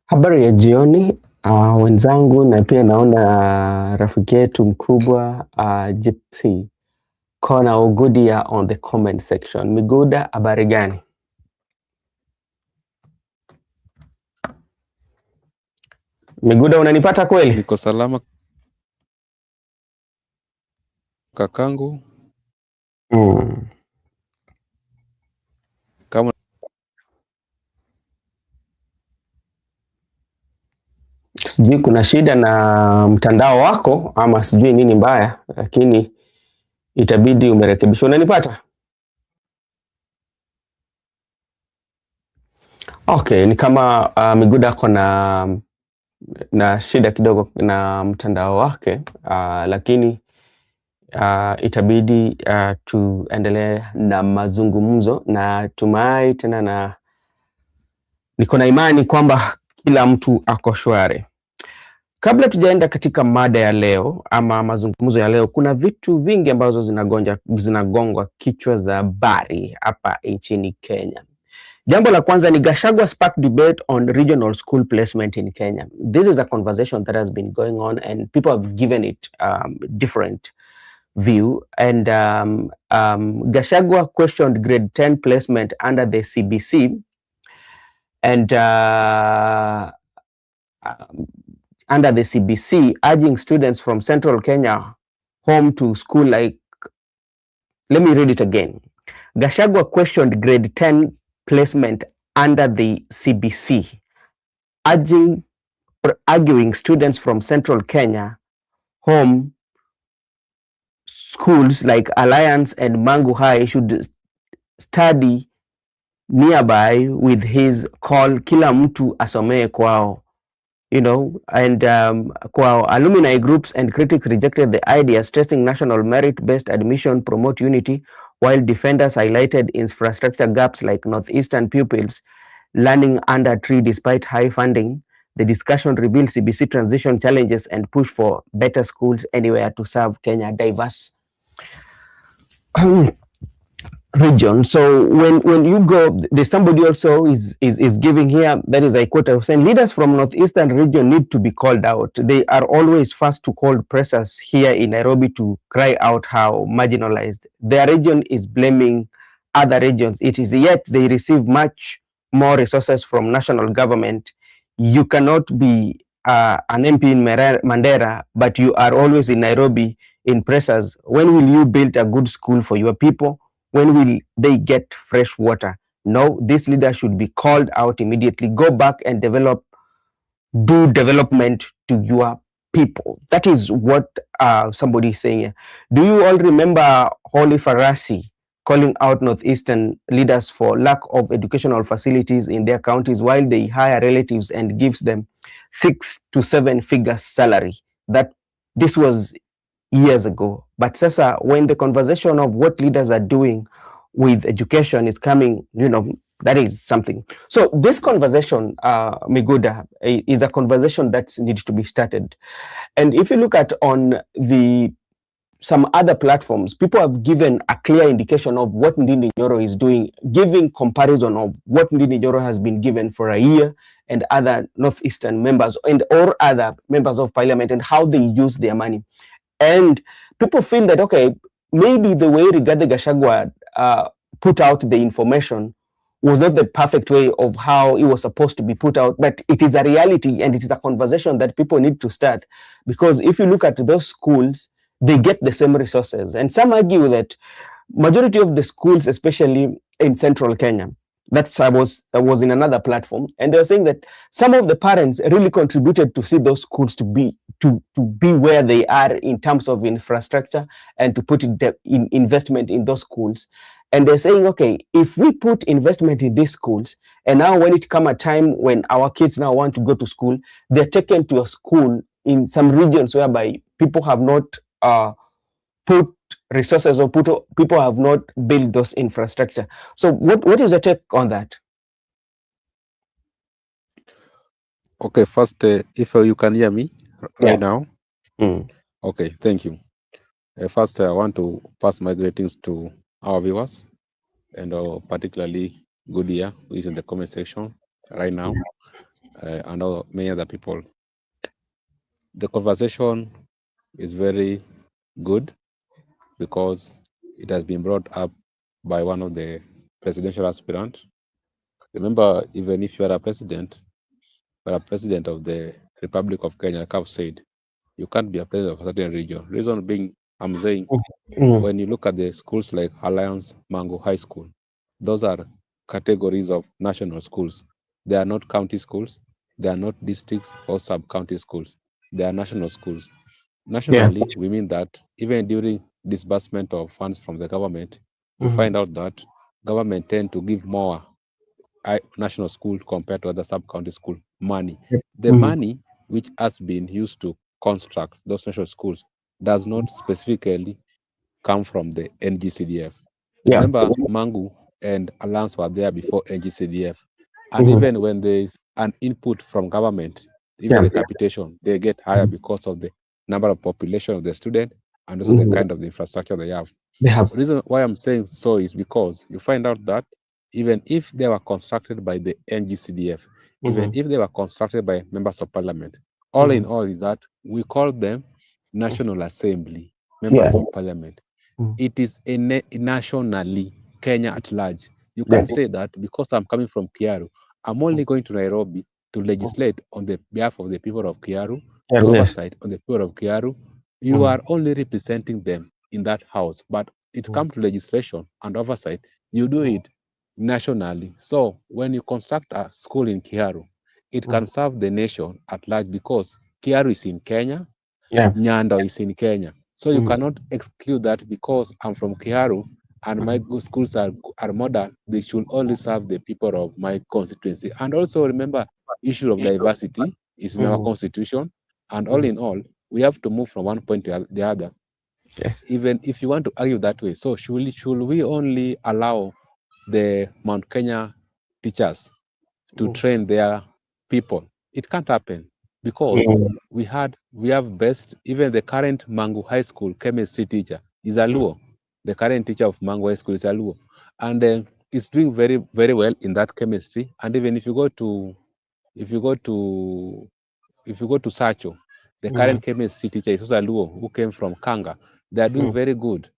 Habari ya jioni wenzangu, na pia naona rafiki yetu mkubwa Gypsy Kona Ugudia on the comment section. Miguda, habari gani? Miguda, unanipata kweli? Niko salama kakangu. Kama sijui kuna shida na mtandao wako ama sijui nini mbaya, lakini itabidi umerekebisha. Unanipata? Okay, ni kama Miguda ako na shida kidogo na mtandao wake, lakini itabidi tuendelee na mazungumzo, na tumai tena, na niko na imani kwamba kila mtu ako shwari. Kabla tujaenda katika mada ya leo ama mazungumzo ya leo, kuna vitu vingi ambazo zinagongwa kichwa za habari hapa nchini Kenya. Jambo la kwanza ni Gachagua spark debate on regional school placement in Kenya. This is a conversation that has been going on and people have given it different view, and Gachagua questioned grade 10 placement under the CBC, and under the CBC, urging students from Central Kenya home to school like, let me read it again. Gachagua questioned grade 10 placement under the CBC, arguing students from Central Kenya home schools like Alliance and Mangu High should study nearby with his call kila mtu asomee kwao, you know, and kwao. Alumni groups and critics rejected the idea, stressing national merit-based admission promote unity, while defenders highlighted infrastructure gaps like northeastern pupils learning under tree despite high funding. The discussion revealed CBC transition challenges and push for better schools anywhere to serve Kenya diverse region. So when you go, there's somebody also is giving here, that is a quote, I was saying, leaders from northeastern region need to be called out. They are always first to call pressers here in Nairobi to cry out how marginalized their region is, blaming other regions. It is yet they receive much more resources from national government. You cannot be an MP in Mandera, but you are always in Nairobi in pressers. When will you build a good school for your people? When will they get fresh water? No, this leader should be called out immediately. Go back and do development to your people. That is what somebody is saying here. Do you all remember Holy Farasi calling out northeastern leaders for lack of educational facilities in their counties while they hire relatives and gives them 6 to 7 figures salary? This was years ago. But sasa, when the conversation of what leaders are doing with education is coming, you know, that is something. So this conversation, Miguda, is a conversation that needs to be started. And if you look at on some other platforms, people have given a clear indication of what Ndindi Nyoro is doing, giving comparison of what Ndindi Nyoro has been given for a year and other northeastern members and or other members of parliament, and how they use their money. And people feel that, okay, maybe the way Rigathi Gachagua put out the information was not the perfect way of how it was supposed to be put out, but it is a reality and it is a conversation that people need to start. Because if you look at those schools, they get the same resources. And some argue that majority of the schools, especially in central Kenya, I was in another platform, and they were saying that some of the parents really contributed to see those schools to be where they are in terms of infrastructure and to put in investment in those schools. And they're saying, okay, if we put investment in these schools, and now when it come a time when our kids now want to go to school, they're taken to a school in some regions whereby people have not put resources or people have not built those infrastructure. So what is your take on that? Okay, first, if you can hear me right now. Okay, thank you. First, I want to pass my greetings to our viewers, and particularly Goodia, who is in the comment section right now. and many other people. The conversation is very good because it has been brought up by one of the presidential aspirants. Remember, even if you are a president, but a president of the Republic of Kenya, like I've said, you can't be a president of a certain region. Reason being, I'm saying, when you look at the schools like Alliance Mango High School, those are categories of national schools. They are not county schools. They are not districts or sub-county schools. They are national schools. Yeah. Nationally, we mean that even during disbursement of funds from the government, you Mm-hmm. find out that government tend to give more national school compared to other sub-county school money. The Mm-hmm. money which has been used to construct those national schools does not specifically come from the NGCDF. Yeah. Remember, Mangu and Alliance were there before NGCDF. And Mm-hmm. even when there is an input from government, even Yeah. the capitation, they get higher because of the number of population of the student and also the Mm-hmm. kind of the infrastructure they have. They have. The reason why I'm saying so is because you find out that even if they were constructed by the NGCDF, even Mm-hmm. if they were constructed by members of parliament, all in Mm-hmm. all is that we call them National Assembly, Yeah. members of parliament. Mm. It is nationally Kenya at large. You Yeah. can say that because I'm coming from Kiaru, I'm only going to Nairobi to legislate on the behalf of the people of Kiaru, Yeah. to Yes. oversight on the people of Kiaru. You Mm-hmm. are only representing them in that house, but it comes to legislation and oversight, you do it nationally. So when you construct a school in Kiaru, it Mm-hmm. can serve the nation at large because Kiaru is in Kenya, Yeah. Nyando is in Kenya. So you Mm-hmm. cannot exclude that because I'm from Kiaru and my schools are modern, they should only serve the people of my constituency. And also remember, issue of diversity is in our Mm-hmm. constitution. And all in all, we have to move from one point to the other. Yes. Even if you want to argue that way, so should we only allow the Mount Kenya teachers to train their people? It can't happen because Mm-hmm. we have best, even the current Mangu High School chemistry teacher is a Luo. The current teacher of Mangu High School is a Luo, and it's doing very very well in that chemistry. And even if you go to if you go to Sacho, the Mm-hmm. current chemistry teacher is also a Luo who came from Kanga. They are doing very good.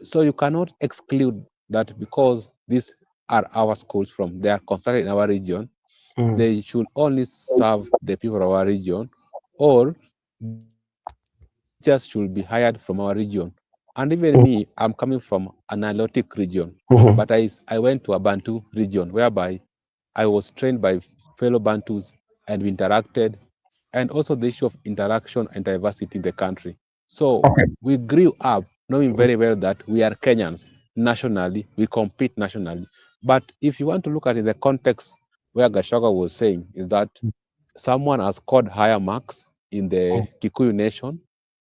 So you cannot exclude that because these are our schools from they are constructed in our region, Mm-hmm. they should only serve the people of our region, or the teachers should be hired from our region. And even me, I'm coming from an Nilotic region, Mm-hmm. but I went to a Bantu region whereby I was trained by fellow Bantus and we interacted, and also the issue of interaction and diversity in the country. So Okay. we grew up knowing very well that we are Kenyans nationally, we compete nationally. But if you want to look at it in the context where Gashaga was saying, is that someone has scored higher marks in the Kikuyu nation,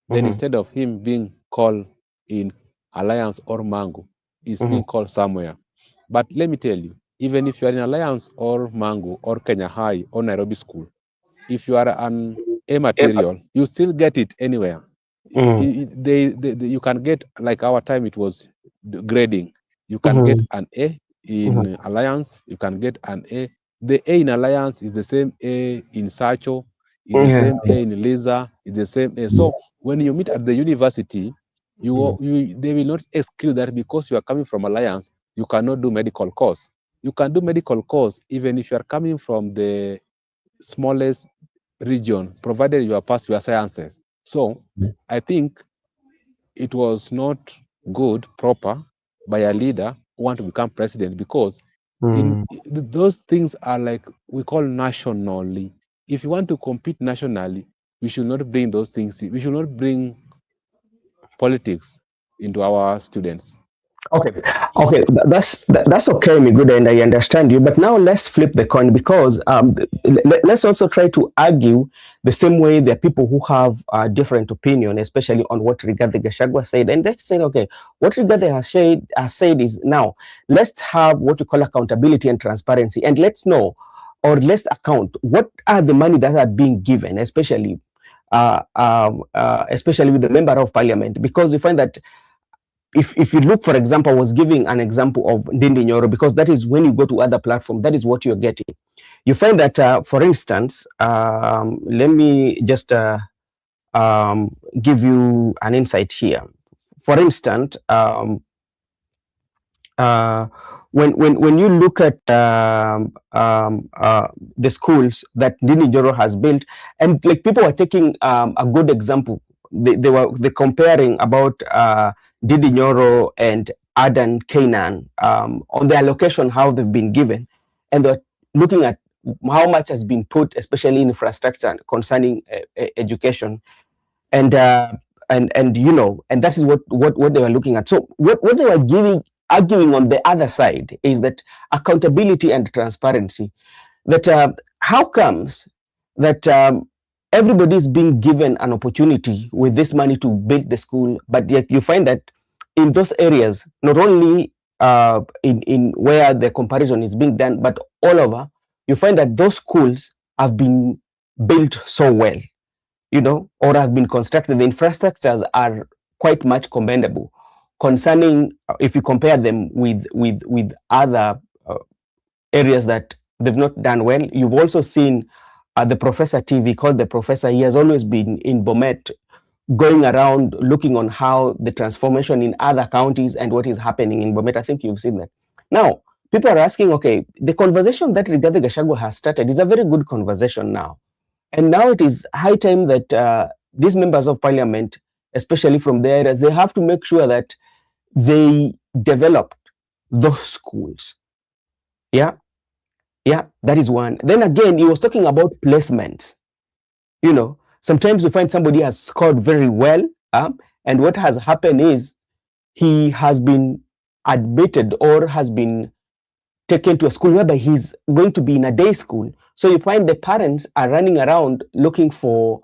then Mm-hmm. instead of him being called in Alliance or Mangu, he's Mm-hmm. being called somewhere. But let me tell you, even if you are in Alliance or Mangu or Kenya High or Nairobi School, if you are an A material, you still get it anywhere. Mm-hmm. You can get, like our time, it was grading. You can get Mm-hmm. an A Mm-hmm. in Alliance, you can get an A. The A in Alliance is the same A in Sacho, is the Yeah. same A in Lisa, is the same A. So when you meet at the university, they will not exclude that because you are coming from Alliance, you cannot do medical course. You can do medical course even if you are coming from the smallest region, provided you are past your sciences. So I think it was not good, proper by a leader who want to become president because Mm-hmm. those things are like we call nationally. If you want to compete nationally, we should not bring those things. We should not bring politics into our students. Okay, okay, that's okay, Miguda, and I understand you. But now let's flip the coin because let's also try to argue the same way there are people who have a different opinion, especially on what Rigathi Gachagua said, and they're saying, okay, what Rigathi has said is now let's have what we call accountability and transparency, and let's know or let's account what are the money that are being given, especially with the member of parliament, because we find that if you look, for example, I was giving an example of Ndindi Nyoro, because that is when you go to other platforms, that is what you're getting. You find that, for instance, let me just give you an insight here. For instance, uh, when you look at the schools that Ndindi Nyoro has built, and like people are taking a good example. They comparing about Ndindi Nyoro and Adan Canaan on their location, how they've been given, and they're looking at how much has been put, especially in infrastructure concerning education, and you know, and that is what they were looking at. So what they were arguing on the other side is that accountability and transparency, that how comes that everybody is being given an opportunity with this money to build the school, but yet you find that in those areas, not only in where the comparison is being done, but all over, you find that those schools have been built so well, you know, or have been constructed. The infrastructures are quite much commendable concerning, if you compare them with other areas that they've not done well. You've also seen the Professor TV, called the Professor. He has always been in Bomet, going around looking on how the transformation in other counties and what is happening in Bomet. I think you've seen that. Now, people are asking, okay, the conversation that Rigathi Gachagua has started is a very good conversation now. And now it is high time that these members of parliament, especially from the areas, they have to make sure that they developed those schools. Yeah, yeah, that is one. Then again, he was talking about placements. You know, sometimes you find somebody has scored very well, and what has happened is he has been admitted or has been taken to a school whereby he's going to be in a day school. So you find the parents are running around looking for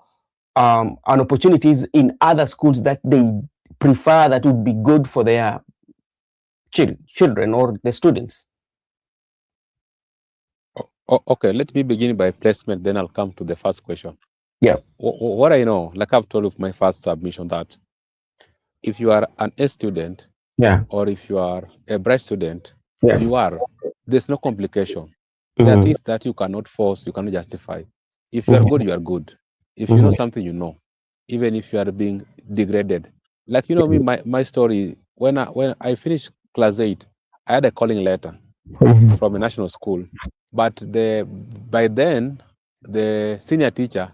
an opportunities in other schools that they prefer, that would be good for their children or the students. Okay, let me begin by placement, then I'll come to the first question. Yeah. What I know, like I've told you my first submission, that if you are an A student, Yeah. or if you are a bright student, Yeah. there's no complication. There are things that you cannot force, you cannot justify. If you are good, you are good. If you know something, you know, even if you are being degraded. Like, you know, me, my story, when I finished class 8, I had a calling letter from a national school, but by then the senior teacher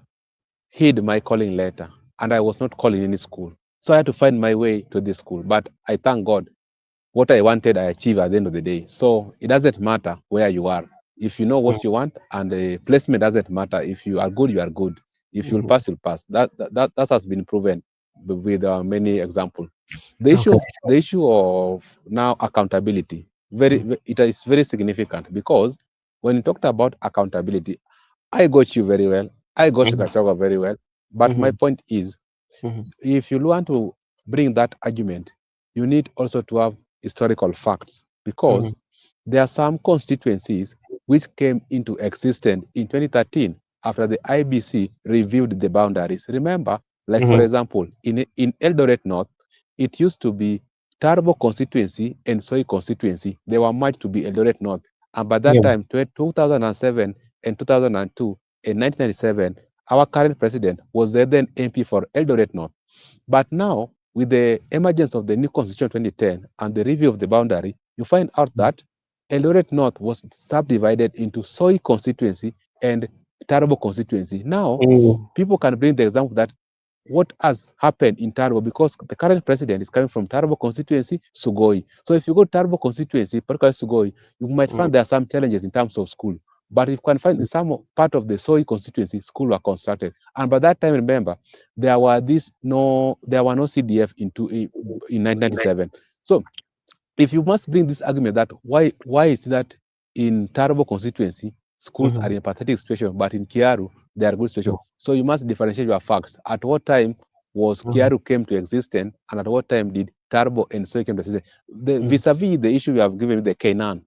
hid my calling letter, and I was not calling any school. So I had to find my way to this school. But I thank God, what I wanted, I achieved at the end of the day. So it doesn't matter where you are. If you know what you want, and the placement doesn't matter. If you are good, you are good. If you'll pass, you'll pass. That has been proven with many examples. The issue of now accountability, it is very significant, because when you talked about accountability, I got you very well. I got Gachagua very well. But my point is, if you want to bring that argument, you need also to have historical facts, because there are some constituencies which came into existence in 2013 after the IBC reviewed the boundaries. Remember, like for example, in Eldoret North, it used to be Tarbo constituency and Soy constituency. They were merged to be Eldoret North. And by that time, 2007 and 2002 and 1997, our current president was the then MP for Eldoret North. But now, with the emergence of the new constitution 2010 and the review of the boundary, you find out that Eldoret North was subdivided into Soy constituency and Tarbo constituency. Now, people can bring the example that what has happened in Tarbo, because the current president is coming from Tarbo constituency, Sugoi. So if you go to Tarbo constituency, particularly Sugoi, you might find there are some challenges in terms of school. But if you can find in some part of the Soy constituency, school were constructed. And by that time, remember, there were no CDF in 1997. So if you must bring this argument that why is that in Tarbo constituency, schools are in a pathetic situation, but in Kiaru, they are good situation. So you must differentiate your facts. At what time was Kiaru came to existence, and at what time did Tarbo and Soy came to existence? Vis-a-vis the issue we have given the Canaan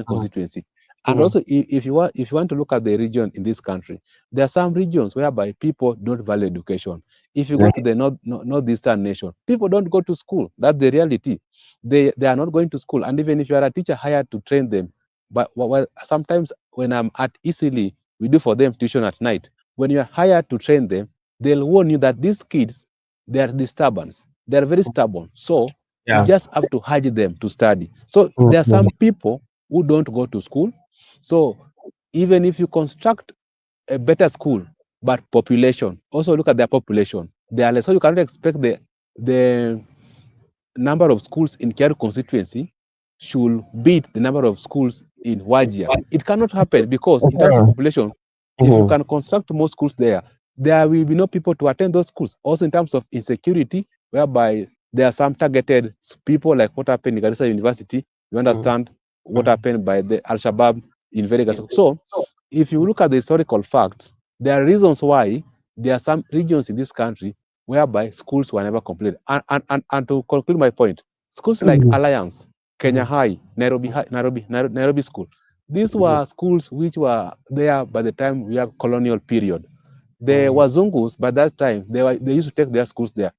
constituency. And also, if you want to look at the region in this country, there are some regions whereby people don't value education. If you go to the northeastern nation, people don't go to school. That's the reality. they are not going to school. And even if you are a teacher hired to train them, but well, sometimes when I'm at easily, we do for them tuition at night. When you are hired to train them, they'll warn you that these kids, they are disturbance. They are very stubborn. So you Yeah. just have to urge them to study. So there are some people who don't go to school. So even if you construct a better school, but population, also look at their population. They are less, so you cannot expect the number of schools in Kiaru constituency should beat the number of schools in Wajir. It cannot happen because in terms of population, if you Mhm. can construct more schools there, there will be no people to attend those schools. Also in terms of insecurity, whereby there are some targeted people, like what happened in Garissa University. You understand what happened by the Al-Shabaab in Vegas. So if you look at the historical facts, there are reasons why there are some regions in this country whereby schools were never completed. And to conclude my point, schools like Alliance, Kenya High, Nairobi School, these were schools which were there by the time we have colonial period. The Wazungus by that time, they used to take their schools there.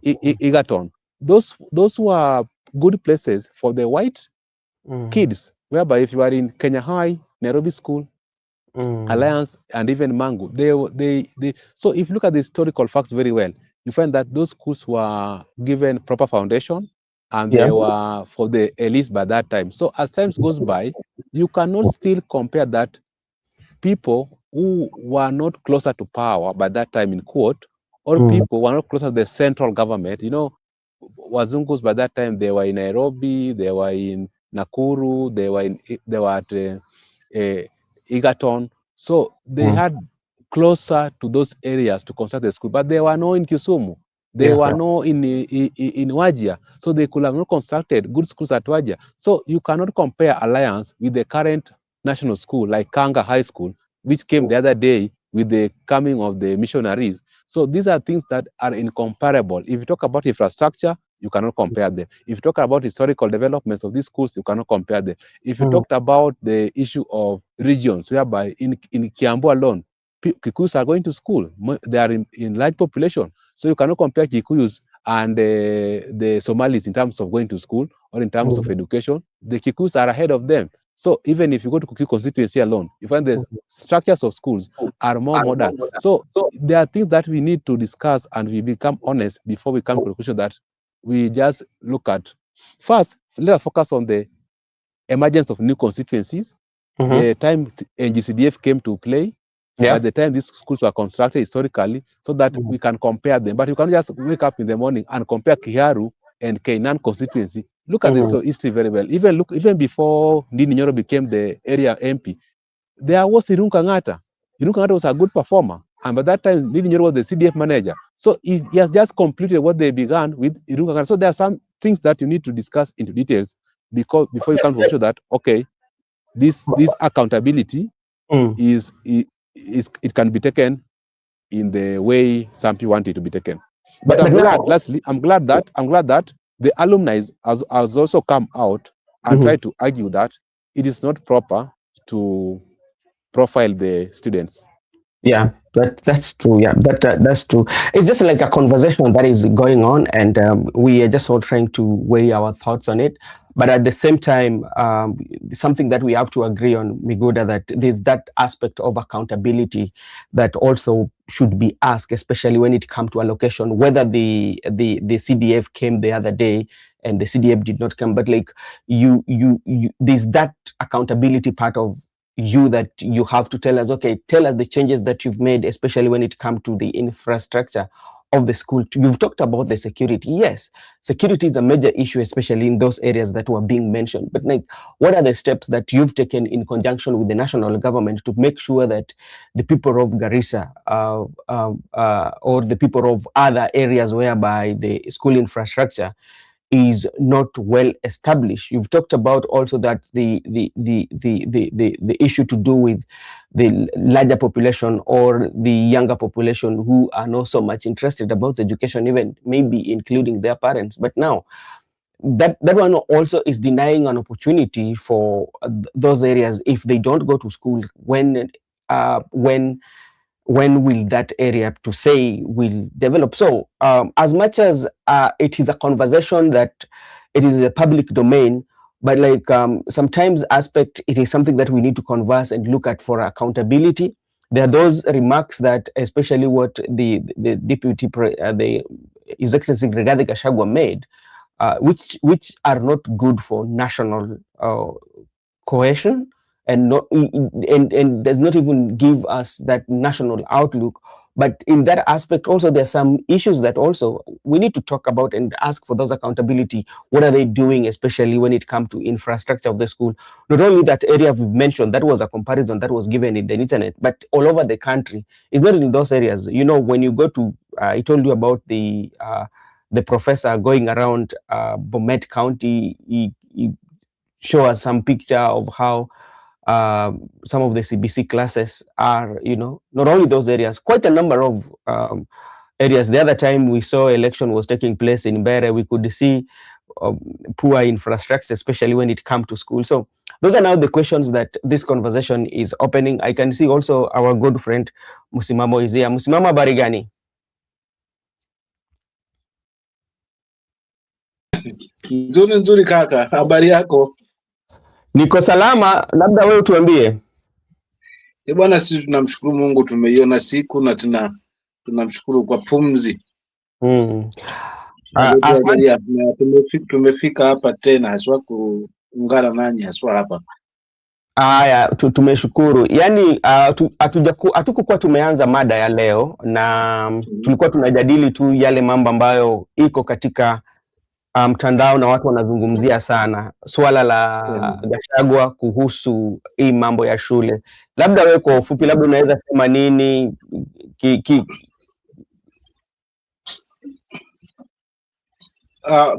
Egerton. Those were good places for the white kids, whereby if you are in Kenya High, Nairobi School, Alliance, and even Mango, so if you look at the historical facts very well, you find that those schools were given proper foundation and Yeah. they were for the elites by that time. So as times goes by, you cannot still compare that people who were not closer to power by that time in quote, or people who were not closer to the central government. You know, Wazungus by that time, they were in Nairobi, they were in Nakuru, they were at Egerton. So they had closer to those areas to construct the school, but they were no in Kisumu. They Yeah. were no in Wajir, so they could have not constructed good schools at Wajir. So you cannot compare Alliance with the current national school like Kanga High School, which came the other day with the coming of the missionaries. So these are things that are incomparable. If you talk about infrastructure, you cannot compare them. If you talk about historical developments of these schools, you cannot compare them. If you talked about the issue of regions, whereby in Kiambu alone, Kikuyus are going to school. They are in large population. So you cannot compare Kikuyus and the Somalis in terms of going to school or in terms of education. The Kikuyus are ahead of them. So even if you go to Kikuyu constituency alone, you find the structures of schools are more modern. So there are things that we need to discuss and we become honest before we come to the conclusion that we just look at. First, let us focus on the emergence of new constituencies. The time NGCDF came to play, by Yeah. the time these schools were constructed historically, so that we can compare them. But you can just wake up in the morning and compare Kiharu and Kainan constituency. Look at this history very well. Even before Ndini Nyoro became the area MP, there was Irunga Ngata. Irunga Ngata was a good performer. And by that time, Ndini Nyoro was the CDF manager. So he has just completed what they began with Irunga Ngata. So there are some things that you need to discuss into details before you come to show that, okay, this accountability is it can be taken in the way some people want it to be taken. But But now, lastly, I'm glad that the alumni has also come out and tried to argue that it is not proper to profile the students. yeah, that's true. Yeah, that's true. It's just like a conversation that is going on, and we are just all trying to weigh our thoughts on it. But at the same time, something that we have to agree on, Miguda, that there's that aspect of accountability that also should be asked, especially when it comes to allocation. Whether the CDF came the other day and the CDF did not come, but like there's that accountability part of you that you have to tell us, okay, tell us the changes that you've made, especially when it comes to the infrastructure of the school. You've talked about the security. Yes, security is a major issue, especially in those areas that were being mentioned. But like, what are the steps that you've taken in conjunction with the national government to make sure that the people of Garissa or the people of other areas whereby the school infrastructure is not well established? You've talked about also that the issue to do with the larger population or the younger population who are not so much interested about education, even maybe including their parents. But now that one also is denying an opportunity for those areas. If they don't go to school, when will that area to say will develop? So as much as it is a conversation that it is a public domain, but like sometimes aspect, it is something that we need to converse and look at for accountability. There are those remarks that, especially what the deputy, the His Excellency Rigathi Gachagua made, which are not good for national cohesion, and not and does not even give us that national outlook. But in that aspect also, there are some issues that also we need to talk about and ask for those accountability. What are they doing, especially when it comes to infrastructure of the school? Not only that area we've mentioned, that was a comparison that was given in the internet, but all over the country. It's not in those areas. You know, when you go to, I told you about the professor going around Bomet County, he showed us some picture of how some of the CBC classes are, you know, not only those areas, quite a number of areas. The other time we saw election was taking place in Mbere, we could see poor infrastructure, especially when it comes to school. So those are now the questions that this conversation is opening. I can see also our good friend Musimamo is here. Musimamo, habari gani? Nzuri kaka, habari yako? Niko salama, labda wewe tuambie. Bwana, sisi tunamshukuru Mungu, tumeiona siku na tunamshukuru kwa pumzi. Tumefika hapa tena haswa kuungana nanyi haswa hapa. Haya, tumeshukuru. Yaani hatukukuwa tumeanza mada ya leo, na tulikuwa tunajadili tu yale mambo ambayo iko katika mtandao na watu wanazungumzia sana, swala la Gachagua kuhusu hii mambo ya shule. Labda wewe kwa ufupi, labda unaweza sema nini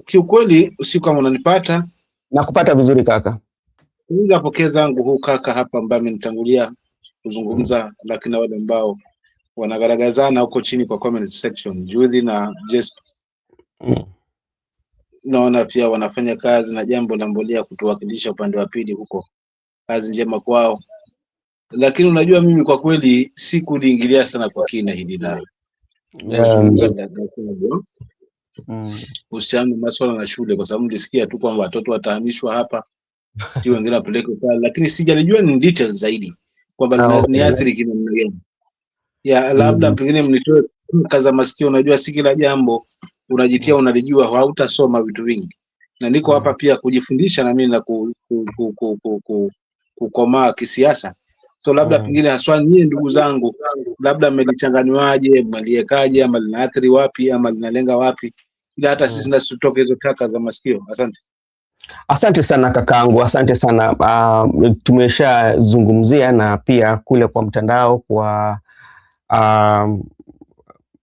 kiukweli, usiku kama unanipata? Nakupata vizuri kaka. Kwanza pokea zangu huu kaka hapa ambaye amenitangulia kuzungumza, lakini wale ambao wanagaragazana huko chini kwa comment section, Judy na Just naona pia wanafanya kazi na jambo la mbolea kutuwakilisha upande wa pili huko. Kazi njema kwao. Lakini unajua mimi kwa kweli sikuliingilia sana kwa kina hili la uhusiano masuala na shule, kwa sababu nilisikia tu kwamba watoto watahamishwa hapa, si wengine wapeleke pale, lakini sijalijua ni details zaidi kwamba ni athiri kinamna gani. Ya labda pengine mnitoe kaza masikio. Unajua si kila jambo unajitia unalijua, hautasoma vitu vingi, na niko hapa pia kujifundisha na mimi na kukomaa kisiasa. So labda pengine haswa nyie ndugu zangu, labda mmelichanganywaje, mliekaje, ama linaathiri wapi, ama linalenga wapi, ila hata sisi ndio tutoke hizo taka za masikio. Asante. Asante sana kakaangu, asante sana. Tumeshazungumzia na pia kule kwa mtandao, kwa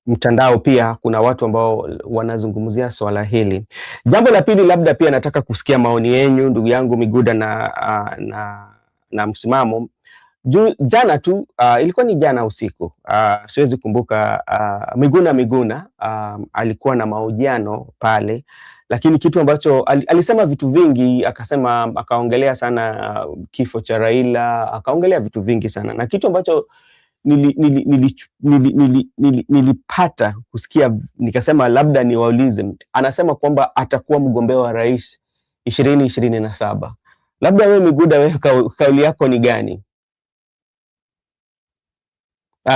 mtandao pia kuna watu ambao wanazungumzia swala hili. Jambo la pili, labda pia nataka kusikia maoni yenu, ndugu yangu Miguda na Msimamo. Jana tu ilikuwa ni jana usiku, siwezi kumbuka, Miguna alikuwa na mahojiano pale, lakini kitu ambacho alisema vitu vingi, akaongelea sana kifo cha Raila, akaongelea vitu vingi sana, na kitu ambacho nilipata kusikia, nikasema labda niwaulize. Anasema kwamba atakuwa mgombea wa rais 2027. Labda wewe Miguda, wewe kauli yako ni gani?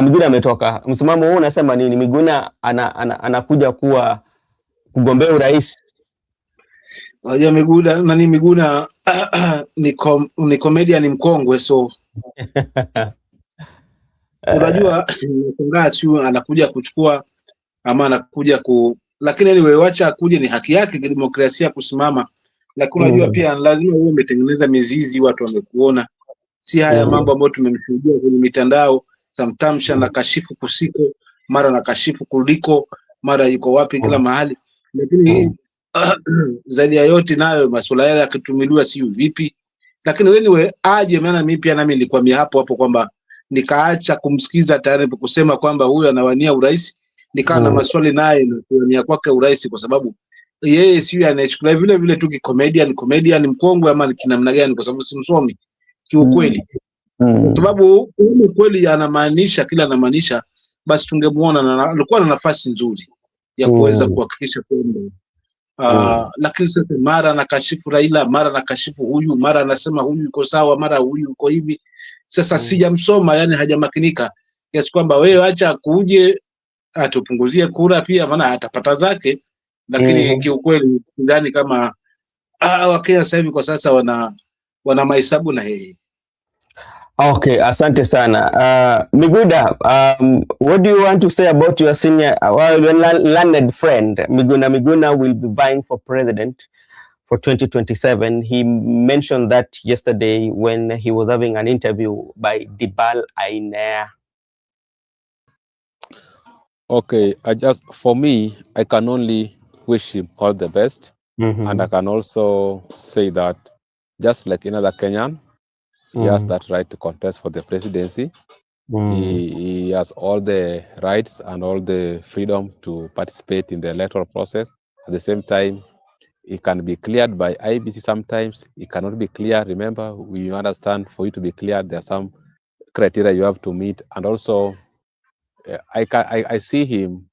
Miguna ametoka. Msimamo huu unasema nini? Miguna anakuja kuwa kugombea urais? Unajua Miguna ni comedian mkongwe, so unajua nashangaa anakuja kuchukua ama anakuja lakini anyway, wacha akuje, ni haki yake kidemokrasia kusimama, lakini unajua pia lazima uwe umetengeneza mizizi, watu wamekuona. Si haya mambo ambayo tumemshuhudia kwenye mitandao, sometimes na kashifu kusiko, mara na kashifu kuliko, mara yuko wapi kila mahali. Lakini zaidi ya yote nayo masuala yale yakitumiliwa si vipi. Lakini anyway, aje, maana mimi pia nami nilikwambia hapo kwamba nikaacha kumsikiza tayari kusema kwamba huyu anawania urais, nikaa na maswali naye na kuwania kwake urais, kwa sababu yeye sio anachukulia vile vile tu comedian mkongwe ama kinamna gani, kwa sababu simsomi kiukweli. Kwa sababu kweli anamaanisha kila anamaanisha, basi tungemuona na alikuwa na nafasi nzuri ya kuweza kuhakikisha kwamba Lakini sasa mara nakashifu Raila, mara nakashifu huyu, mara anasema huyu yuko sawa, mara huyu yuko hivi. Sasa sijamsoma, yani hajamakinika kiasi kwamba wewe acha kuje atupunguzie kura pia, maana atapata zake, lakini kiukweli ndani kama Wakenya sasa hivi kwa sasa wana mahesabu na yeye. Okay, asante sana. Miguda, what do you want to say about your senior, your learned friend? Miguna will be vying for president for 2027. He mentioned that yesterday when he was having an interview by Dibal Ainea. Okay, for me, I can only wish him all the best. And I can also say that just like another Kenyan, he has that right to contest for the presidency. He has all the rights and all the freedom to participate in the electoral process. At the same time, it can be cleared by IBC sometimes. It cannot be cleared. Remember, we understand for you to be cleared, there are some criteria you have to meet. And also, I see him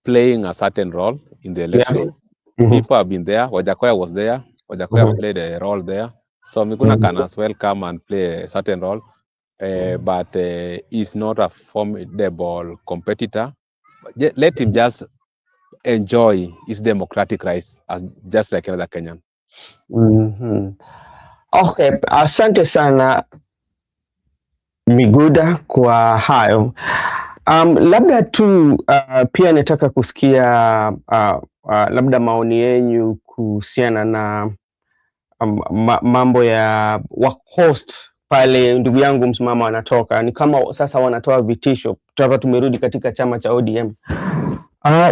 playing a certain role in the election. People have been there. Wajakoya was there. Wajakoya played a role there. So Miguna can as well come and play a certain role. But he's not a formidable competitor. Let him just enjoy his democratic rights as just like another Kenyan. Okay, asante sana Miguda kwa hayo. Labda tu pia nataka kusikia labda maoni yenu kuhusiana na mambo ya Coast pale. Ndugu yangu msimama anatoka, ni kama sasa wanatoa vitisho. Tutapa tumerudi katika chama cha ODM.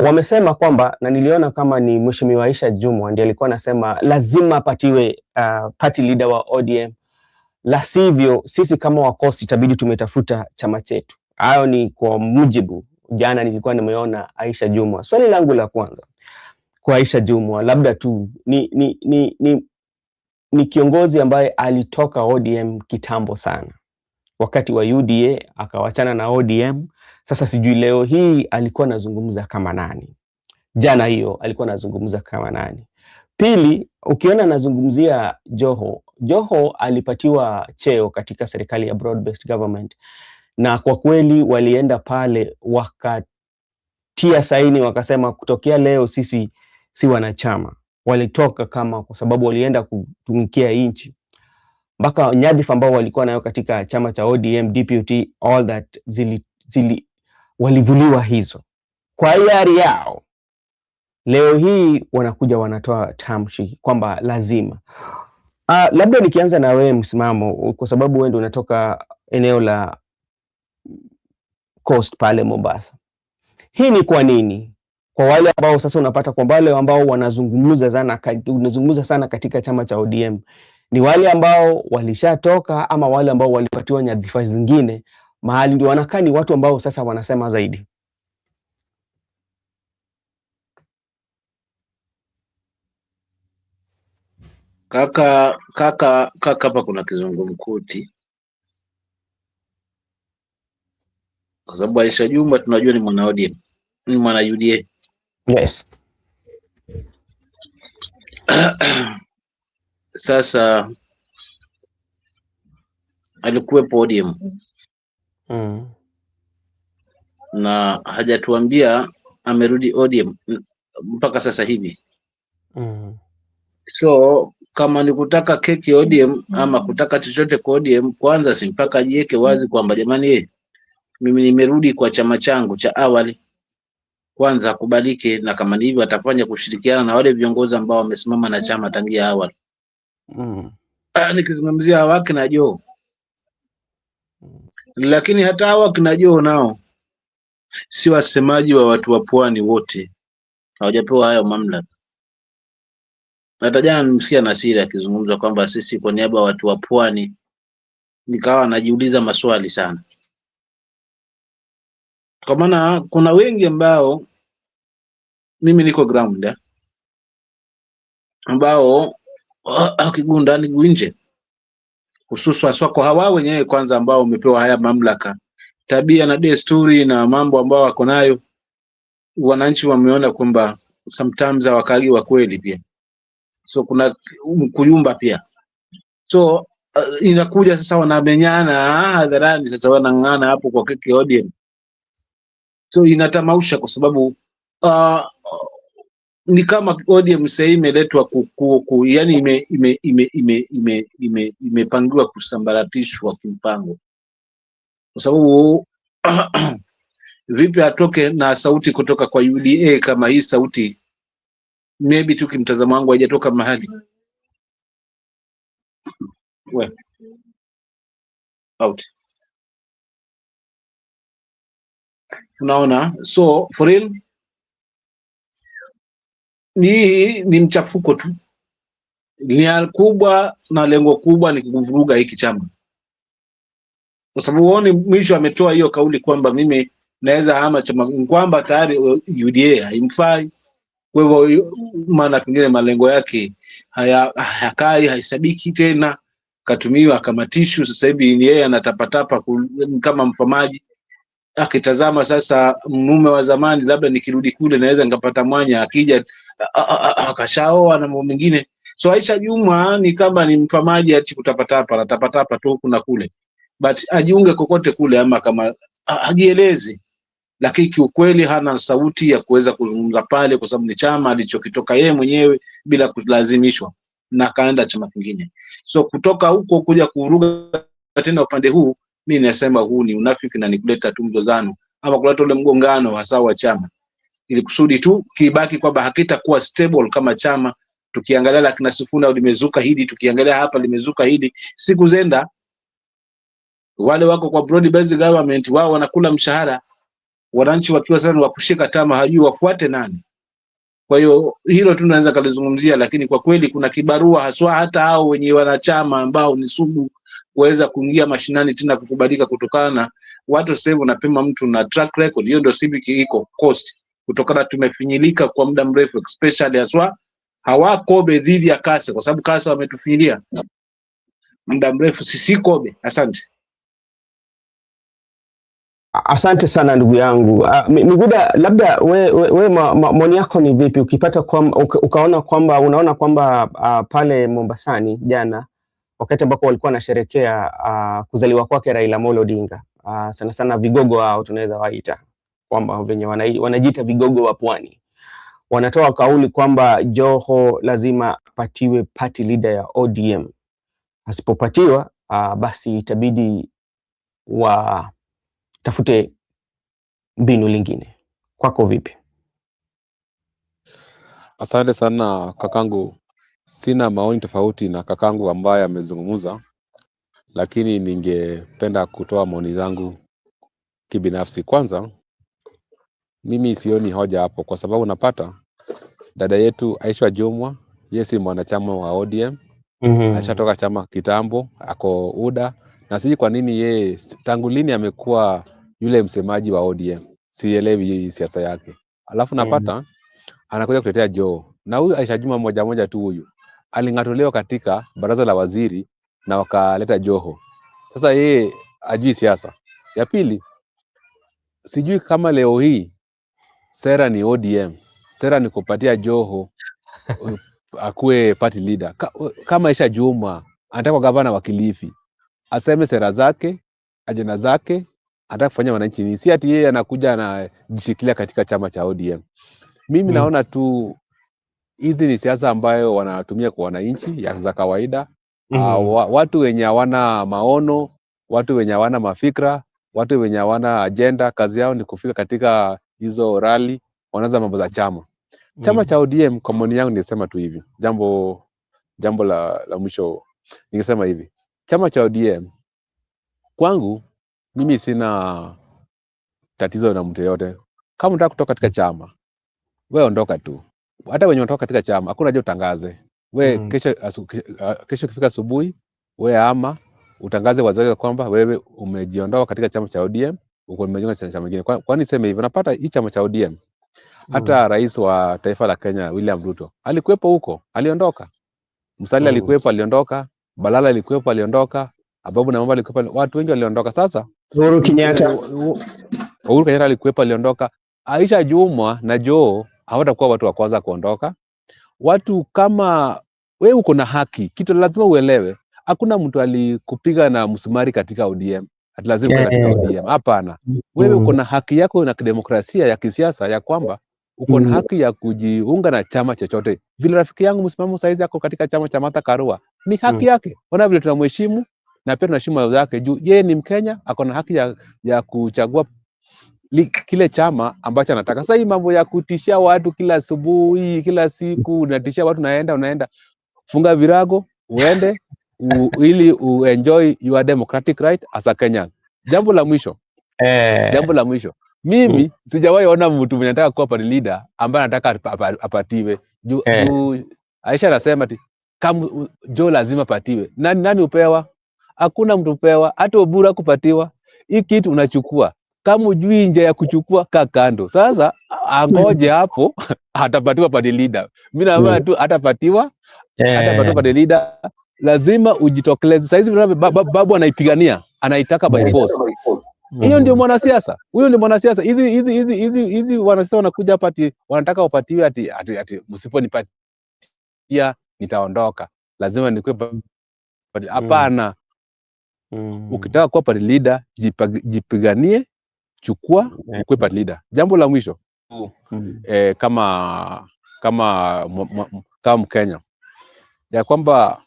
Wamesema kwamba, na niliona kama ni Mheshimiwa Aisha Jumwa ndiye alikuwa anasema lazima apatiwe party leader wa ODM, la sivyo sisi kama Coast itabidi tumetafuta chama chetu. Hayo ni kwa mujibu, jana nilikuwa nimeona Aisha Jumwa. Swali langu la kwanza kwa Aisha Jumwa, labda tu ni kiongozi ambaye alitoka ODM kitambo sana, wakati wa UDA akawachana na ODM. Sasa sijui leo hii alikuwa anazungumza kama nani, jana hiyo alikuwa anazungumza kama nani. Pili, ukiona anazungumzia Joho alipatiwa cheo katika serikali ya broad based government, na kwa kweli walienda pale wakatia saini wakasema kutokea leo sisi si wanachama. Walitoka kama kwa sababu walienda kutumikia nchi, mpaka nyadhifa ambao walikuwa nayo katika chama cha ODM, deputy, all that walivuliwa hizo kwa hiari yao. Leo hii wanakuja wanatoa tamshi kwamba lazima. Labda nikianza na wewe msimamo, kwa sababu wewe ndio unatoka eneo la Coast pale Mombasa. Hii ni kwa nini? Kwa wale ambao sasa unapata kwa wale ambao wanazungumza sana katika chama cha ODM, ni wale ambao walishatoka ama wale ambao walipatiwa nyadhifa zingine mahali ndio wanakaa, ni watu ambao sasa wanasema zaidi? Kaka hapa kuna kizungumkuti, kwa sababu Aisha Jumwa tunajua ni mwana ODM, ni mwana UDA. Yes. Sasa alikuwepo ODM na hajatuambia amerudi ODM mpaka sasa hivi. So kama ni kutaka keki ODM ama kutaka chochote kwa ODM, kwanza si mpaka ajiweke wazi kwamba jamani, mimi nimerudi kwa chama changu cha awali. Kwanza akubalike, na kama ni hivyo atafanya kushirikiana na wale viongozi ambao wamesimama na chama tangia awali. Nikizungumzia hawa kina Joho, lakini hata hawa kina Joho nao si wasemaji wa watu wa pwani wote, hawajapewa hayo mamlaka. Hata jana nimsikia Nasiri akizungumza kwamba sisi kwa niaba ya watu wa pwani, nikawa najiuliza maswali sana, kwa maana kuna wengi ambao mimi niko ground ambao akigunda ni nje, hususan soko hawa wenyewe kwanza ambao umepewa haya mamlaka, tabia na desturi na mambo ambao wako nayo, wananchi wameona kwamba sometimes hawakagi wa kweli pia, so kuna kuyumba pia, so inakuja sasa wanamenyana hadharani, sasa wanang'ana hapo kwa keke ODM, so inatamausha kwa sababu ni kama ODM sasa imeletwa yani imepangiwa kusambaratishwa kimpango, kwa sababu vipi atoke na sauti kutoka kwa UDA kama hii sauti maybe tu kimtazamo wangu haijatoka mahali out, unaona. So for real ni mchafuko tu, nia kubwa na lengo kubwa ni kuvuruga hiki chama, kwa sababu uone mwisho ametoa hiyo kauli kwamba mimi naweza hama chama, kwamba tayari UDA haimfai. Kwa hivyo maana pengine malengo yake hayakai, haisabiki tena, katumiwa kama tishu. Sasa hivi ni yeye anatapatapa kama mfamaji, akitazama sasa mume wa zamani, labda nikirudi kule naweza nikapata mwanya, akija akashaoa na mambo mengine. So Aisha Juma ni kama ni mfamaji, achi kutapatapa, anatapatapa tu kuna kule, but ajiunge kokote kule, ama kama ajieleze, lakini kiukweli hana sauti ya kuweza kuzungumza pale, kwa sababu ni chama alichokitoka yeye mwenyewe bila kulazimishwa, na kaenda chama kingine. So kutoka huko kuja kuruga tena upande huu, mimi nasema huu ni unafiki na ni kuleta tu mzozano, ama kuleta ule mgongano hasa wa chama, ili kusudi tu kibaki kwamba hakitakuwa stable kama chama. Tukiangalia la kina Sifuna limezuka hili, tukiangalia hapa limezuka hili, siku zenda wale wako kwa broad based government, wao wanakula mshahara, wananchi wakiwa sana wakushika tama, hajui wafuate nani. Kwa hiyo hilo tu tunaweza kalizungumzia, lakini kwa kweli kuna kibarua haswa hata hao wenye wanachama ambao ni sugu kuweza kuingia mashinani tena kukubalika, kutokana na watu sasa hivi wanapima mtu na track record. Hiyo ndio civic iko cost, kutokana tumefinyilika kwa muda mrefu, especially haswa hawakobe dhidi ya Kasa, kwa sababu Kasa wametufinyilia muda mrefu, sisi Kobe. Asante. Asante sana ndugu yangu. Miguda, labda we maoni yako ni vipi ukipata kwamba unaona kwamba pale Mombasani jana wakati ambako walikuwa wanasherehekea kuzaliwa kwake Raila Amolo Odinga, sana sana vigogo hao tunaweza waita kwamba venye wanajiita vigogo wa pwani, wanatoa kauli kwamba Joho lazima apatiwe party leader ya ODM, asipopatiwa basi itabidi tafute mbinu lingine. Kwako vipi? Asante sana kakangu, sina maoni tofauti na kakangu ambaye amezungumza, lakini ningependa kutoa maoni zangu kibinafsi. Kwanza, mimi sioni hoja hapo, kwa sababu unapata dada yetu Aisha Jumwa, yeye si mwanachama wa ODM. Ashatoka chama kitambo, ako UDA, na siji kwa nini yeye tangu lini amekuwa yule msemaji wa ODM. Sielewi siasa yake. Alafu napata anakuja kutetea Joho. Na huyu Aisha Juma moja tu, huyu aling'atuliwa katika baraza la waziri na wakaleta Joho. Sasa yeye ajui siasa. Ya pili, sijui kama leo hii sera ni ODM, sera ni kupatia Joho akuwe party leader. Kama Aisha Juma anataka gavana wa Kilifi, aseme sera zake, ajenda zake, anataka kufanya wananchi ni si ati yeye anakuja anajishikilia katika chama cha ODM. Mimi naona tu hizi ni siasa ambayo wanatumia kwa wananchi ya za kawaida. Watu wenye hawana maono, watu wenye hawana mafikra, watu wenye hawana agenda, kazi yao ni kufika katika hizo rally, wanaanza mambo za chama. Chama cha ODM, kwa maoni yangu ningesema tu hivi. Jambo la mwisho ningesema hivi. Chama cha ODM kwangu mimi sina tatizo na mtu yote. Kama unataka kutoka katika chama, wewe ondoka tu. Hata wenye wanatoka katika chama hakuna haja utangaze. Wewe kesho kifika asubuhi, wewe ama utangaze wazi kwamba wewe umejiondoa katika chama cha ODM, uko umejiunga na chama kingine. Kwani sema hivyo, napata hii chama cha ODM. Hata rais wa taifa la Kenya William Ruto alikuwepo huko, aliondoka. Musalia alikuwepo, aliondoka. Balala alikuwepo, aliondoka. Ababu na Mwamba alikuwepo, watu wengi waliondoka. Sasa Uhuru Kenyatta alikuwepo, aliondoka. Aisha Juma na Joho hawatakuwa watu wa kwanza kuondoka. Watu kama wewe uko na haki, kitu lazima uelewe, hakuna mtu alikupiga na msumari katika ODM ati lazima uwe katika ODM. Hapana, wewe uko na haki yako na kidemokrasia ya kisiasa ya kwamba uko na haki ya kujiunga na chama chochote. Vile rafiki yangu msimamo saizi yako katika chama cha Martha Karua, ni haki yake. Ona vile tunamheshimu na pia tunaheshimu mawazo yake juu yeye ni Mkenya, ako na haki ya kuchagua kile chama ambacho anataka. Sasa hii mambo ya kutishia watu kila asubuhi, kila siku unatishia watu, unaenda funga virago uende ili uenjoy your democratic right as a Kenyan. Jambo la mwisho, mimi sijawahi ona mtu mwenye anataka kuwa party leader ambaye anataka apatiwe juu Aisha anasema ati kama Joe lazima apatiwe. Nani upewa? Hakuna mtu upewa, hata Obura kupatiwa. Hii kitu unachukua, kama ujui nje ya kuchukua kaa kando. Sasa angoje hapo atapatiwa party leader. Mimi naomba tu atapatiwa party leader, lazima ujitokeleze. Sasa hivi babu anaipigania, anaitaka by force. Hiyo ndio mwanasiasa. Huyo ndio mwanasiasa. Hizi wanasiasa wanakuja hapa ati wanataka wapatiwe ati msiponipatia nitaondoka. Lazima nikuwe. Hapana. Ukitaka kuwa party leader, jipiganie, chukua ukuwe party leader. Jambo la mwisho, kama Mkenya, ya kwamba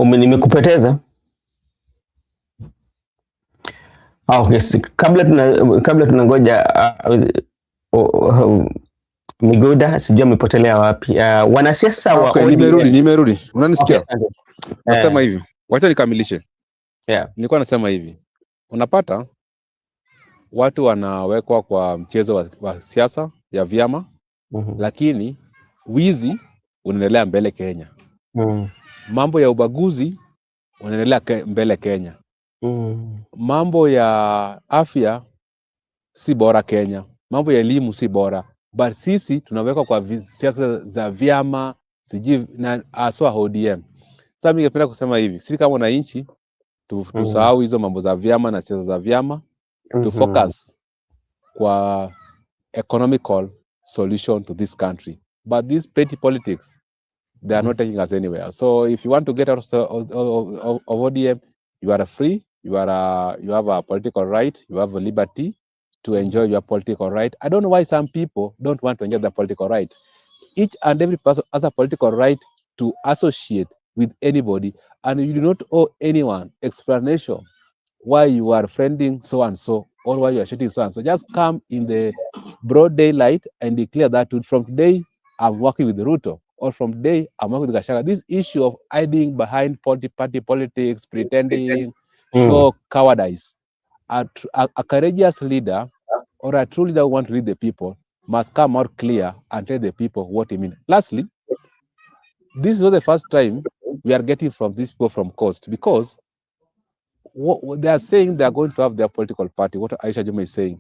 nimekupoteza. Okay, kabla tunangoja Migoda, sijui amepotelea wapi. Wanasiasa wa ODM. Nimerudi. Unanisikia? Okay, nasema hivi. Wacha nikamilishe. Nilikuwa nasema hivi. Unapata watu wanawekwa kwa mchezo wa siasa ya vyama, lakini wizi unaendelea mbele Kenya. Mambo ya ubaguzi unaendelea mbele Kenya. Mambo ya afya si bora Kenya. Mambo ya elimu si bora. But sisi tunawekwa kwa siasa za vyama, siji na aswa ODM. Sasa mimi ningependa kusema hivi, sisi kama wananchi tusahau hizo mambo za vyama na siasa za vyama, to focus kwa economical solution to this country. But these petty politics, they are not taking us anywhere. So if you want to get out of ODM, you are free, you have a political right, you have a liberty to enjoy your political right. I don't know why some people don't want to enjoy their political right. Each and every person has a political right to associate with anybody, and you do not owe anyone explanation why you are friending so and so or why you are shooting so and so. Just come in the broad daylight and declare that from today I'm working with Ruto, or from today I'm working with Gachagua. This issue of hiding behind party politics, pretending, show cowardice. A courageous leader or a true leader who wants to lead the people must come out clear and tell the people what he means. Lastly, this is not the first time we are getting from these people from coast, because what they are saying, they are going to have their political party. What Aisha Juma is saying,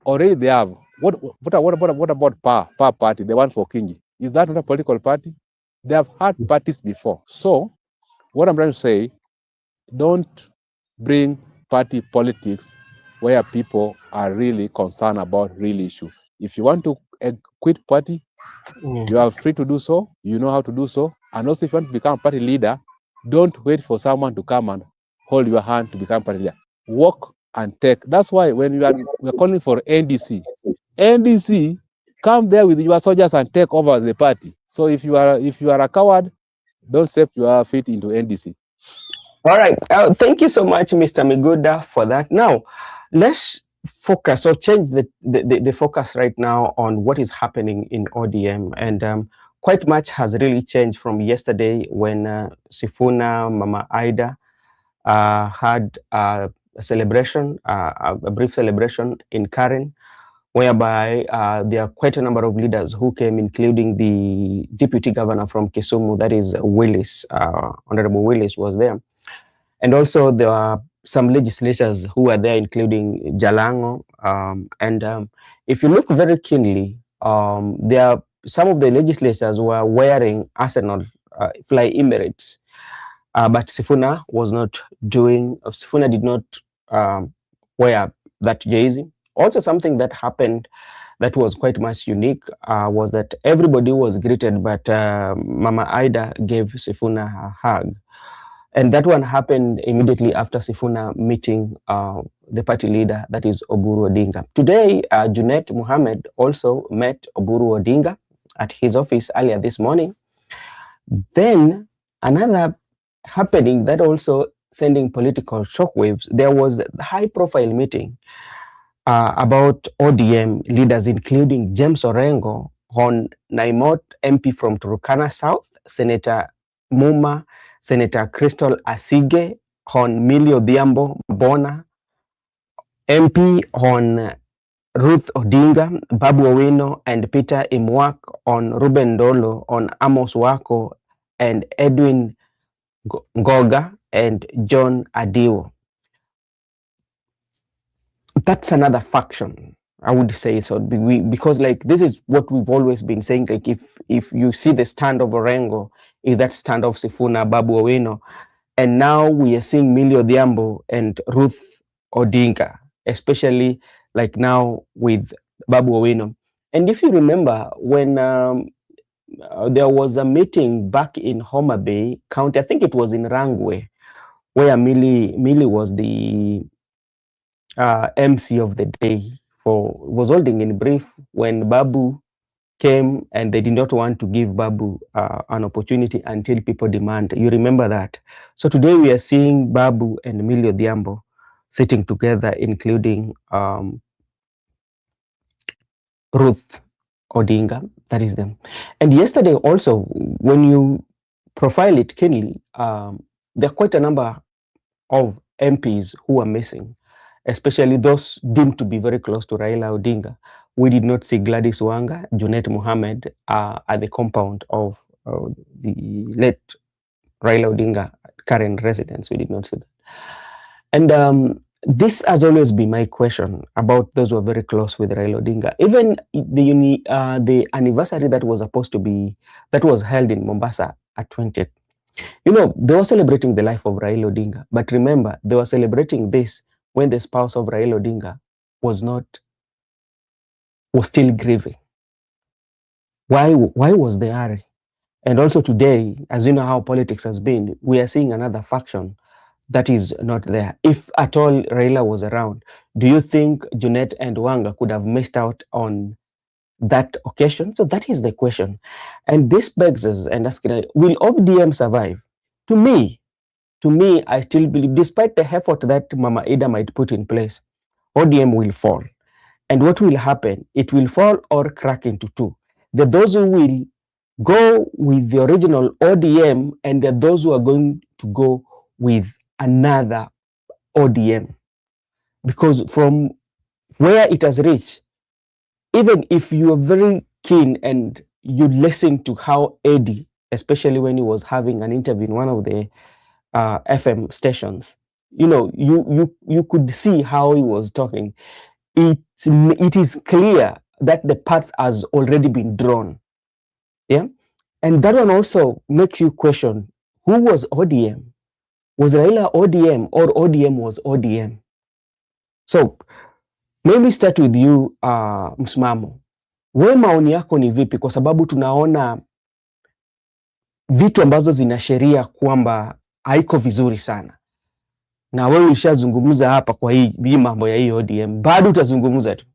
already they have. What about PA party? The one for Kingi, is that not a political party? They have had parties before. So what I'm trying to say, don't bring party politics where people are really concerned about real issue. If you want to quit party, you are free to do so. You know how to do so. And also, if you want to become a party leader, don't wait for someone to come and hold your hand to become party leader. Walk and take. That's why when we are calling for NDC, come there with your soldiers and take over the party. So if you are a coward, don't step your feet into NDC. All right. Thank you so much, Mr. Migoda, for that. Now, let's focus or change the focus right now on what is happening in ODM. And quite much has really changed from yesterday when Sifuna, Mama Ida had a celebration, a brief celebration in Karen, whereby there are quite a number of leaders who came, including the deputy governor from Kisumu, that is Willis, Honorable Willis was there. And also there are some legislators who are there, including Jalango. And if you look very keenly, there are some of the legislators were wearing Arsenal fly Emirates, but Sifuna was not doing. Sifuna did not wear that jersey. Also, something that happened that was quite much unique was that everybody was greeted, but Mama Ida gave Sifuna a hug. And that one happened immediately after Sifuna meeting the party leader, that is Oburu Odinga. Today, Junet Mohammed also met Oburu Odinga at his office earlier this morning. Then another happening that also sending political shockwaves, there was a high-profile meeting about ODM leaders, including James Orengo, Hon Naimot, MP from Turkana South, Senator Muma, Senator Crystal Asige, Hon Millie Odhiambo Bona, MP on Ruth Odinga, Babu Owino, and Peter Imwak, on Ruben Dolo, on Amos Wako, and Edwin Ngoga, and John Adiwo. That's another faction, I would say. So because like this is what we've always been saying, like if you see the stand of Orengo, is that stand of Sifuna, Babu Owino, and now we are seeing Millie Odhiambo and Ruth Odinga, especially like now with Babu Owino. And if you remember when there was a meeting back in Homa Bay County, I think it was in Rangwe, where Millie was the MC of the day, was holding in brief when Babu came, and they did not want to give Babu an opportunity until people demand. You remember that. So today we are seeing Babu and Millie Odhiambo sitting together, including Ruth Odinga, that is them. And yesterday also, when you profile it keenly, there are quite a number of MPs who are missing, especially those deemed to be very close to Raila Odinga. We did not see Gladys Wanga, Junet Mohammed at the compound of the late Raila Odinga current residence. We did not see that. And this has always been my question about those who are very close with Raila Odinga. Even the anniversary that was supposed to be, that was held in Mombasa at 20th, you know, they were celebrating the life of Raila Odinga. But remember, they were celebrating this when the spouse of Raila Odinga was still grieving. Why was there hurry? And also today, as you know how politics has been, we are seeing another faction that is not there. If at all Raila was around, do you think Junet and Wanga could have missed out on that occasion? So that is the question. And this begs us and asking, will ODM survive? To me, I still believe, despite the effort that Mama Ida might put in place, ODM will fall. And what will happen? It will fall or crack into two. There are those who will go with the original ODM, and there are those who are going to go with another ODM. Because from where it has reached, even if you are very keen and you listen to how Eddie, especially when he was having an interview in one of the FM stations, you know, you could see how he was talking. It is clear that the path has already been drawn. Yeah. And that one also makes you question, who was ODM? Was Raila ODM or ODM was ODM? So let me start with you, Msimamo. We maoni yako ni vipi? Kwa sababu tunaona vitu ambazo zinasheria kwamba haiko vizuri sana. Na wewe ulishazungumza hapa kwa hii mambo ya hii ODM. Bado utazungumza tu.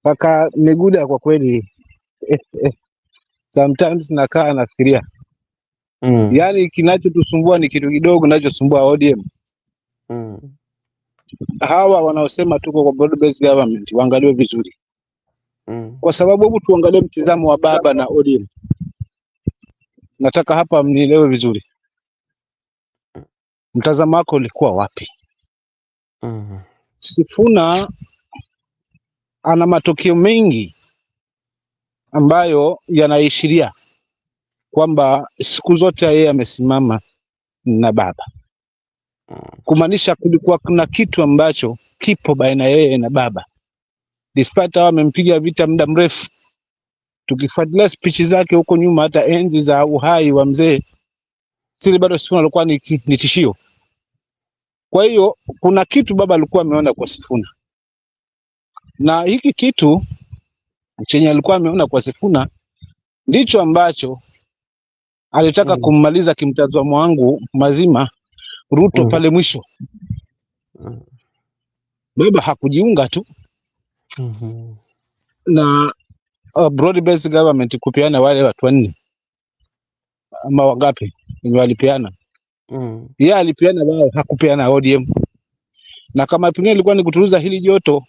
Kaka Miguda, kwa kweli sometimes nakaa nafikiria yaani kinachotusumbua ni kitu kidogo kinachosumbua ODM. Hawa wanaosema tuko kwa broad based government waangaliwe vizuri. Kwa sababu hebu tuangalie mtizamo wa baba na ODM. Nataka hapa mnielewe vizuri. Mtazamo wako ulikuwa wapi? Sifuna ana matokeo mengi ambayo yanaishiria kwamba siku zote yeye amesimama na baba. Kumaanisha kulikuwa kuna kitu ambacho kipo baina yeye na baba. Despite hao amempiga vita muda mrefu, tukifuatilia speech zake huko nyuma, hata enzi za uhai wa mzee, sili bado Sifuna alikuwa ni tishio. Kwa hiyo kuna kitu baba alikuwa ameona kwa Sifuna, na hiki kitu chenye alikuwa ameona kwa Sifuna ndicho ambacho alitaka kummaliza kimtazamo wangu mazima Ruto pale mwisho. Baba hakujiunga tu na broad based government kupeana wale watu wanne ama wangapi ni walipeana. Yeye alipeana wao, hakupeana ODM. Na kama pengine ilikuwa ni kutuliza hili joto,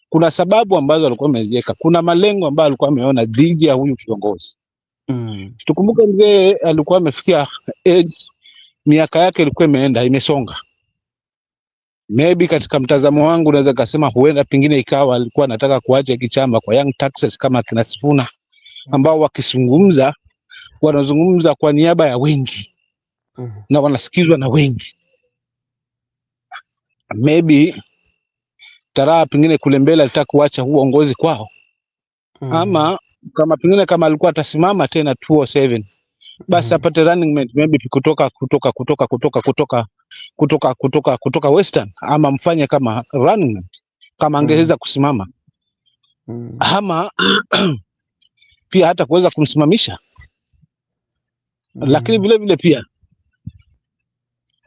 kuna sababu ambazo alikuwa ameziweka, kuna malengo ambayo alikuwa ameona dhidi ya huyu kiongozi. Tukumbuke mzee alikuwa amefikia age, miaka yake ilikuwa imesonga. Maybe katika mtazamo wangu naweza kusema huenda pengine ikawa alikuwa anataka kuacha kichama kwa young taxes kama kina Sifuna, ambao wakizungumza wanazungumza kwa niaba ya wengi na wanasikizwa na wengi. Maybe taraa pengine kule mbele alitaka kuacha huo uongozi kwao. Ama kama pengine kama alikuwa atasimama tena 2007 basi apate running mate maybe kutoka Western, ama mfanye kama running mate kama angeweza kusimama, ama pia hata kuweza kumsimamisha. Lakini vile vile pia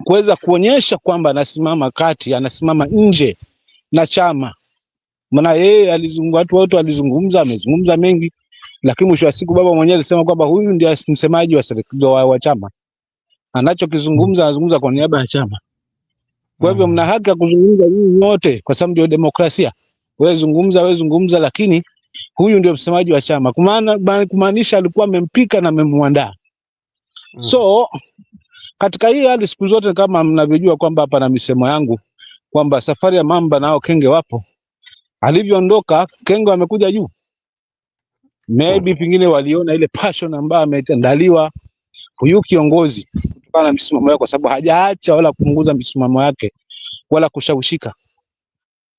kuweza kuonyesha kwamba anasimama kati, anasimama nje na chama. Maana yeye alizungumza, watu wote walizungumza, amezungumza mengi, lakini mwisho wa siku baba mwenyewe alisema kwamba huyu ndiye msemaji wa serikali wa chama. Anachokizungumza anazungumza kwa niaba ya chama. Kwa hivyo mna haki ya kuzungumza nyinyi wote kwa sababu ndio demokrasia. Wewe zungumza, lakini huyu ndio msemaji wa chama. Kumaanisha alikuwa amempika na amemwandaa. So katika hii hali siku zote kama mnavyojua kwamba hapa na misemo yangu kwamba safari ya mamba nao kenge wapo. Alivyoondoka kenge amekuja juu. Maybe pengine waliona ile passion ambayo ametandaliwa huyu kiongozi kutokana na misimamo yake, kwa sababu hajaacha wala kupunguza misimamo yake wala kushawishika.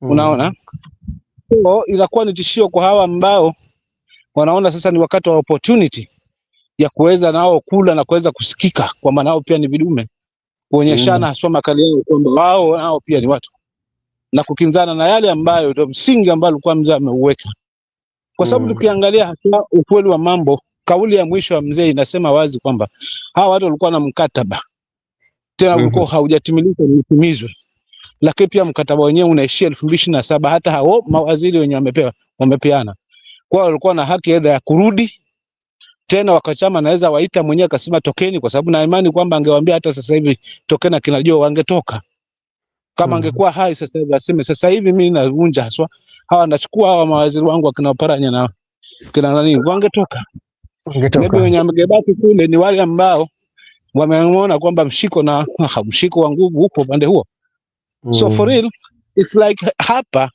Unaona? So inakuwa ni tishio kwa hawa ambao wanaona sasa ni wakati wa opportunity ya kuweza nao kula na kuweza kusikika, kwa maana nao pia ni vidume, kuonyeshana haswa makali yao kwamba wao nao pia ni watu, na kukinzana na yale ambayo ndio msingi ambao alikuwa mzee ameuweka. Kwa sababu tukiangalia hasa ukweli wa mambo, kauli ya mwisho wa mzee inasema wazi kwamba hawa watu walikuwa na mkataba, tena ulikuwa haujatimilika ni utimizwe, lakini pia mkataba wenyewe unaishia 2027. Hata hao mawaziri wenye wamepeana kwa walikuwa na haki aidha ya kurudi tena, wakachama naweza waita mwenyewe akasema tokeni, kwa sababu na imani kwamba angewaambia hata sasa hivi tokena kinajua wangetoka. Kama angekuwa hai sasa hivi aseme sasa hivi mimi navunja haswa, hawa nachukua hawa mawaziri wangu akina Oparanya na kina nani, wangetoka. Maybe wenye wangebaki kule ni wale ambao wameona kwamba mshiko wa nguvu upo upande huo. So for real it's like hapa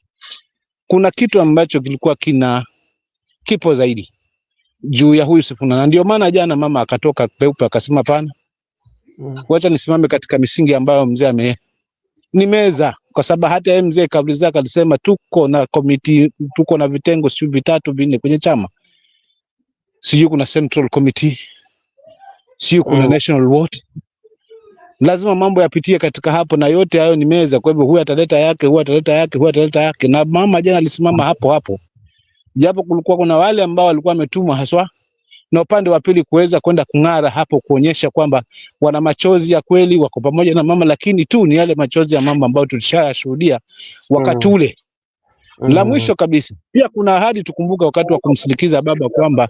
kuna kitu ambacho kilikuwa kipo zaidi juu ya huyu Sifuna, na ndio maana jana mama akatoka peupe akasema pana, wacha nisimame katika misingi ambayo mzee nimeza, kwa sababu hata yeye mzee kabla zake alisema tuko na committee, tuko na vitengo sio vitatu vinne kwenye chama, sio kuna central committee, sio kuna national what, lazima mambo yapitie katika hapo, na yote hayo ni meza. Kwa hivyo huyu ataleta yake, huyu ataleta yake, huyu ataleta yake, na mama jana alisimama hapo, japo kulikuwa kuna wale ambao walikuwa wametumwa haswa na upande wa pili kuweza kwenda kung'ara hapo, kuonyesha kwamba wana machozi ya kweli, wako pamoja na mama, lakini tu ni yale machozi ya mama ambayo tulishashuhudia wakati ule. La mwisho kabisa, pia kuna ahadi tukumbuka wakati wa kumsindikiza baba kwamba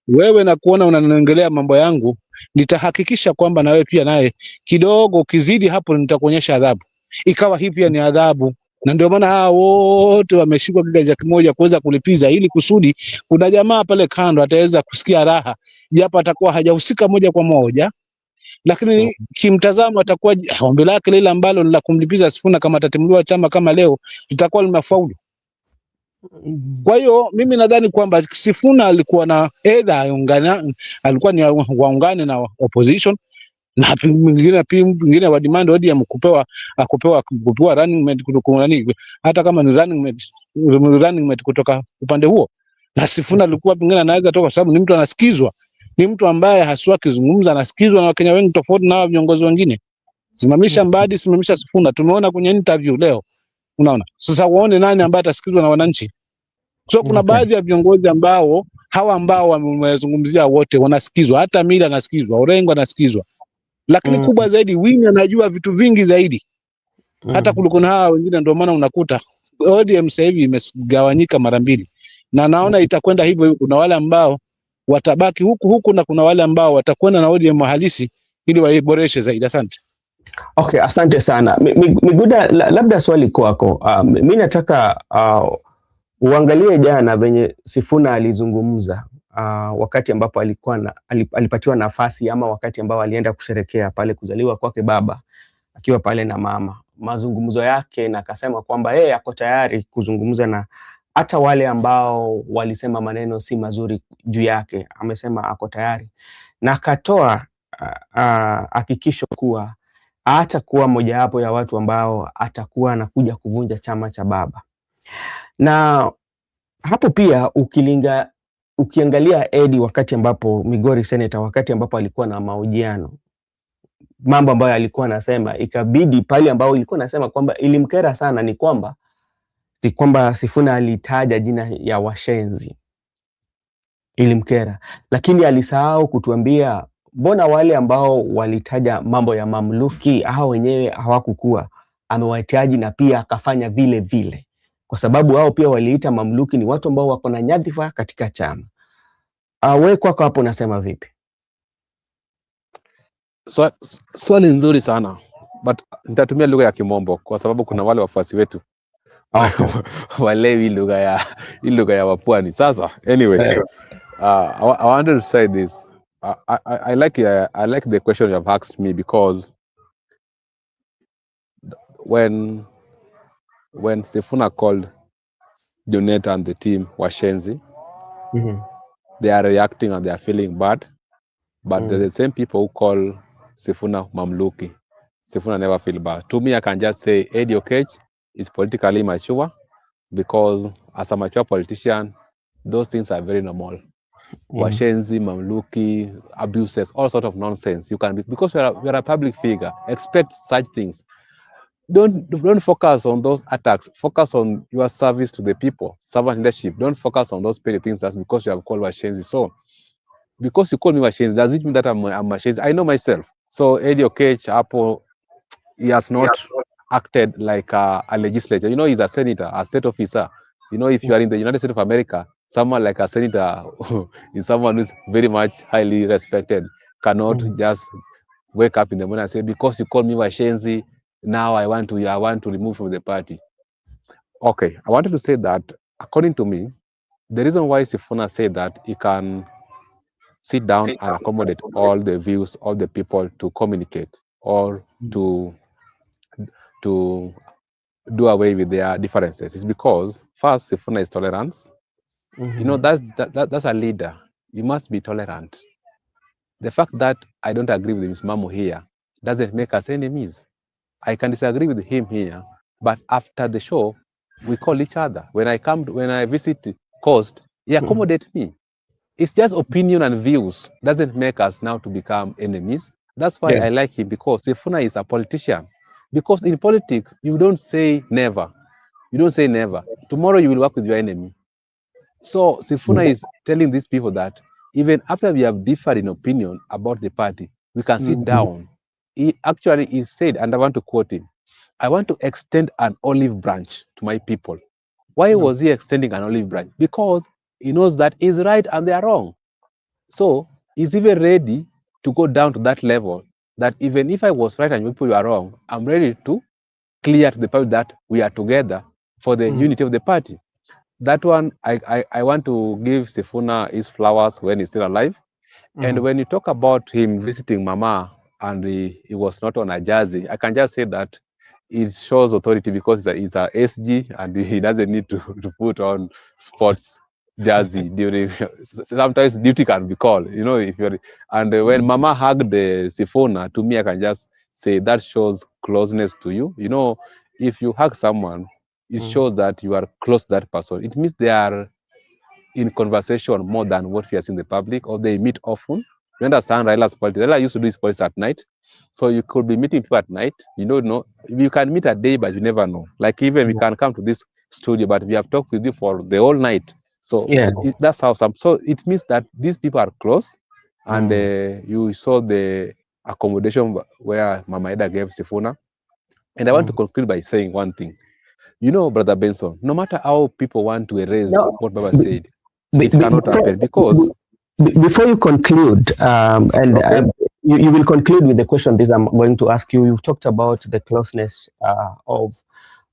wewe na kuona unaniongelea mambo yangu, nitahakikisha kwamba na wewe pia naye kidogo ukizidi hapo nitakuonyesha adhabu. Ikawa hii pia ni adhabu, na ndio maana hawa wote wameshikwa kiganja kimoja kuweza kulipiza, ili kusudi kuna jamaa pale kando ataweza kusikia raha, japo atakuwa hajahusika moja kwa moja, lakini kimtazamo atakuwa ombi lake lile ambalo ni la kumlipiza Sifuna kama atatimuliwa chama kama leo litakuwa limefaulu. Kwa hiyo mimi nadhani kwamba Sifuna alikuwa na alikuwa ni waungane na opposition, na pingine wa demand ODM kupewa running mate kutoka nani, hata kama ni running mate kutoka upande huo, Na Sifuna alikuwa pengine anaweza toka, kwa sababu ni mtu anasikizwa, ni mtu ambaye haswa akizungumza anasikizwa na Wakenya wengi, tofauti na viongozi wengine. Simamisha Mbadi, simamisha Sifuna. Tumeona kwenye interview leo, unaona. Sasa waone nani ambaye atasikizwa na wananchi. So kuna baadhi ya viongozi ambao wamezungumzia wote wanasikizwa, hata Mila anasikizwa, Orengo anasikizwa, lakini kubwa zaidi Winnie anajua vitu vingi zaidi hata kuliko na hawa wengine. Ndio maana unakuta ODM sasa hivi imegawanyika mara mbili, na naona itakwenda hivyo hivyo. Kuna wale ambao watabaki huku na kuna wale ambao watakwenda na ODM halisi ili waiboreshe zaidi. Asante. Okay, asante sana Miguda, labda swali kwako. Mimi nataka uangalie jana venye Sifuna alizungumza wakati ambapo alipatiwa nafasi, ama wakati ambao alienda kusherekea pale kuzaliwa kwake baba akiwa pale na mama, mazungumzo yake, na akasema kwamba yeye ako tayari kuzungumza na hata wale ambao walisema maneno si mazuri juu yake. Amesema ako tayari, na akatoa hakikisho kuwa hatakuwa mojawapo ya watu ambao atakuwa anakuja kuvunja chama cha baba. Na hapo pia ukiangalia Eddie, wakati ambapo Migori Senator, wakati ambapo alikuwa na mahojiano, mambo ambayo alikuwa anasema, ikabidi pale ambao ilikuwa nasema kwamba ilimkera sana ni kwamba Sifuna alitaja jina ya washenzi, ilimkera, lakini alisahau kutuambia mbona wale ambao walitaja mambo ya mamluki hao wenyewe hawakukuwa amewahitaji, na pia akafanya vile vile, kwa sababu hao pia waliita mamluki ni watu ambao wako na nyadhifa katika chama. Wewe kwako hapo unasema vipi? Swali nzuri sana, but nitatumia lugha ya Kimombo kwa sababu kuna wale wafuasi wetu walewi lugha ya Wapwani. Sasa anyway, I wanted to say this. I like the question you have asked me, because when Sifuna called Junet and the team washenzi, they are reacting and they are feeling bad, but the same people who call Sifuna mamluki, Sifuna never feel bad. To me, I can just say Eddie Okech is politically mature, because as a mature politician, those things are very normal. Washenzi, mamluki, abuses, all sort of nonsense. You can be, because you're a public figure, expect such things. Don't focus on those attacks. Focus on your service to the people, servant leadership. Don't focus on those petty things. That's because you have called washenzi. So, because you call me washenzi, does it mean that I'm washenzi? I know myself. So Eddie Okech, Apple, he has not acted like a legislator. You know, he's a senator, a state officer. You know, if you are in the United States of America, someone like a senator is someone who's very much highly respected. Cannot just wake up in the morning and say, because you call me washenzi, now I want to remove from the party. Okay, I wanted to say that, according to me, the reason why Sifuna said that he can sit down and accommodate all the views of the people to communicate or to do away with their differences is because, first, Sifuna is tolerance. You know, that's a leader. You must be tolerant. The fact that I don't agree with Ms. Mamu here doesn't make us enemies. I can disagree with him here, but after the show, we call each other. When I visit Coast, he accommodates me. It's just opinion and views. Doesn't make us now to become enemies. That's why I like him, because Sifuna is a politician. Because in politics, you don't say never. You don't say never. Tomorrow you will work with your enemy. So Sifuna is telling these people that even after we have differed in opinion about the party, we can sit down. He said, and I want to quote him, I want to extend an olive branch to my people. Why was he extending an olive branch? Because he knows that he's right and they are wrong. So he's even ready to go down to that level, that even if I was right and you people are wrong, I'm ready to clear to the public that we are together for the unity of the party. That one, I want to give Sifuna his flowers when he's still alive. And when you talk about him visiting Mama and he was not on a jersey, I can just say that it shows authority, because he's a SG and he doesn't need to put on sports jersey during. Sometimes duty can be called, you know. If you're when Mama hugged the Sifuna, to me, I can just say that shows closeness to you. You know, if you hug someone, it shows that you are close to that person. It means they are in conversation more than what we are seeing in the public, or they meet often. You understand Raila's politics. Raila used to do his politics at night. So you could be meeting people at night. You don't know. You can meet at day, but you never know. Like even we can come to this studio, but we have talked with you for the whole night. So Yeah. that's how some. So it means that these people are close, and you saw the accommodation where Mama Ida gave Sifuna. And I want to conclude by saying one thing. You know, Brother Benson, no matter how people want to erase No, what Baba said, be- it be- cannot happen because before you conclude, and okay. you will conclude with the question this I'm going to ask you. You've talked about the closeness of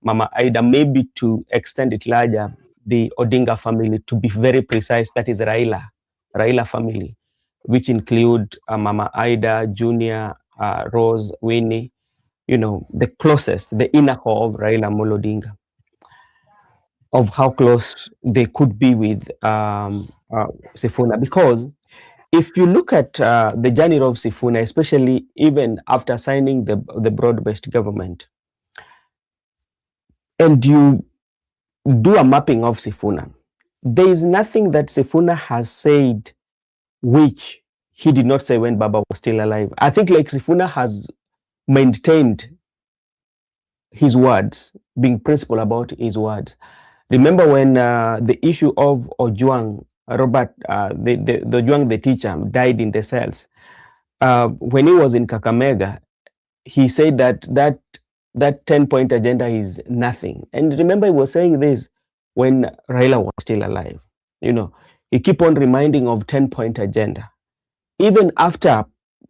Mama Ida, maybe to extend it larger, the Odinga family, to be very precise, that is Raila family, which include Mama Ida, Junior, Rose, Winnie, you know, the closest, the inner core of Raila Molo Odinga, of how close they could be with Sifuna. Because if you look at the journey of Sifuna, especially even after signing the broad-based government, and you do a mapping of Sifuna, there is nothing that Sifuna has said which he did not say when Baba was still alive. I think like Sifuna has maintained his words, being principled about his words. Remember when the issue of Ojwang, Robert, the Ojwang, the teacher, died in the cells. When he was in Kakamega, he said that 10-point agenda is nothing. And remember, he was saying this when Raila was still alive. You know, he keep on reminding of 10-point agenda. Even after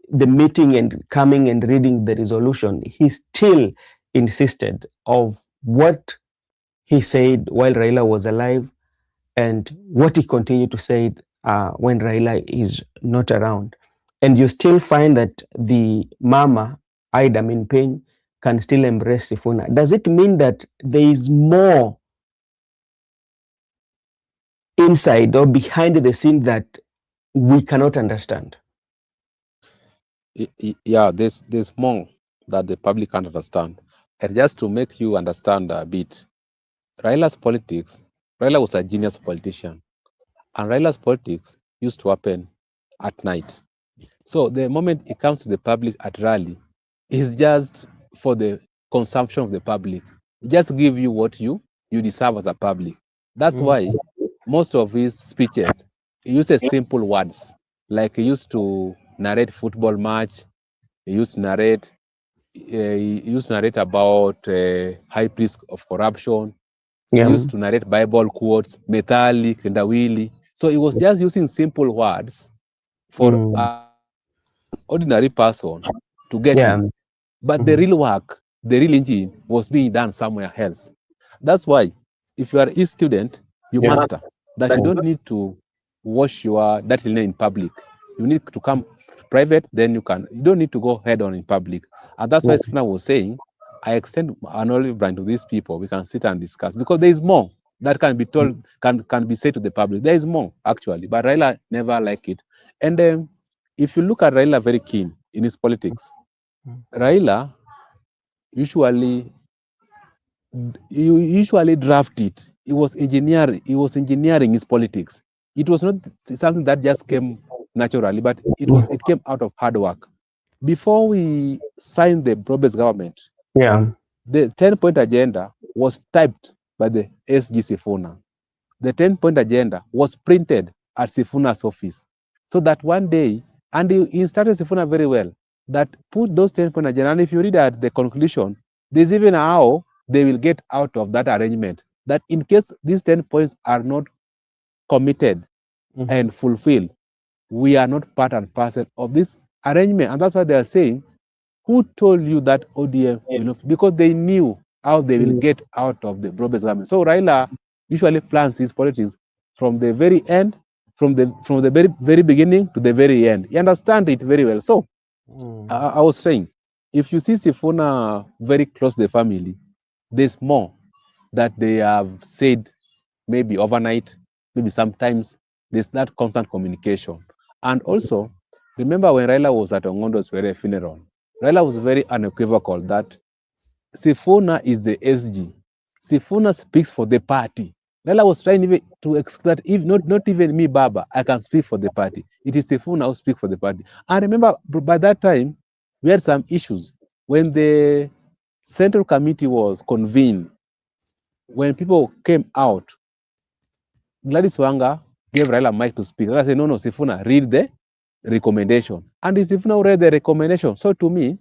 the meeting and coming and reading the resolution, he still insisted of what he said while Raila was alive and what he continued to say when Raila is not around. And you still find that the mama, Ida Minping, can still embrace Sifuna. Does it mean that there is more inside or behind the scene that we cannot understand? Yeah, there's more that the public can't understand. And just to make you understand a bit, Raila's politics, Raila was a genius politician, and Raila's politics used to happen at night. So the moment it comes to the public at rally, it's just for the consumption of the public. It just give you what you deserve as a public. That's why most of his speeches, he uses simple words. Like he used to narrate football match, he used to narrate about high risk of corruption. He Yeah. used to narrate Bible quotes, methali, kendawili. So he was just using simple words for an ordinary person to get Yeah. it. But the real work, the real engine was being done somewhere else. That's why if you are a student, you Yeah. master that you don't need to wash your dirty linen in public. You need to come private, then you don't need to go head on in public. And that's why Sifuna was saying, I extend an olive branch to these people. We can sit and discuss because there is more that can be told, can be said to the public. There is more actually, but Raila never liked it. And if you look at Raila very keen in his politics, Raila usually draft it. He was engineering his politics. It was not something that just came naturally, but it came out of hard work. Before we signed the broad-based government, Yeah. the 10-point agenda was typed by the SG Sifuna. The 10-point agenda was printed at Sifuna's office. So that one day, and he instructed Sifuna very well, that put those 10-point agenda, and if you read at the conclusion, there's even how they will get out of that arrangement. That in case these 10 points are not committed and fulfilled, we are not part and parcel of this arrangement. And that's why they are saying, who told you that ODM will not? Because they knew how they will get out of the broad-based government. So Raila usually plans his politics from the very end, from the very beginning to the very end. You understand it very well. So I was saying, if you see Sifuna very close to the family, there's more that they have said, maybe overnight, maybe sometimes. There's that constant communication. And also, remember when Raila was at Ongondo's very funeral, Raila was very unequivocal that Sifuna is the SG. Sifuna speaks for the party. Raila was trying even to exclude that if not even me, Baba, I can speak for the party. It is Sifuna who speak for the party. I remember by that time, we had some issues. When the Central Committee was convened, when people came out, Gladys Wanga gave Raila a mic to speak. Raila said, no, Sifuna, read the recommendation. And Sifuna read the recommendation. So to me,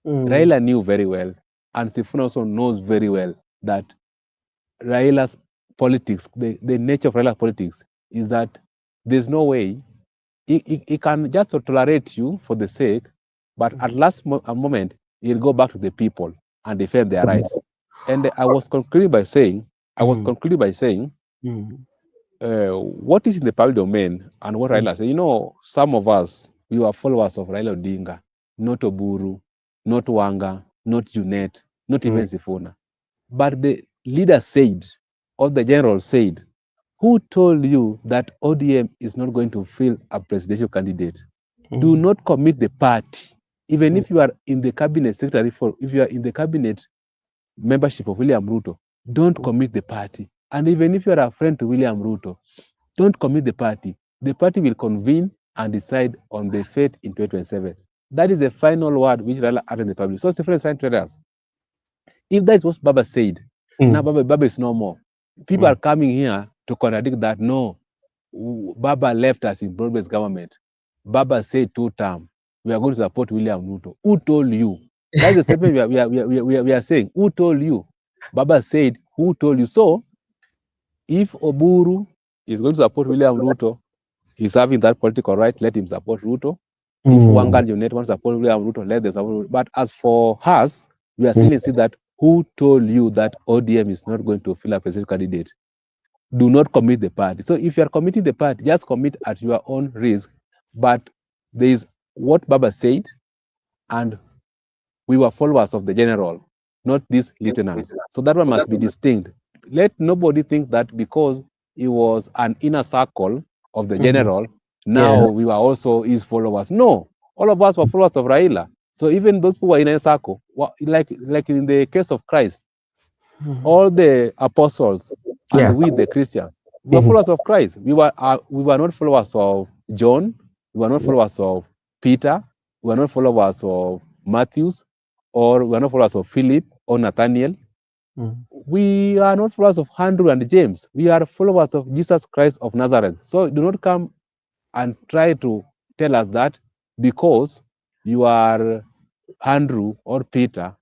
Raila knew very well, and Sifuna also knows very well that Raila's politics, the nature of Raila's politics is that there's no way he can just tolerate you for the sake, but at last moment, he'll go back to the people and defend their rights. And I was concluding by saying, what is in the public domain and what Raila said, some of us, we were followers of Raila Odinga, not Oburu, not Wanga, not Junet, not even Sifuna. But the leader said, or the general said, who told you that ODM is not going to fill a presidential candidate? Do not commit the party. Even if you are in the cabinet secretary if you are in the cabinet membership of William Ruto, don't commit the party. And even if you are a friend to William Ruto, don't commit the party. The party will convene and decide on the fate in 2027. That is the final word which Raila uttered in the public. So, Sifuna is trying to tell us, if that is what Baba said, now Baba is no more. People are coming here to contradict that. No, Baba left us in broad-based government. Baba said 2 terms. We are going to support William Ruto. Who told you? That's the statement we are saying. Who told you? Baba said, who told you? So, if Oburu is going to support William Ruto, he's having that political right, let him support Ruto. If Wanga and Junet want to support William Ruto, let them support Ruto. But as for us, we are still saying that who told you that ODM is not going to fill a presidential candidate? Do not commit the party. So if you are committing the party, just commit at your own risk. But there is what Baba said, and we were followers of the general, not these lieutenants. So that one must be distinct. Let nobody think that because he was an inner circle of the general, now we were also his followers. No, all of us were followers of Raila. So even those who were in a circle, like in the case of Christ, all the apostles and we the Christians, we were followers of Christ. We were not followers of John. We were not followers of Peter. We were not followers of Matthews, or we are not followers of Philip or Nathaniel. We are not followers of Andrew and James. We are followers of Jesus Christ of Nazareth. So do not come and try to tell us that because you are Andrew or Peter,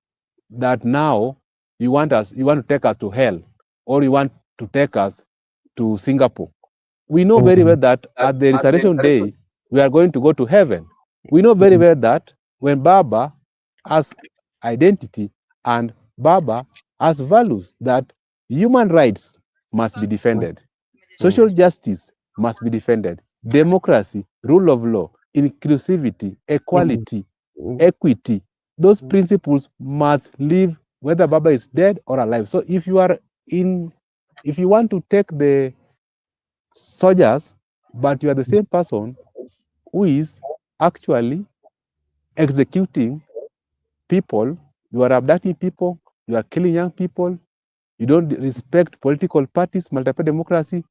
that now you want to take us to hell, or you want to take us to Singapore. We know very well that at the resurrection day, we are going to go to heaven. We know very well that when Baba has identity and Baba has values, that human rights must be defended, social justice must be defended, democracy, rule of law, inclusivity, equality, equity, those principles must live whether Baba is dead or alive. So if you want to take the soldiers, but you are the same person who is actually executing people, you are abducting people, you are killing young people, you don't respect political parties, multiple democracy.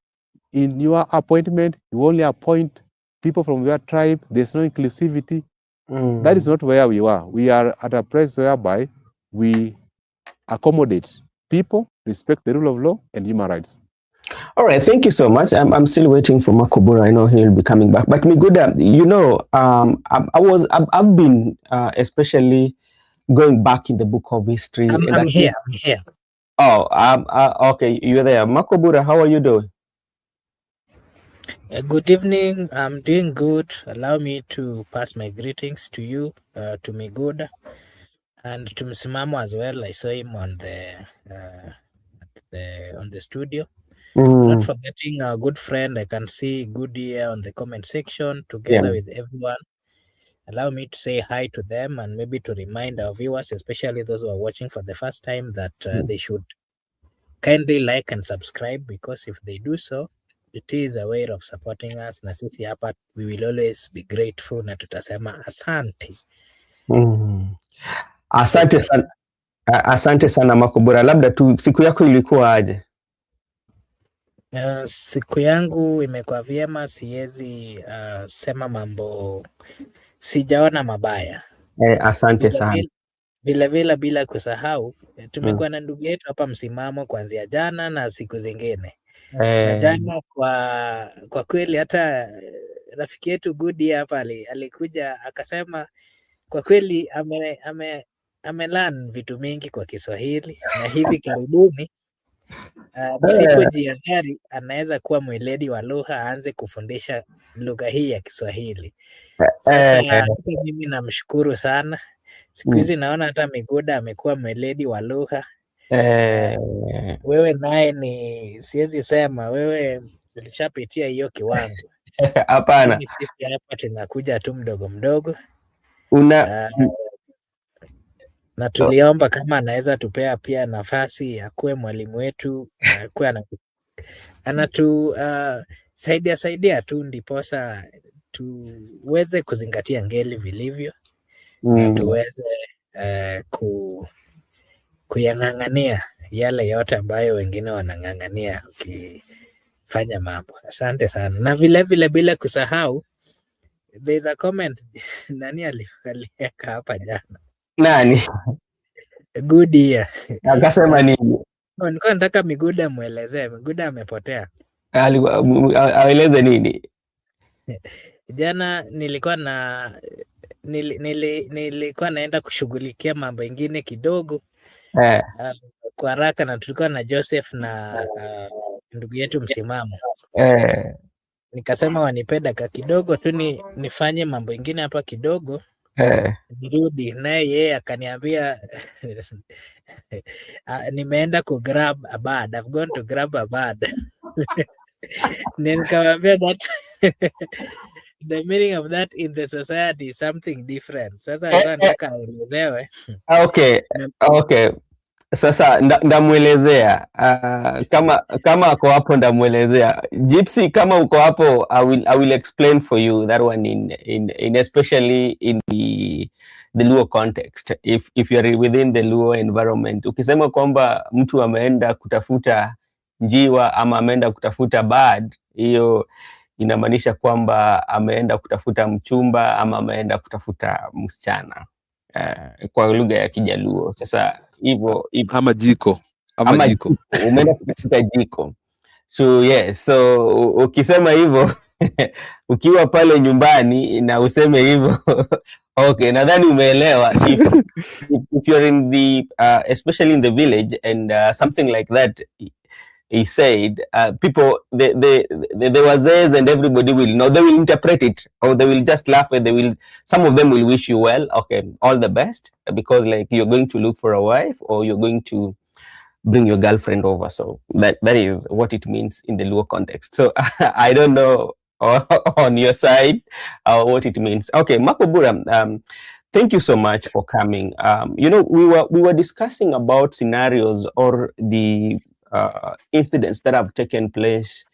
In your appointment, you only appoint people from your tribe. There's no inclusivity. That is not where we are. We are at a place whereby we accommodate people, respect the rule of law and human rights. All right, thank you so much. I'm still waiting for Makobura. I know he'll be coming back. But Miguda, I've been especially going back in the book of history. I'm here. Oh, okay, you're there. Makobura, how are you doing? Good evening. I'm doing good. Allow me to pass my greetings to you, to Miguda, and to Msimamo as well. I saw him on the studio. Not forgetting our good friend. I can see good here on the comment section together with everyone. Allow me to say hi to them and maybe to remind our viewers, especially those who are watching for the first time, that they should kindly like and subscribe, because if they do so, it is a way of supporting us, na sisi hapa we will always be grateful na tutasema asante. Asante sana, Makobura. Labda tu siku yako ilikuwa aje? Siku yangu imekuwa vyema, siwezi sema mambo, sijaona mabaya. Asante sana. Vile bila kusahau tumekuwa na ndugu yetu hapa Msimamo kuanzia jana na siku zingine na jana kwa kweli hata rafiki yetu Gudi hapa alikuja akasema kwa kweli amelearn vitu mingi kwa Kiswahili na hivi karibuni msipojihadhari anaweza kuwa mweledi wa lugha, aanze kufundisha lugha hii ya Kiswahili. Sasa hata mimi namshukuru sana. Siku hizi naona hata Miguda amekuwa mweledi wa lugha. Wewe naye ni siwezi sema wewe ulishapitia hiyo kiwango. Hapana. Sisi hapa tunakuja tu mdogo mdogo. Na tuliomba kama anaweza tupea pia nafasi ya kuwe mwalimu wetu, kuwe anatu saidia tu ndiposa tuweze kuzingatia ngeli vilivyo na tuweze kuyang'ang'ania yale yote ambayo wengine wanang'ang'ania ukifanya mambo. Asante sana. Na vile bila kusahau there is a comment nani aliweka hapa jana? Nani? Good year. Akasema nini? Nilikuwa nataka Miguda muelezee. Miguda amepotea. Aeleze nini? Jana nilikuwa naenda kushughulikia mambo ingine kidogo kwa haraka, na tulikuwa na Joseph na ndugu yetu Msimamo. Nikasema wanipe dakika kidogo tu nifanye mambo ingine hapa kidogo nirudi, naye yeye akaniambia nimeenda ku grab a bird. I've gone to grab a bird. Nikamwambia that the meaning of that in the society is something different. Sasa alikuwa nataka aelezewe. Okay. Sasa ndamwelezea kama ako hapo, ndamwelezea. Gypsy, kama uko hapo, I will explain for you that one in especially in the Luo context. If you are within the Luo environment, ukisema kwamba mtu ameenda kutafuta njiwa ama ameenda kutafuta bird, hiyo inamaanisha kwamba ameenda kutafuta mchumba ama ameenda kutafuta msichana kwa lugha ya Kijaluo. Sasa hivyo ama jiko umeenda kutafuta jiko. So yes, so ukisema hivyo ukiwa pale nyumbani na useme hivyo okay, nadhani umeelewa. If you're in the especially in the village and something like that he said, people, the wazees and everybody will know, they will interpret it, or they will just laugh, and some of them will wish you well, okay, all the best, because like you're going to look for a wife or you're going to bring your girlfriend over. So that is what it means in the Luo context. So I don't know on your side what it means. Okay, Makobura, thank you so much for coming. You know, we were discussing about scenarios or the incidents that have taken place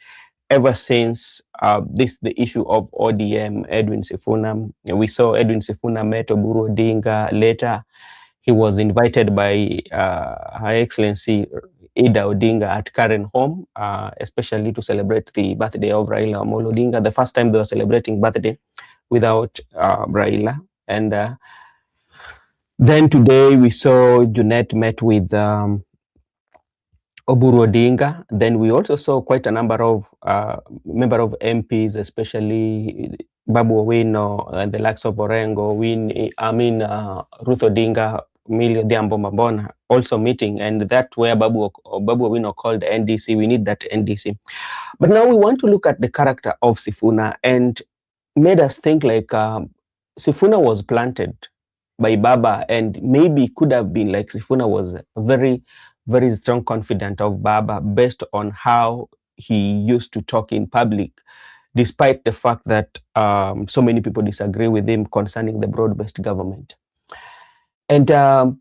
ever since the issue of ODM, Edwin Sifuna. We saw Edwin Sifuna met Oburu Odinga. Later, he was invited by Her Excellency Ida Odinga at Karen home, especially to celebrate the birthday of Raila Amolo Odinga. The first time they were celebrating birthday without Raila. And then today we saw Junet met with Oburu Odinga. Then we also saw quite a number of MPs, especially Babu Owino and the likes of Orengo, Ruth Odinga, Millie Odhiambo Mabona also meeting, and that where Babu Owino called NDC. We need that NDC. But now we want to look at the character of Sifuna, and made us think like Sifuna was planted by Baba, and maybe could have been like Sifuna was very, very strong confidant of Baba based on how he used to talk in public, despite the fact that so many people disagree with him concerning the broad-based government. And the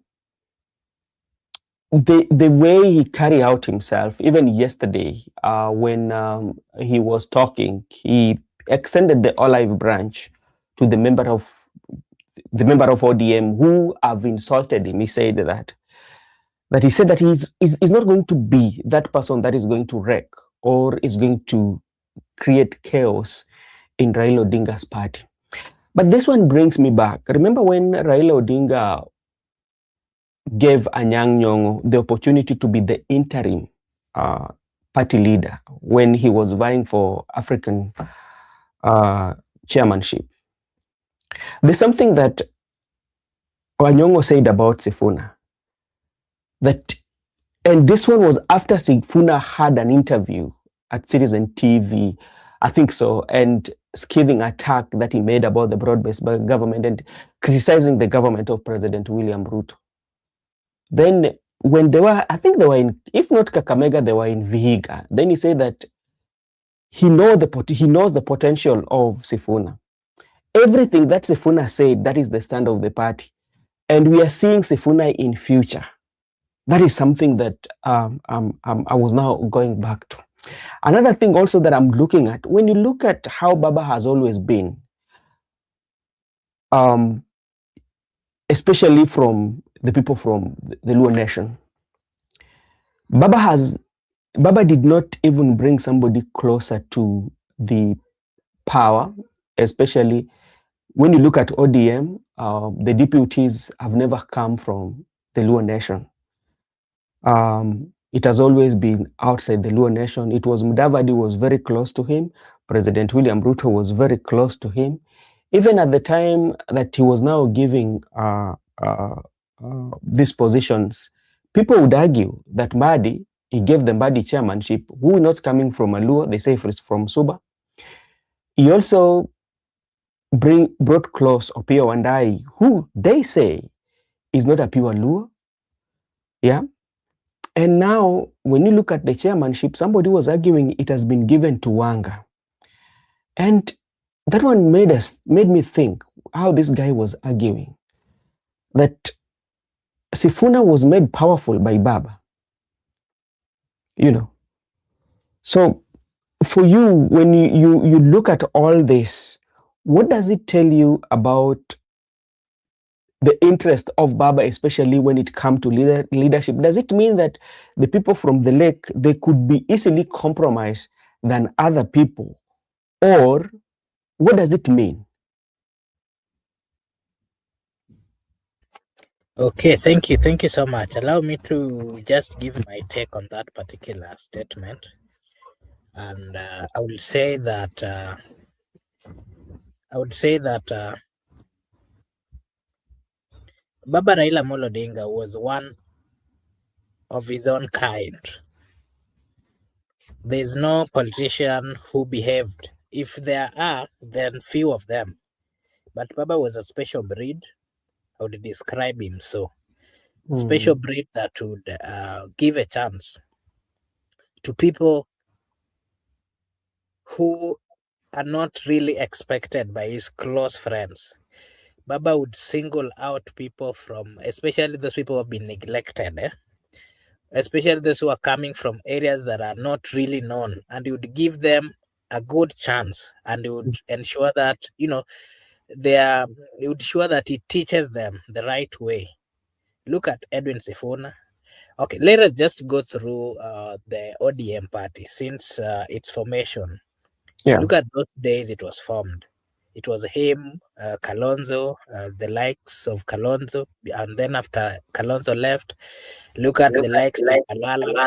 way he carried out himself, even yesterday, when he was talking, he extended the olive branch to the member of ODM who have insulted him. He said that he said that he's not going to be that person that is going to wreck or is going to create chaos in Raila Odinga's party. But this one brings me back. Remember when Raila Odinga gave Anyang' Nyong'o the opportunity to be the interim party leader when he was vying for African chairmanship? There's something that Nyong'o said about Sifuna, that, and this one was after Sifuna had an interview at Citizen TV, I think so, and scathing attack that he made about the broad-based government and criticizing the government of President William Ruto. Then when they were, I think they were in, if not Kakamega, they were in Vihiga. Then he said that he knows the potential of Sifuna. Everything that Sifuna said, that is the stand of the party. And we are seeing Sifuna in future. That is something that I was now going back to. Another thing also that I'm looking at, when you look at how Baba has always been, especially from the people from the Luo Nation, Baba did not even bring somebody closer to the power, especially when you look at ODM, the deputies have never come from the Luo Nation. It has always been outside the Luo Nation. It was Mudavadi was very close to him. President William Ruto was very close to him. Even at the time that he was now giving these positions, people would argue that Mbadi, he gave the Mbadi chairmanship, who not coming from a Luo, they say it's from Suba. He also brought close Opiyo Wandayi, who they say is not a pure Luo. Yeah. And now, when you look at the chairmanship, somebody was arguing it has been given to Wanga. And that one made me think how this guy was arguing that Sifuna was made powerful by Baba. You know. So for you, when you look at all this, what does it tell you about the interest of Baba, especially when it comes to leadership? Does it mean that the people from the lake, they could be easily compromised than other people? Or what does it mean? Okay, thank you so much. Allow me to just give my take on that particular statement. And I would say that Baba Raila Amolo Odinga was one of his own kind. There's no politician who behaved. If there are, then few of them. But Baba was a special breed. I would describe him so. Special breed that would give a chance to people who are not really expected by his close friends. Baba would single out people from, especially those people who have been neglected, especially those who are coming from areas that are not really known, and he would give them a good chance, and he would ensure that, he would ensure that he teaches them the right way. Look at Edwin Sifuna. Okay, let us just go through the ODM party since its formation. Yeah. Look at those days it was formed. It was him, Kalonzo, the likes of Kalonzo, and then after Kalonzo left, look at the likes of Balala,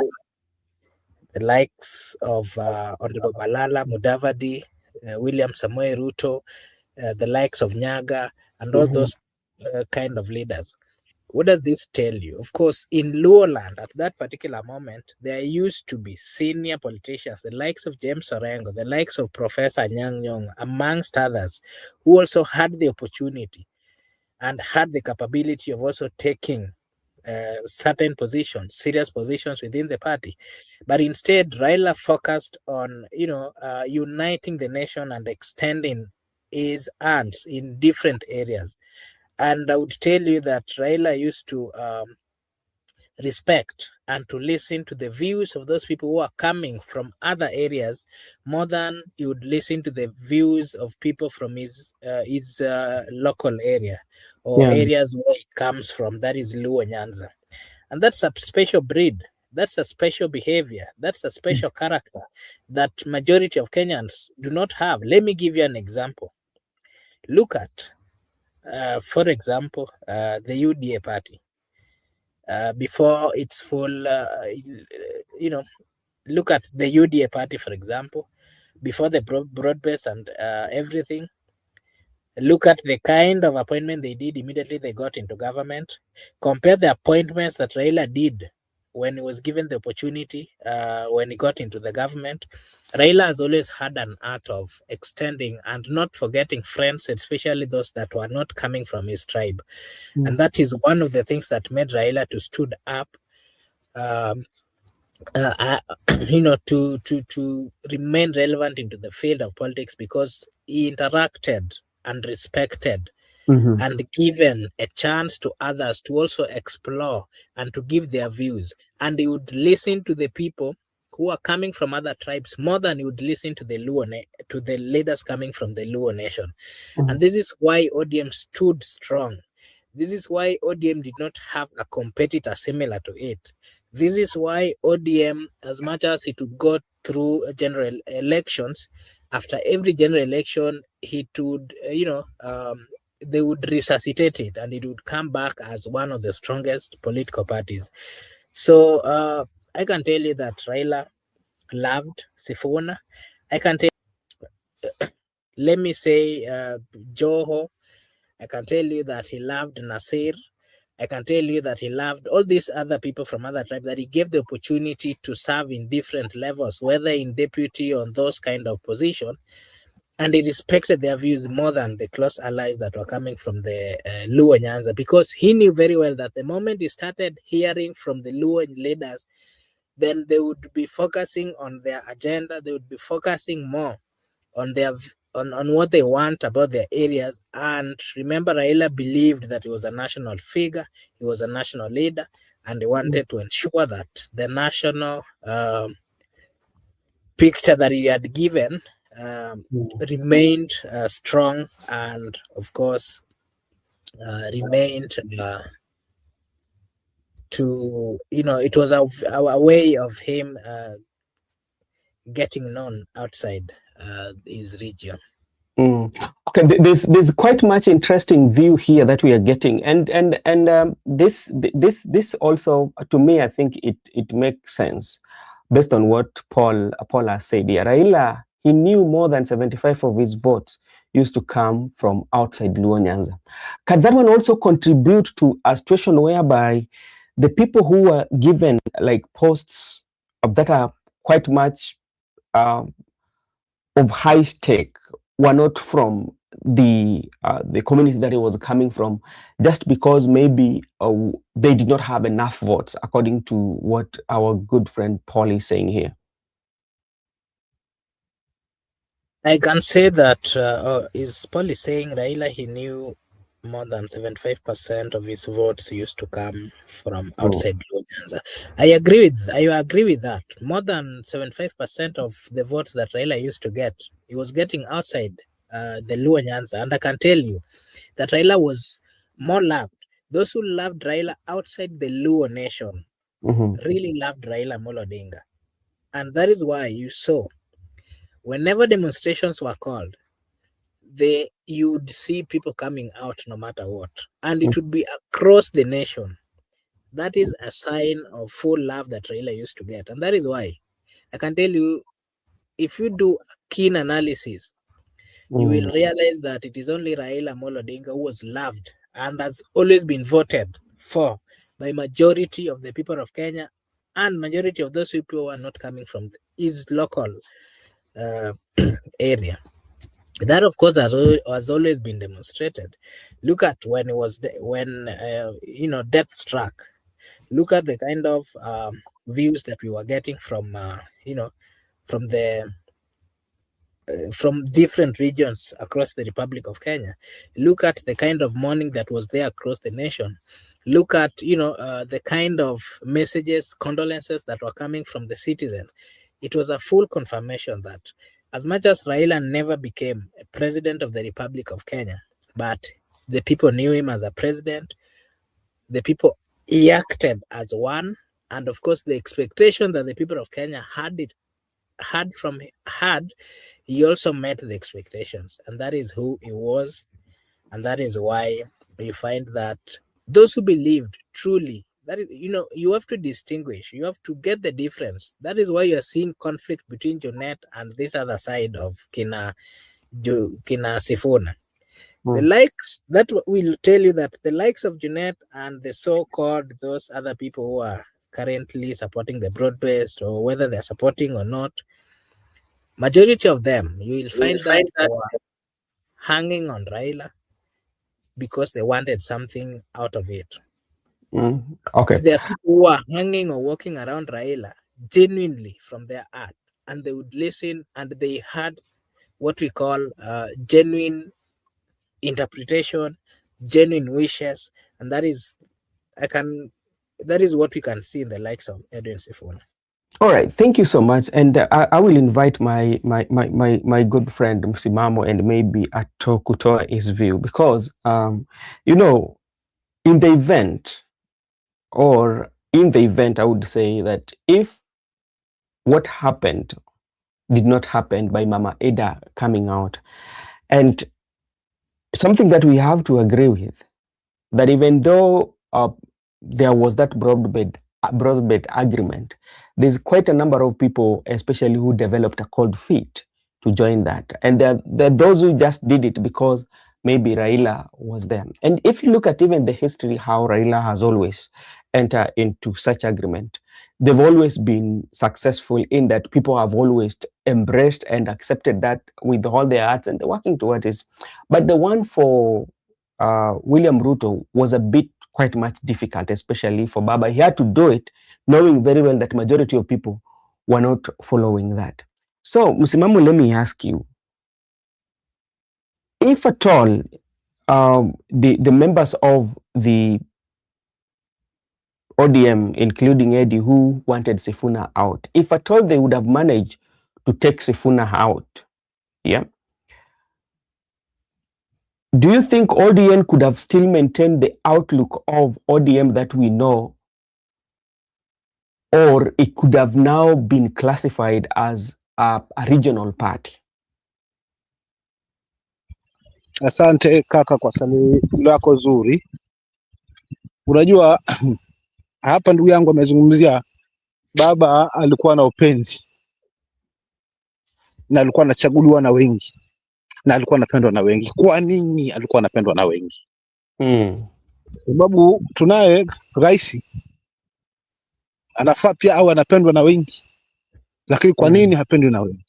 the likes of Honorable Balala, Mudavadi, William Samoei Ruto, the likes of Nyaga, and all those kind of leaders. What does this tell you? Of course, in Luoland at that particular moment, there used to be senior politicians, the likes of James Orengo, the likes of Professor Anyang' Nyong'o, amongst others, who also had the opportunity and had the capability of also taking certain positions, serious positions within the party. But instead, Raila focused on, uniting the nation and extending his arms in different areas. And I would tell you that Raila used to respect and to listen to the views of those people who are coming from other areas more than you would listen to the views of people from his local area or areas where it comes from, that is Luo Nyanza. And that's a special breed. That's a special behavior. That's a special character that majority of Kenyans do not have. Let me give you an example. Look at, for example, the UDA party. Before its full, look at the UDA party, for example, before the broad-based and everything. Look at the kind of appointment they did immediately they got into government. Compare the appointments that Raila did when he was given the opportunity, when he got into the government. Raila has always had an art of extending and not forgetting friends, especially those that were not coming from his tribe. And that is one of the things that made Raila to stood up, to remain relevant into the field of politics, because he interacted and respected and given a chance to others to also explore and to give their views. And he would listen to the people who are coming from other tribes more than he would listen to the to the leaders coming from the Luo nation. And this is why ODM stood strong. This is why ODM did not have a competitor similar to it. This is why ODM, as much as it would go through general elections, after every general election, it would, they would resuscitate it and it would come back as one of the strongest political parties. So I can tell you that Raila loved Sifuna. I can tell, let me say, Joho. I can tell you that he loved Nasir. I can tell you that he loved all these other people from other tribes, that he gave the opportunity to serve in different levels, whether in deputy or on those kind of position. And he respected their views more than the close allies that were coming from the Luo Nyanza, because he knew very well that the moment he started hearing from the Luo leaders, then they would be focusing on their agenda. They would be focusing more on their on what they want about their areas. And remember, Raila believed that he was a national figure, he was a national leader, and he wanted to ensure that the national picture that he had given remained strong, and of course remained to, it was a way of him getting known outside his region. Okay, there's quite much interesting view here that we are getting, and this also, to me, I think it makes sense based on what Paul has said here. Raila, he knew more than 75 of his votes used to come from outside Luo Nyanza. Can that one also contribute to a situation whereby the people who were given like posts that are quite much of high stake were not from the community that he was coming from, just because maybe they did not have enough votes, according to what our good friend Paul is saying here? I can say that is Paul is saying Raila, he knew more than 75% of his votes used to come from outside Luo Nyanza. I agree with that. More than 75% of the votes that Raila used to get, he was getting outside the Luo Nyanza. And I can tell you that Raila was more loved. Those who loved Raila outside the Luo nation really loved Raila Odinga. And that is why you saw, whenever demonstrations were called, you would see people coming out no matter what, and it would be across the nation. That is a sign of full love that Raila used to get, and that is why I can tell you, if you do a keen analysis, you will realize that it is only Raila Odinga who was loved and has always been voted for by majority of the people of Kenya, and majority of those people who are not coming from his local area. That, of course, has always been demonstrated. Look at when it was death struck. Look at the kind of views that we were getting from from different regions across the Republic of Kenya. Look at the kind of mourning that was there across the nation. Look at the kind of messages, condolences that were coming from the citizens. It was a full confirmation that, as much as Raila never became a president of the Republic of Kenya, but the people knew him as a president, the people, he acted as one, And of course, the expectation that the people of Kenya had, he also met the expectations, and that is who he was, and that is why you find that those who believed truly, that is, you have to distinguish, you have to get the difference. That is why you are seeing conflict between Junet and this other side of Kina Sifuna. The likes, that will tell you that the likes of Junet and the so-called those other people who are currently supporting the broad-based, or whether they're supporting or not, majority of them, you will find that they were hanging on Raila because they wanted something out of it. Okay. So there are people who are hanging or walking around Raila genuinely from their heart, and they would listen, and they had what we call genuine interpretation, genuine wishes, and that is what we can see in the likes of Edwin Sifuna. All right, thank you so much, and I will invite my good friend Msimamo and maybe Ato kutoa his view, because in the event, I would say that if what happened did not happen by Mama Eda coming out, and something that we have to agree with, that even though there was that broadband agreement, there's quite a number of people, especially who developed a cold feet to join that. And there are those who just did it because maybe Raila was there. And if you look at even the history, how Raila has always entered into such agreement, they've always been successful in that people have always embraced and accepted that with all their hearts, and they're working towards it. But the one for William Ruto was a bit quite much difficult, especially for Baba. He had to do it knowing very well that majority of people were not following that. So, Msimamo, let me ask you, if at all the members of the ODM, including Eddie, who wanted Sifuna out, if at all they would have managed to take Sifuna out, yeah, do you think ODM could have still maintained the outlook of ODM that we know, or it could have now been classified as a regional party? Asante kaka kwa swali lako zuri. Unajua hapa ndugu yangu amezungumzia baba alikuwa na upenzi na alikuwa anachaguliwa na wengi na alikuwa anapendwa na wengi. Kwa nini alikuwa anapendwa na wengi? Sababu tunaye rais anafaa pia au anapendwa na wengi, lakini kwa nini hapendwi na wengi?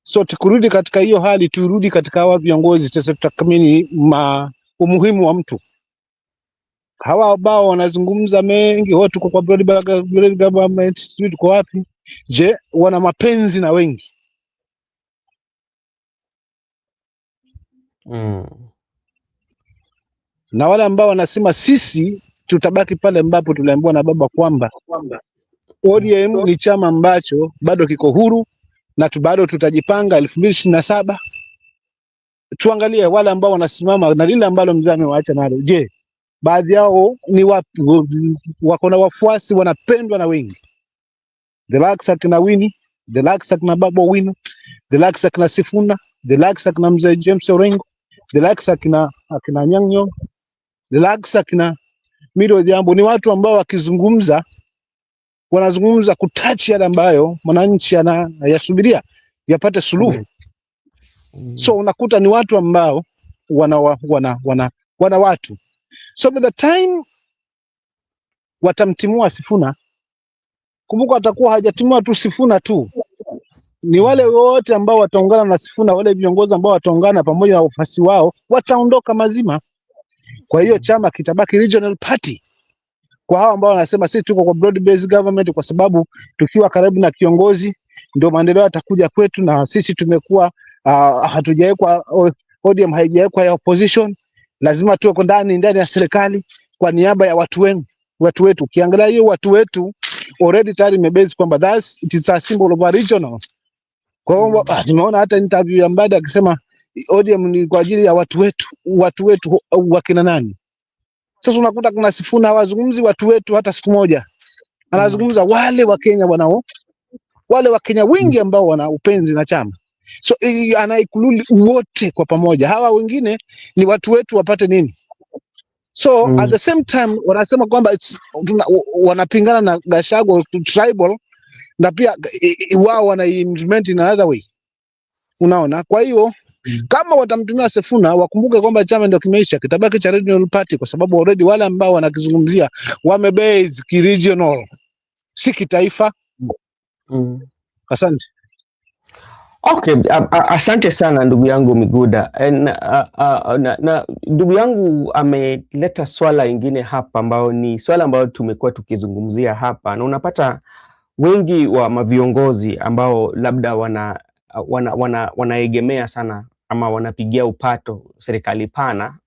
So tukurudi katika hiyo hali, turudi katika hawa viongozi sasa, tutakamini umuhimu wa mtu. Hawa ambao wanazungumza mengi, wao tuko kwa broad government, sisi tuko wapi? Je, wana mapenzi na wengi? Na wale ambao wanasema sisi tutabaki pale ambapo tuliambiwa na baba kwamba ODM ni chama ambacho bado kiko huru na bado tutajipanga 2027. Tuangalie wale ambao wanasimama na lile ambalo mzee amewaacha nalo. Je, baadhi yao ni wapi? Wako na wafuasi wanapendwa na wengi? The likes akina Winnie, the likes akina Babu Wino, the likes akina Sifuna, the likes akina mzee James Orengo, the likes akina Nyang'o, the likes akina Miro Jambo. Ni watu ambao wakizungumza wanazungumza kutachi yale ambayo mwananchi anayasubiria yapate suluhu. So unakuta ni watu ambao wana watu. So by the time watamtimua Sifuna, kumbuka atakuwa hajatimua tu Sifuna tu, ni wale wote ambao wataungana na Sifuna, wale viongozi ambao wataungana pamoja na wafuasi wao wataondoka mazima. Kwa hiyo chama kitabaki regional party kwa hao ambao wanasema sisi tuko kwa broad based government, kwa sababu tukiwa karibu na kiongozi ndio maendeleo yatakuja kwetu, na sisi tumekuwa hatujawekwa, ODM haijawekwa ya opposition, lazima tuwe ndani ya serikali kwa niaba ya watu wetu. Ukiangalia hiyo watu wetu already tayari imebase kwamba it is a symbol of a regional. Kwa hiyo nimeona hata interview ya Mbadi akisema ODM ni kwa ajili ya watu wetu wakina nani? Sasa unakuta kuna Sifuna hawazungumzi watu wetu hata siku moja. Anazungumza wale wa Kenya wale wa Kenya wengi ambao wana upenzi na chama. So anaikululi wote kwa pamoja. Hawa wengine ni watu wetu wapate nini? So at the same time wanasema kwamba wanapingana na Gachagua tribal, na pia wao wana implement in another way. Unaona? Kwa hiyo kama watamtumia Sifuna, wakumbuke kwamba chama ndio kimeisha, kitabaki cha regional party, kwa sababu already wale ambao wanakizungumzia wamebase ki regional, si kitaifa. Asante. Okay, asante sana ndugu yangu Miguda. Na ndugu yangu ameleta swala ingine hapa ambao ni swala ambao tumekuwa tukizungumzia hapa, na unapata wengi wa maviongozi ambao labda wanaegemea sana ama wanapigia upato serikali pana,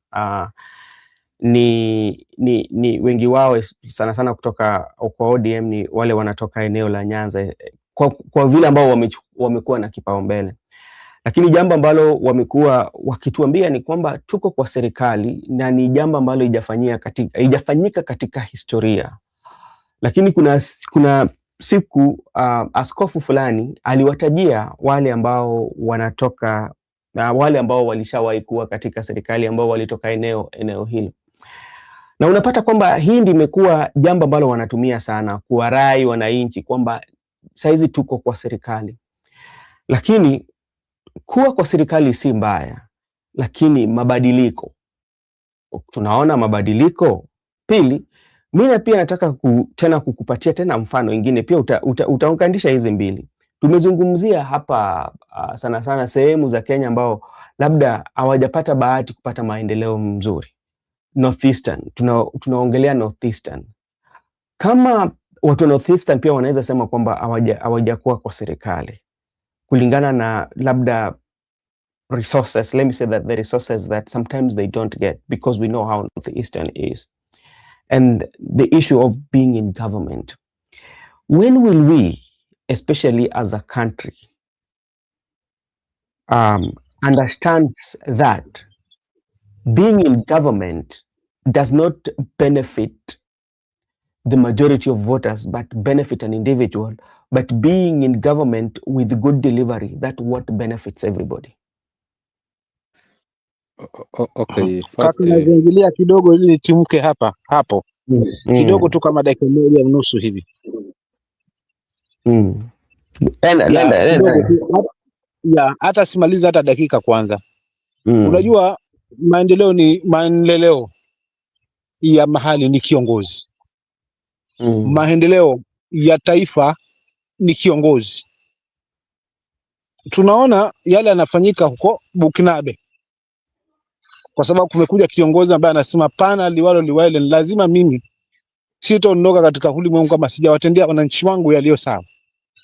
ni wengi wao sana sana kutoka kwa ODM ni wale wanatoka eneo la Nyanza, kwa vile ambao wamekuwa na kipaumbele. Lakini jambo ambalo wamekuwa wakituambia ni kwamba tuko kwa serikali na ni jambo ambalo haijafanyika katika historia. Lakini kuna siku askofu fulani aliwatajia wale ambao wanatoka na wale ambao walishawahi kuwa katika serikali ambao walitoka eneo hilo. Na unapata kwamba hii ndio imekuwa jambo ambalo wanatumia sana kuwarai wananchi kwamba saizi tuko kwa serikali. Lakini kuwa kwa serikali si mbaya, lakini mabadiliko, tunaona mabadiliko. Pili, mimi pia nataka kukupatia tena mfano ingine pia utaunganisha hizi mbili. Tumezungumzia hapa sana sana sehemu za Kenya ambao labda hawajapata bahati kupata maendeleo mzuri. Northeastern, tunaongelea Northeastern. Kama watu wa Northeastern pia wanaweza sema kwamba hawajakuwa kwa serikali kulingana na labda resources. Let me say that the resources that sometimes they don't get, because we know how Northeastern is, and the issue of being in government. When will we, especially as a country, understand that being in government does not benefit the majority of voters, but benefit an individual, but being in government with good delivery, that what benefits everybody? Okay, first nazingilia kidogo ili nitimke hapo kidogo tu kama dakika moja unusu hivi. Hata simaliza hata dakika kwanza. Unajua maendeleo ni maendeleo ya mahali ni kiongozi. Maendeleo ya taifa ni kiongozi. Tunaona yale yanafanyika huko Bukinabe, kwa sababu kumekuja kiongozi ambaye anasema pana liwalo liwale, lazima mimi sitaondoka katika ulimwengu kama sijawatendea wananchi wangu yaliyo sawa.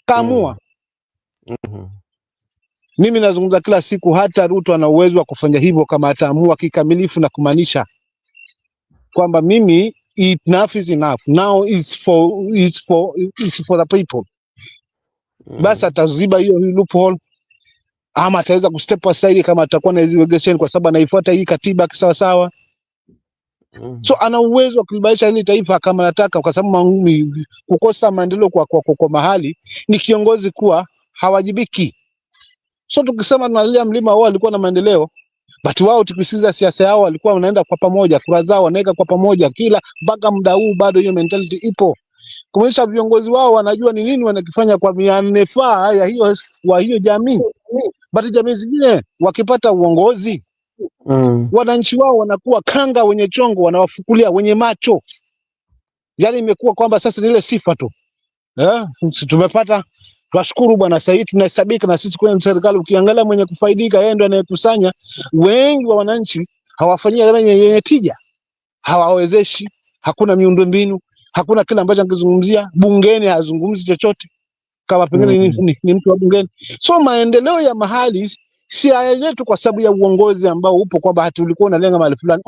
Kaamua. Mimi nazungumza kila siku, hata Ruto ana uwezo wa kufanya hivyo kama ataamua kikamilifu na kumaanisha kwamba mimi enough is enough, now it's for the people. Basi ataziba hiyo loophole, ama ataweza kustep aside kama atakuwa na irrigation, kwa sababu anaifuata hii katiba kisawa sawa. So ana uwezo wa kulibadilisha hili taifa kama anataka, kwa sababu kukosa maendeleo kwa mahali ni kiongozi kuwa hawajibiki. So tukisema tunalia mlima wao walikuwa na maendeleo, but wao tukisikiza siasa yao walikuwa wanaenda kwa pamoja, kura zao wanaweka kwa pamoja, kila mpaka muda huu bado hiyo mentality ipo. Kumaanisha viongozi wao wanajua ni nini wanakifanya kwa manufaa ya hiyo jamii. But jamii zingine wakipata uongozi, wananchi wao wanakuwa kanga wenye chongo, wanawafukulia wenye macho. Yaani imekuwa kwamba sasa ni ile sifa tu. Tumepata, twashukuru bwana, sasa tunahesabika na sisi kwenye serikali. Ukiangalia mwenye kufaidika yeye ndo anayekusanya. Wengi wa wananchi hawafanyia yenye tija, hawawezeshi, hakuna miundombinu, hakuna kile ambacho angezungumzia. Bungeni hazungumzi chochote kama pengine ni mtu wa bungeni. So maendeleo ya mahali si yetu kwa sababu ya uongozi ambao upo kwamba hata ulikuwa unalenga mahali fulani.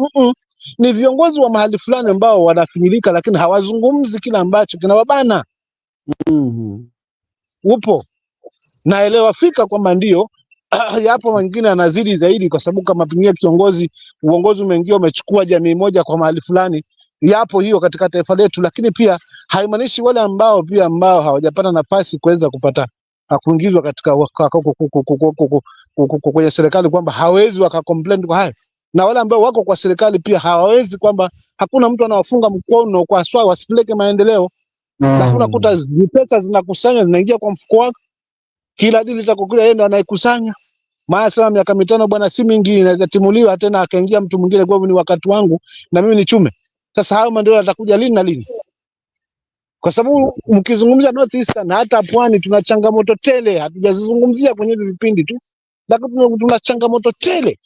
Ni viongozi wa mahali fulani ambao wanafinyilika, lakini hawazungumzi kile ambacho kinawabana. Upo naelewa fika kwamba ndio yapo wengine anazidi zaidi, kwa sababu kama pengine uongozi umeingia umechukua jamii moja kwa mahali fulani, yapo hiyo katika taifa letu, lakini pia haimaanishi wale ambao hawajapata nafasi kuweza kupata kuingizwa katika kwenye serikali kwamba hawezi wakakomplain kwa hayo, na wale ambao wako kwa serikali pia hawawezi kwamba hakuna mtu anawafunga mkono kwa swala wasipeleke maendeleo. Lakini unakuta pesa zinakusanywa zinaingia kwa mfuko wako, kila dili litakokuja yeye ndiye anaikusanya. Maana sema miaka 5 bwana si mingi, inaweza timuliwa tena akaingia mtu mwingine, kwa hivyo ni wakati wangu na mimi nichume. Sasa hayo maendeleo yatakuja lini na lini? Kwa sababu mkizungumza North Eastern na hata pwani tuna changamoto tele, hatujazungumzia kwenye hivi vipindi tu, lakini tuna changamoto tele.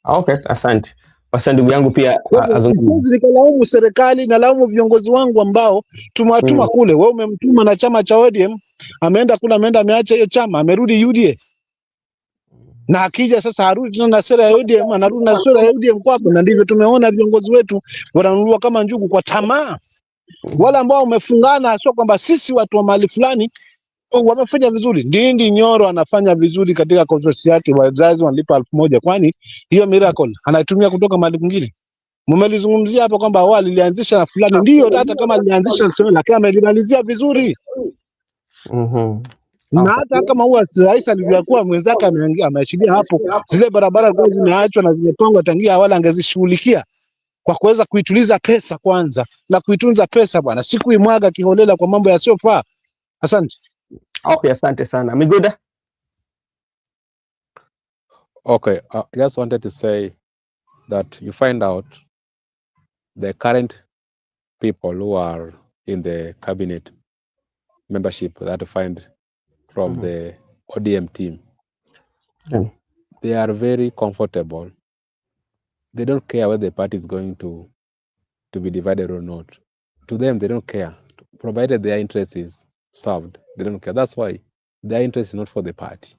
Okay, asante. Basi ndugu yangu pia Siwezi nikalaumu serikali na laumu viongozi wangu ambao tumewatuma kule. Wewe umemtuma na chama cha ODM, ameenda kule, ameacha hiyo chama, amerudi UDA. Na akija sasa arudi tena na sera ya ODM, anarudi na sera ya ODM kwako, na ndivyo tumeona viongozi wetu wananunua kama njugu kwa tamaa. Wale ambao wamefungana, sio kwamba sisi watu wa mahali fulani wamefanya vizuri. Ndindi Nyoro anafanya vizuri katika konsorsi yake, wazazi wanalipa 1000, kwani hiyo miracle anaitumia kutoka mahali kwingine. Mmelizungumzia hapo kwamba wao alianzisha na fulani, ndio hata kama alianzisha sio, lakini amelimalizia vizuri. Na hata kama huwa rais alivyokuwa mwenzake ameachilia hapo, zile barabara kwa zimeachwa na zimepangwa tangia awali, angezishughulikia kwa kuweza kuituliza pesa kwanza na kuitunza pesa bwana, si kuimwaga kiholela kwa mambo yasiyofaa. Asante. Okay, asante sana. Miguda? Okay, I just wanted to say that you find out the current people who are in the cabinet membership that you find from the ODM team. They are very comfortable. They don't care whether the party is going to be divided or not. To them, they don't care. Provided their interest is served, they don't care. That's why their interest is not for the party.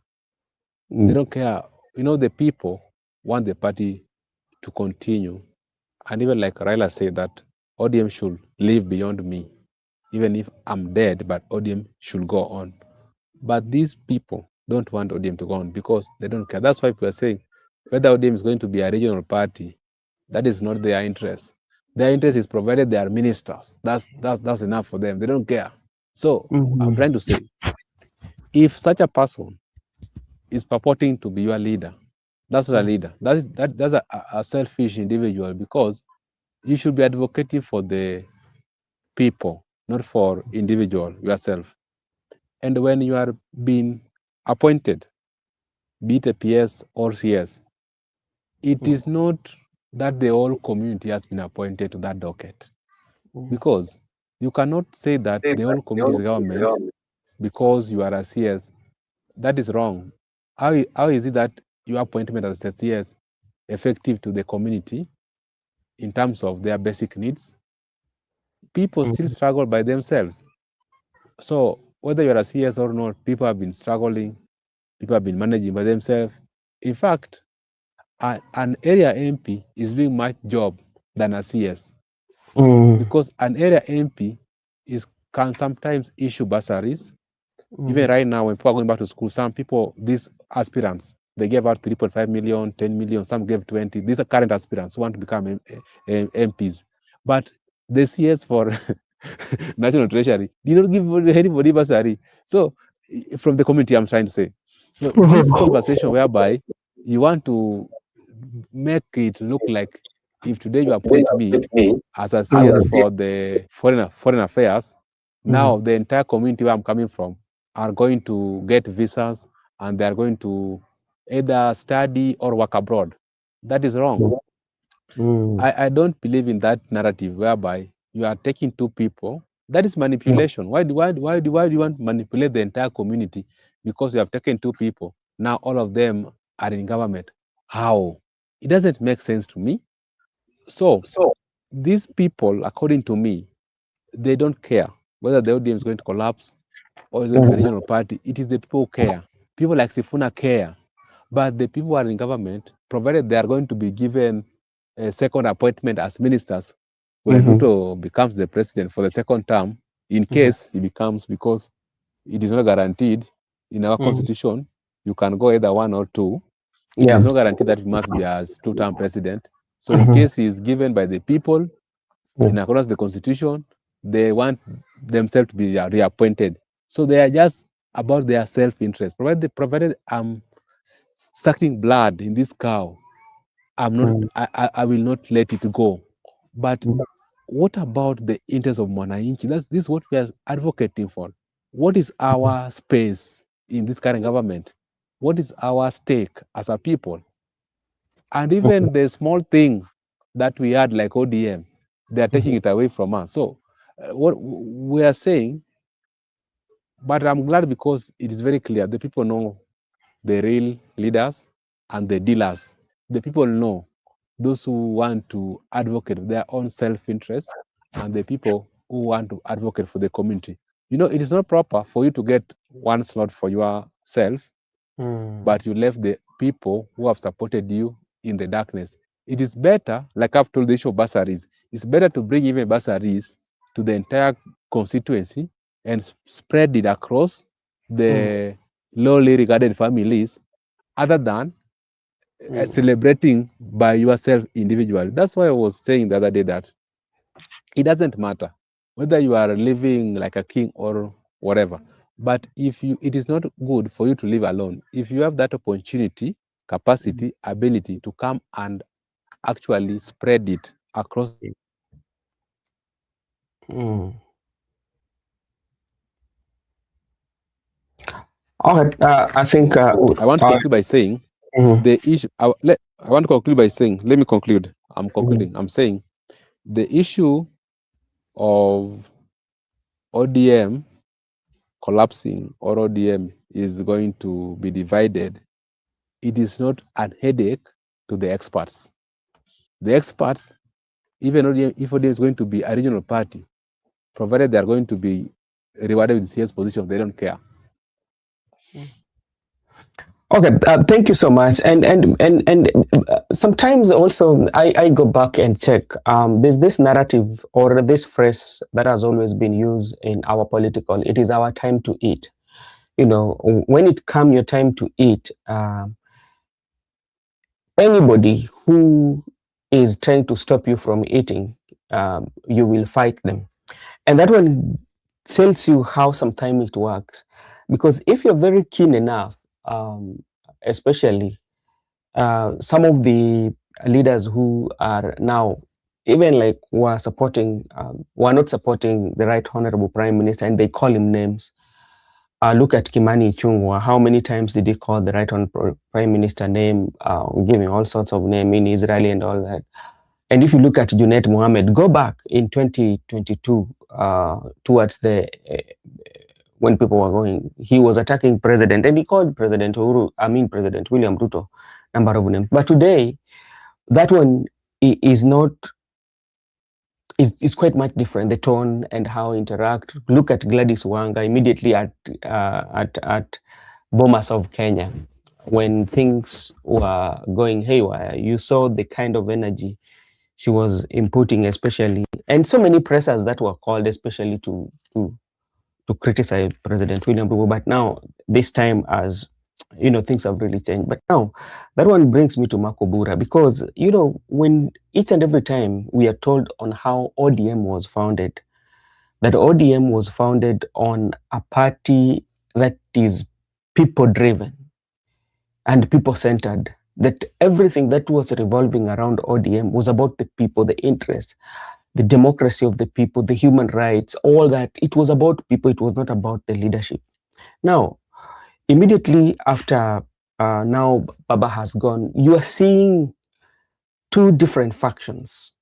They don't care. You know, the people want the party to continue. And even like Raila said that ODM should live beyond me. Even if I'm dead, but ODM should go on. But these people don't want ODM to go on because they don't care. That's why people are saying whether ODM is going to be a regional party, that is not their interest. Their interest is provided they are ministers. That's enough for them. They don't care. So I'm trying to say, if such a person is purporting to be your leader, that's not a leader. That's a selfish individual, because you should be advocating for the people, not for individual yourself. And when you are being appointed, be it a PS or CS, it is not that the whole community has been appointed to that docket, because you cannot say that the whole community is government because you are a CS. That is wrong. How is it that your appointment as a CS effective to the community in terms of their basic needs? People still struggle by themselves. So whether you're a CS or not, people have been struggling, people have been managing by themselves. In fact, an area MP is doing much job than a CS, because an area MP can sometimes issue bursaries. Even right now, when people are going back to school, some people, these aspirants, they gave out 3.5 million, 10 million, some gave 20. These are current aspirants who want to become MPs. But the CS for National Treasury did not give anybody bursary. So from the community, I'm trying to say, this conversation whereby you want to make it look like if today you appoint me as a CS for the foreign affairs, now the entire community where I'm coming from are going to get visas and they are going to either study or work abroad. That is wrong. I don't believe in that narrative whereby you are taking two people. That is manipulation. Why do you want to manipulate the entire community because you have taken two people? Now all of them are in government. How? It doesn't make sense to me. So these people, according to me, they don't care whether the ODM is going to collapse or is going to be a regional party. It is the people who care. People like Sifuna care. But the people who are in government, provided they are going to be given a second appointment as ministers when Ruto becomes the president for the second term, in case he becomes, because it is not guaranteed in our constitution, you can go either one or two. It is not guaranteed that you must be as two-term president. So in case he is given by the people in accordance with the constitution, they want themselves to be reappointed. So they are just about their self-interest. Provided I'm sucking blood in this cow, I'm not. I will not let it go. But what about the interest of Mwananchi? This is what we are advocating for. What is our space in this current government? What is our stake as a people? And even the small thing that we had like ODM, they are taking it away from us. So what we are saying, but I'm glad because it is very clear. The people know the real leaders and the dealers. The people know those who want to advocate their own self-interest and the people who want to advocate for the community. You know, it is not proper for you to get one slot for yourself, but you left the people who have supported you in the darkness. It is better, like I've told the issue of bursaries, it's better to bring even bursaries to the entire constituency and spread it across the lowly regarded families other than celebrating by yourself individually. That's why I was saying the other day that it doesn't matter whether you are living like a king or whatever. But if you, it is not good for you to live alone. If you have that opportunity, capacity, ability to come and actually spread it across. All right, I think I want to conclude by saying the issue. I want to conclude by saying, let me conclude. I'm concluding. I'm saying the issue of ODM collapsing or ODM is going to be divided. It is not a headache to the experts. The experts, even ODM, if ODM is going to be a regional party, provided they are going to be rewarded with CS position, they don't care. Okay, thank you so much. And sometimes also I go back and check. There's this narrative or this phrase that has always been used in our political. It is our time to eat. You know, when it comes your time to eat, anybody who is trying to stop you from eating, you will fight them, and that one tells you how sometimes it works. Because if you're very keen enough, especially some of the leaders who are now even like were supporting, were not supporting the right honorable prime minister, and they call him names. Look at Kimani Ichung'wah. How many times did he call the right honorable prime minister name, giving all sorts of name in Israeli and all that? And if you look at Junet Mohammed, go back in 2022 towards the when people were going, he was attacking president, and he called President President William Ruto number of names. But today, that one is not, is quite much different. The tone and how interact. Look at Gladys Wanga immediately at Bomas of Kenya, when things were going haywire. You saw the kind of energy she was inputting, especially, and so many pressers that were called, especially to criticize President William Ruto. But now, this time, as you know, things have really changed. But now, that one brings me to Makobura, because, you know, when each and every time we are told on how ODM was founded, that ODM was founded on a party that is people-driven and people-centered, that everything that was revolving around ODM was about the people, the interests, the democracy of the people, the human rights, all that. It was about people. It was not about the leadership. Now, immediately after now Baba has gone, you are seeing two different factions.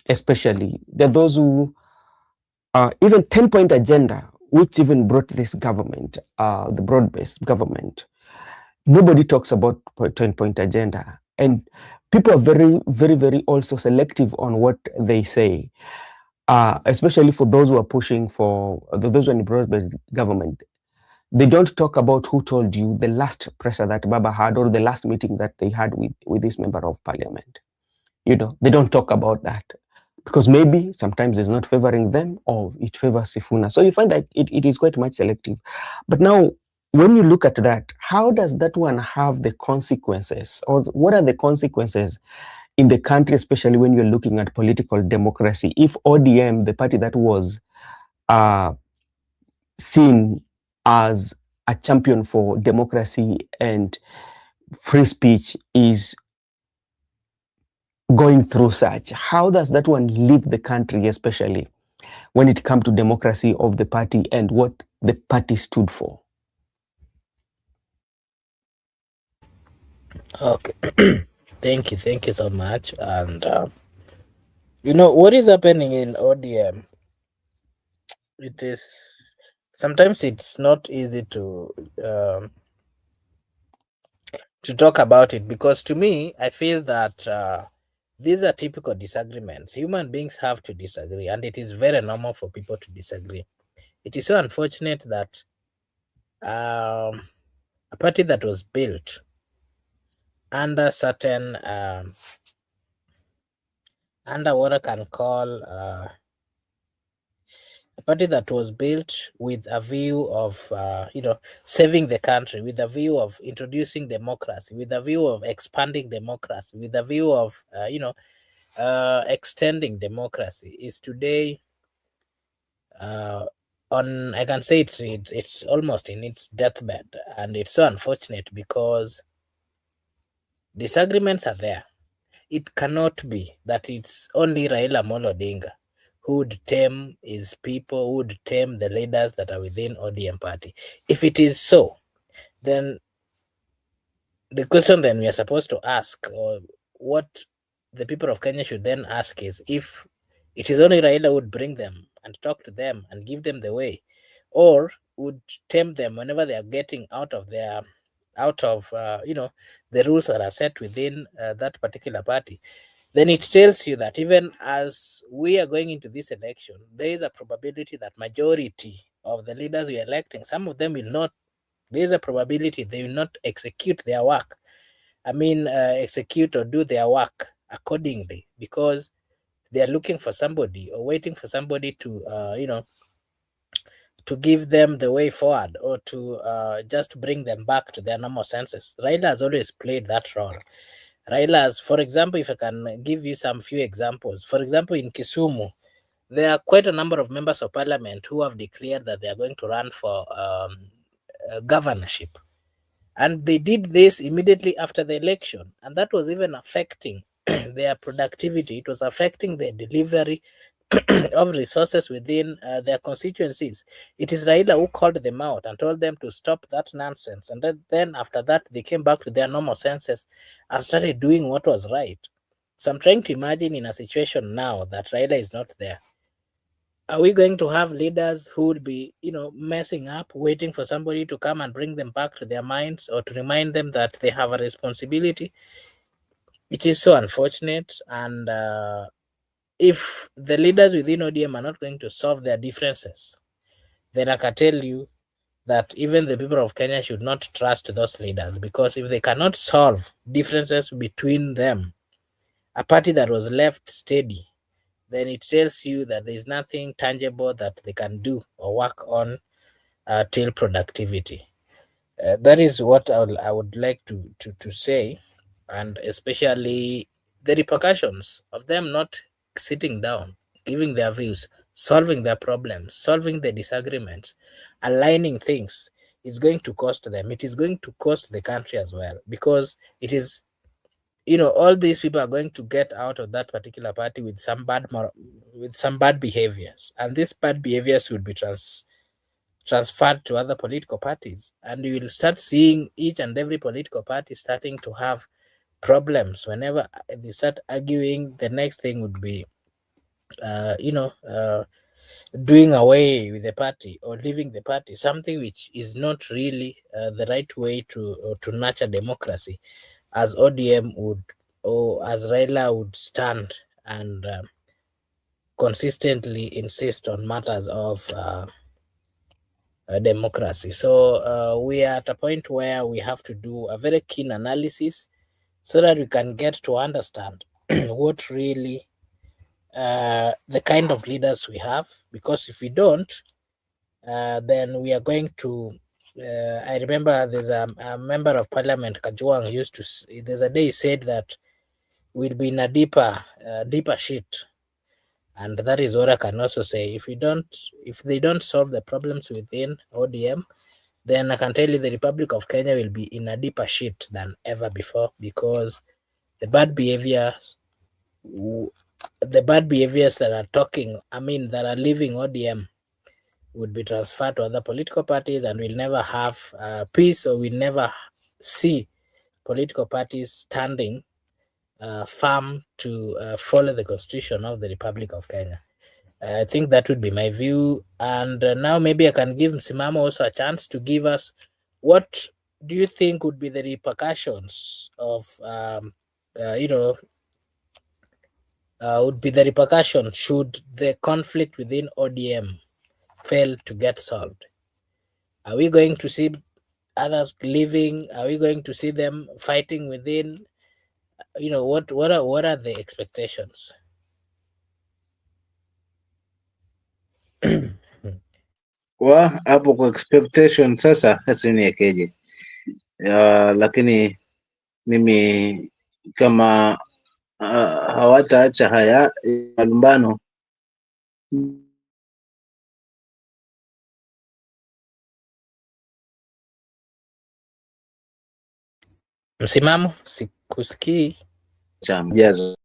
Especially, there are those who even 10-point agenda, which even brought this government, the broad-based government. Nobody talks about 10-point agenda, and people are very, very, very also selective on what they say. Especially for those who are pushing for those in the broad-based government. They don't talk about who told you the last presser that Baba had or the last meeting that they had with this member of parliament. You know, they don't talk about that because maybe sometimes it's not favoring them or it favors Sifuna. So you find that it is quite much selective. But now, when you look at that, how does that one have the consequences, or what are the consequences in the country, especially when you're looking at political democracy. If ODM, the party that was seen as a champion for democracy and free speech, is going through such, how does that one leave the country, especially when it comes to democracy of the party and what the party stood for? Okay. Thank you so much. And what is happening in ODM? It is sometimes it's not easy to talk about it, because to me, I feel that these are typical disagreements. Human beings have to disagree, and it is very normal for people to disagree. It is so unfortunate that a party that was built under certain under what I can call a party that was built with a view of saving the country, with a view of introducing democracy, with a view of expanding democracy, with a view of extending democracy, is today on, I can say it's almost in its deathbed. And it's so unfortunate because disagreements are there. It cannot be that it's only Raila Amolo Odinga who would tame his people, who would tame the leaders that are within ODM party. If it is so, then the question then we are supposed to ask, or what the people of Kenya should then ask, is if it is only Raila who would bring them and talk to them and give them the way, or would tame them whenever they are getting out of the rules that are set within that particular party. Then it tells you that even as we are going into this election, there is a probability that majority of the leaders we are electing, some of them will not, there is a probability they will not execute their work. Execute or do their work accordingly, because they are looking for somebody or waiting for somebody to, to give them the way forward, or to just bring them back to their normal senses. Raila has always played that role. Raila's, for example, if I can give you some few examples. For example, in Kisumu, there are quite a number of members of parliament who have declared that they are going to run for governorship. And they did this immediately after the election. And that was even affecting their productivity. It was affecting their delivery of resources within their constituencies. It is Raila who called them out and told them to stop that nonsense. And then after that, they came back to their normal senses and started doing what was right. So I'm trying to imagine in a situation now that Raila is not there. Are we going to have leaders who would be, messing up, waiting for somebody to come and bring them back to their minds, or to remind them that they have a responsibility? It is so unfortunate. And if the leaders within ODM are not going to solve their differences, then I can tell you that even the people of Kenya should not trust those leaders, because if they cannot solve differences between them, a party that was left steady, then it tells you that there's nothing tangible that they can do or work on till productivity. That is what I would like to say, and especially the repercussions of them not sitting down, giving their views, solving their problems, solving the disagreements, aligning things is going to cost them. It is going to cost the country as well, because it is, all these people are going to get out of that particular party with some bad behaviors, and these bad behaviors will be transferred to other political parties, and you will start seeing each and every political party starting to have problems. Whenever they start arguing, the next thing would be doing away with the party or leaving the party, something which is not really the right way to nurture democracy, as ODM would, or as Raila would stand and consistently insist on matters of democracy. So we are at a point where we have to do a very keen analysis so that we can get to understand what really the kind of leaders we have, because if we don't, then we are going to. I remember there's a member of parliament, Kajwang, used to. There's a day he said that we'll be in a deeper shit. And that is what I can also say. If they don't solve the problems within ODM, then I can tell you the Republic of Kenya will be in a deeper shit than ever before, because the bad behaviors that are leaving ODM would be transferred to other political parties, and we'll never have peace, or we'll never see political parties standing firm to follow the constitution of the Republic of Kenya. I think that would be my view. And now maybe I can give Msimamo also a chance to give us, what do you think would be the repercussions of, should the conflict within ODM fail to get solved? Are we going to see others leaving? Are we going to see them fighting within? What are the expectations? Hapo kwa expectation sasa niwekeje? Lakini mimi kama hawataacha haya malumbano, Msimamo, sikusikii. cha mjazo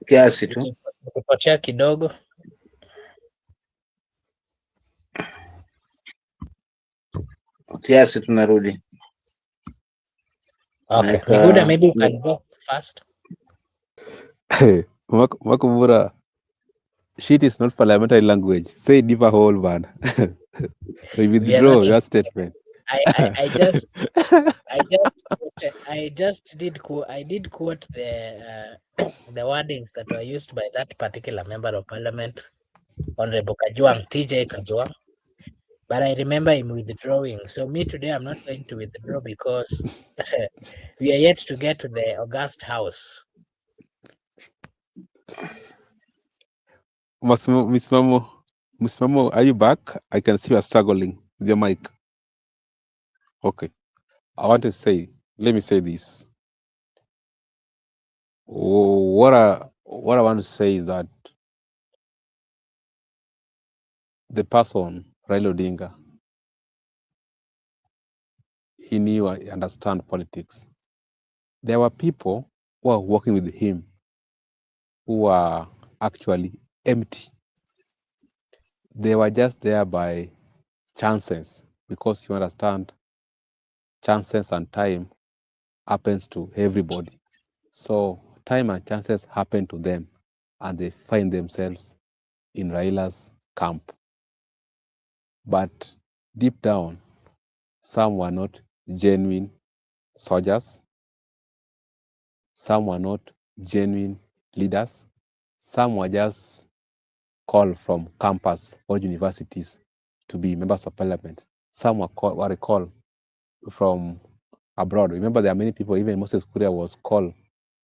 kiasi tu, Kupotea kidogo. kiasi tunarudi. Okay, Miguda, maybe you can go first. Makumura, shit is not parliamentary language. Say deeper hole, man. We withdraw your statement. I did quote the wordings that were used by that particular member of parliament, Honorable Kajwang, TJ Kajwang. But I remember him withdrawing. So me today, I'm not going to withdraw, because we are yet to get to the august house. Msimamo, are you back? I can see you are struggling with your mic. Okay. Let me say this. What I want to say is that the person, Raila Odinga, he knew I understand politics. There were people who are working with him who are actually empty. They were just there by chances, because you understand, chances and time happens to everybody. So time and chances happen to them, and they find themselves in Raila's camp. But deep down, some were not genuine soldiers, some were not genuine leaders, some were just called from campus or universities to be members of parliament. Some were called from abroad. Remember, there are many people, even Moses Kuria was called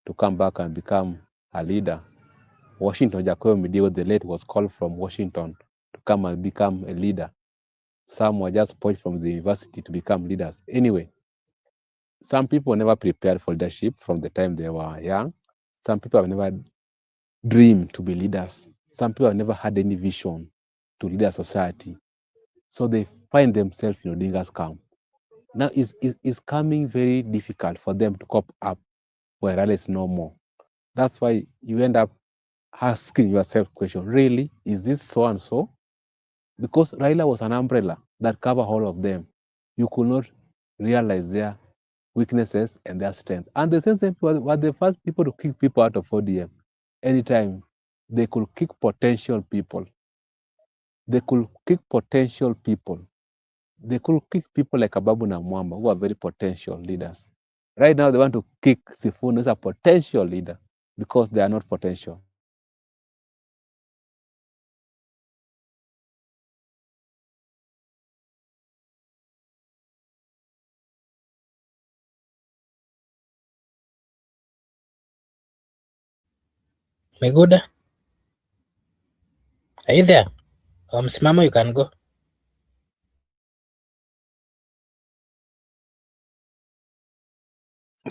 to come back and become a leader. Washington Jacob Midio, the late, was called from Washington to come and become a leader. Some were just poached from the university to become leaders. Anyway, some people were never prepared for leadership from the time they were young. Some people have never dreamed to be leaders. Some people have never had any vision to lead a society. So they find themselves in Odinga's camp. Now it's coming very difficult for them to cope up when Raila is no more. That's why you end up asking yourself question, really, is this so and so? Because Raila was an umbrella that covered all of them. You could not realize their weaknesses and their strength. And the same people were the first people to kick people out of ODM. Anytime they could kick potential people. They could kick potential people. They could kick people like Ababu and Mwamba, who are very potential leaders. Right now, they want to kick Sifuna, who's a potential leader, because they are not potential. Miguda, are you there? Msimamo, you can go.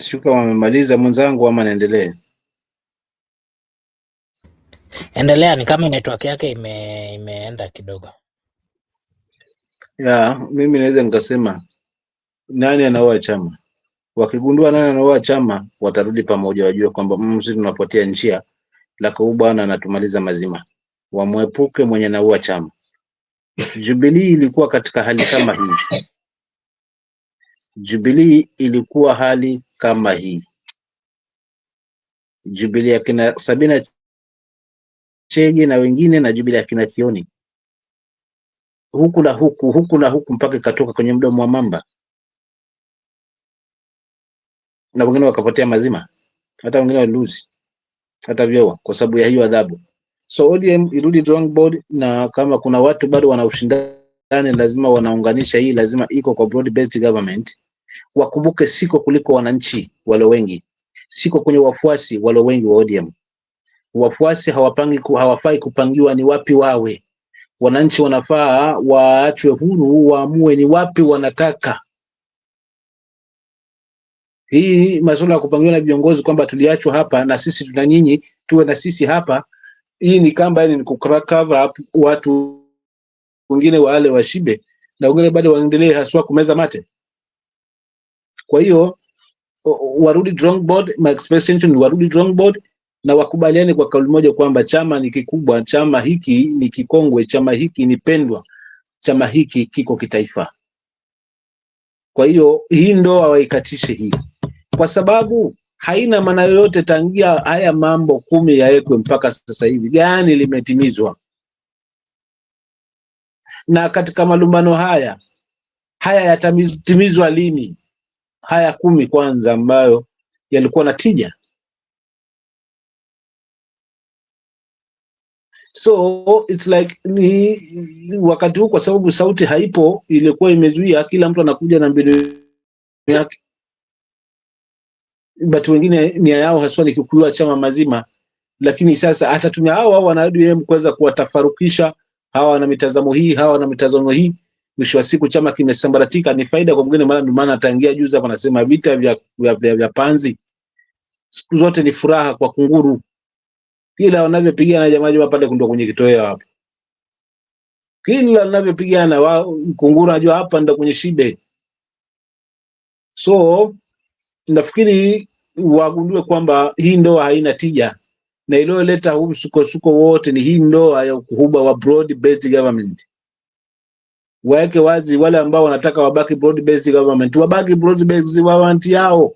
Shuka wamemaliza mwenzangu, ama naendelee? Endelea, ni kama network yake imeenda kidogo. Mimi naweza nikasema nani anaoa chama, wakigundua nani anaoa chama watarudi pamoja, wajue kwamba sisi tunapotea njia, la huyu bwana anatumaliza mazima, wamwepuke mwenye anaua chama. Jubilee ilikuwa katika hali kama hii. Jubilee ilikuwa hali kama hii. Jubilee akina Sabina Chege na wengine, na Jubilee akina Kioni, huku na huku mpaka ikatoka kwenye mdomo wa mamba, na wengine wakapotea mazima, hata wengine waliluzi hata vyao kwa sababu ya hiyo adhabu. So ODM irudi drawing board, na kama kuna watu bado wana ushindani, lazima wanaunganisha hii, lazima iko kwa broad based government. Wakumbuke siko kuliko wananchi wale wengi, siko kwenye wafuasi wale wengi wa ODM. Wafuasi hawafai kupangiwa ni wapi wawe. Wananchi wanafaa waachwe huru, waamue ni wapi wanataka. Hii masuala ya kupangiwa na viongozi kwamba tuliachwa hapa na sisi tuna nyinyi tuwe na sisi hapa, hii ni kamba, ni cover up watu wengine wale washibe na wengine bado waendelee haswa kumeza mate. Kwa hiyo warudi drawing board, my expectation ni warudi drawing board na wakubaliane kwa kauli moja kwamba chama ni kikubwa, chama hiki ni kikongwe, chama hiki ni pendwa, chama hiki kiko kitaifa. Kwa hiyo hii ndoa waikatishe hii, kwa sababu haina maana yoyote tangia haya mambo 10 yawekwe mpaka sasa hivi gani limetimizwa. Na katika malumbano haya yatatimizwa lini? Haya 10 kwanza ambayo yalikuwa na tija. So it's like ni wakati huu, kwa sababu sauti haipo, ilikuwa imezuia, kila mtu anakuja na mbinu yake, but wengine nia yao haswa ni kukuua chama mazima. Lakini sasa atatumia hao wanarudi kuweza kuwatafarukisha, hawa na mitazamo hii, hawa na mitazamo hii. Mwisho wa siku chama kimesambaratika. Ni faida kwa mwingine, maana ataingia juzi hapa anasema vita vya panzi siku zote ni furaha kwa kunguru. Kila wanavyopigana jamaa pale ndio kwenye kitoweo hapo, kila wanavyopigana kunguru anajua hapa ndio kwenye shibe. So nafikiri wagundue kwamba hii ndoa haina tija, na iliyoleta huu msukosuko wote ni hii ndoa ya ukuhuba wa broad based government. Waweke wazi wale ambao wanataka wabaki broad based government, wabaki broad based government yao,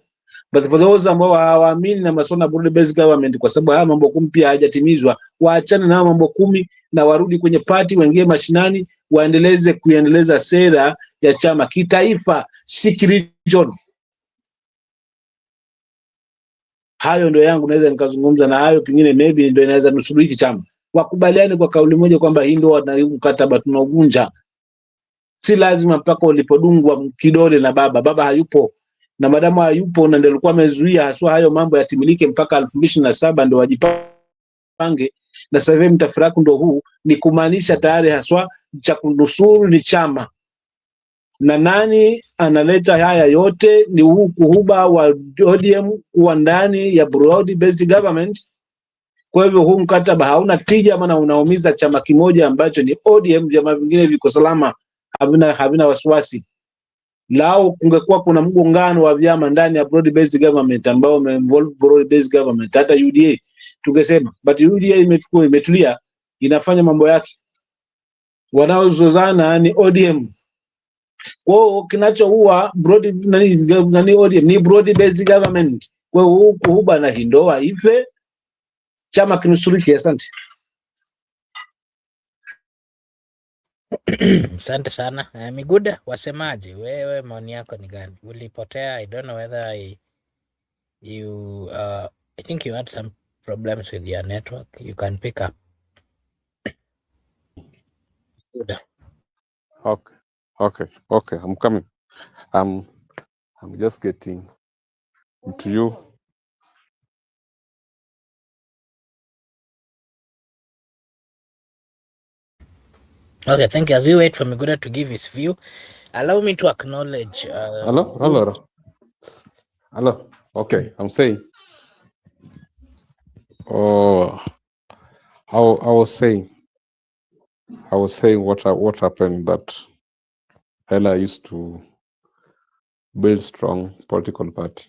but for those ambao hawaamini na masuala broad based government, kwa sababu haya mambo 10 pia hayajatimizwa, waachane na mambo 10 na warudi kwenye party, waingie mashinani, kuendeleza sera ya chama kitaifa, si region. Hayo ndio yangu naweza nikazungumza, na hayo pengine maybe ndio inaweza nusuru hiki chama. Wakubaliane kwa kauli moja kwamba hii ndio na mkataba tunauvunja. Si lazima mpaka ulipodungwa kidole na baba hayupo, na madamu hayupo na ndio alikuwa amezuia haswa hayo mambo yatimilike mpaka 2027 ndio wajipange. Na sasa hivi mtafaraku ndio huu, ni kumaanisha tayari haswa cha kunusuru ni chama. Na nani analeta haya yote? Ni huu kuhuba wa ODM kuwa ndani ya broad based government. Kwa hivyo huu mkataba hauna tija, maana unaumiza chama kimoja ambacho ni ODM. Vyama vingine viko salama, havina wasiwasi. Lao kungekuwa kuna mgongano wa vyama ndani ya broad based government ambao umeinvolve broad based government, hata UDA tungesema, but UDA imetulia, inafanya mambo yake. Wanaozozana ni ODM. Kwa hiyo kinachoua ODM ni broad based government. Kwa hiyo kuhuba na hindoa ife, chama kinusuriki. Asante. Asante sana. Miguda, wasemaje? Wewe maoni yako ni gani? Ulipotea, I don't know whether I think you had some problems with your network. You can pick up. Miguda. Okay, I'm coming. I'm just getting to you. Okay, thank you. As we wait for Miguda to give his view, allow me to acknowledge. Hello. Okay, I'm saying. Oh, I was saying what happened, that Raila used to build strong political party.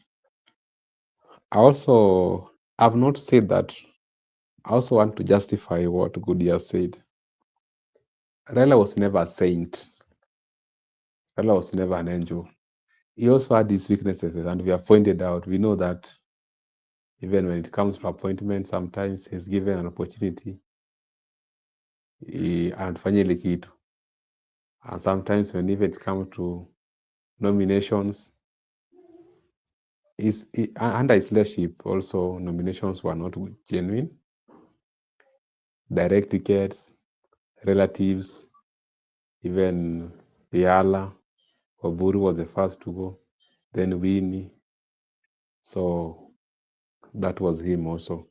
I've not said that. I also want to justify what Goodyear said. Raila was never a saint. Raila was never an angel. He also had his weaknesses, and we have pointed out. We know that even when it comes to appointment, sometimes he's given an opportunity and finally kitu. And sometimes when even it comes to nominations, under his leadership, also nominations were not genuine. Direct tickets, relatives, even Yala, Oburu was the first to go, then Winnie. So that was him also.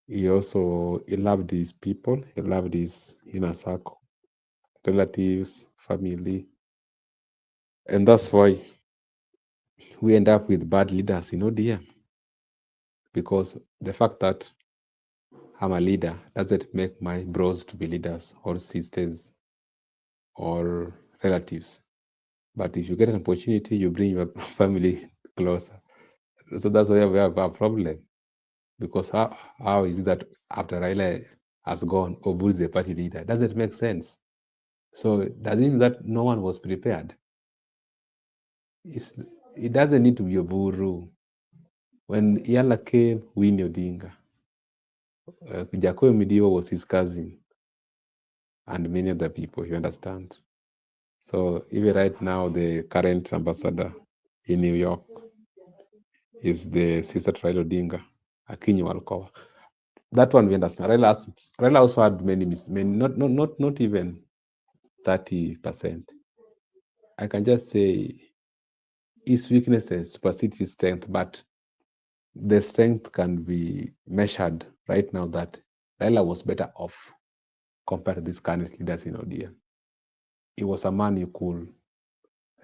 He loved his people, he loved his inner circle, relatives, family. And that's why we end up with bad leaders in ODM. Because the fact that I'm a leader doesn't make my bros to be leaders or sisters or relatives. But if you get an opportunity, you bring your family closer. So that's why we have a problem. Because how is it that after Raila has gone, Oburu is the party leader? Doesn't make sense. So does it mean that no one was prepared? It doesn't need to be Oburu. When Yala came, Winnie Odinga. Jacob Midio was his cousin, and many other people, you understand? So even right now, the current ambassador in New York is the sister Raila Odinga, Akinyi Walkowa. That one we understand. Raila also had many not even 30%. I can just say his weaknesses supersede his strength, but the strength can be measured right now that Raila was better off compared to these current leaders in ODM. He was a man you could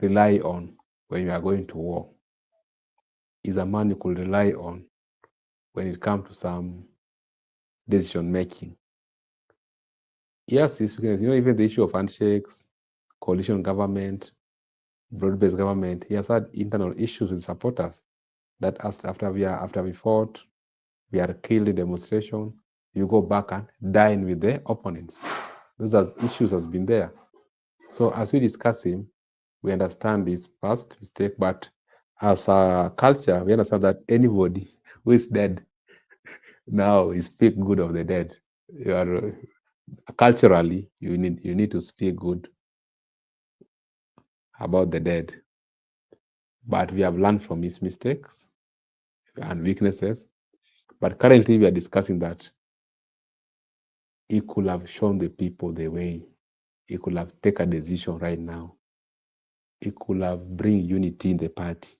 rely on when you are going to war. He's a man you could rely on when it comes to some decision making. Yes, his weakness, even the issue of handshakes, coalition government, broad-based government, he has had internal issues with supporters that after we fought, we are killed in demonstration, you go back and dine with the opponents. Those issues has been there. So as we discuss him, we understand his past mistake, but as a culture, we understand that anybody who is dead now is speak good of the dead. You are culturally, you need to speak good about the dead. But we have learned from his mistakes and weaknesses. But currently, we are discussing that he could have shown the people the way. He could have taken a decision right now. He could have bring unity in the party.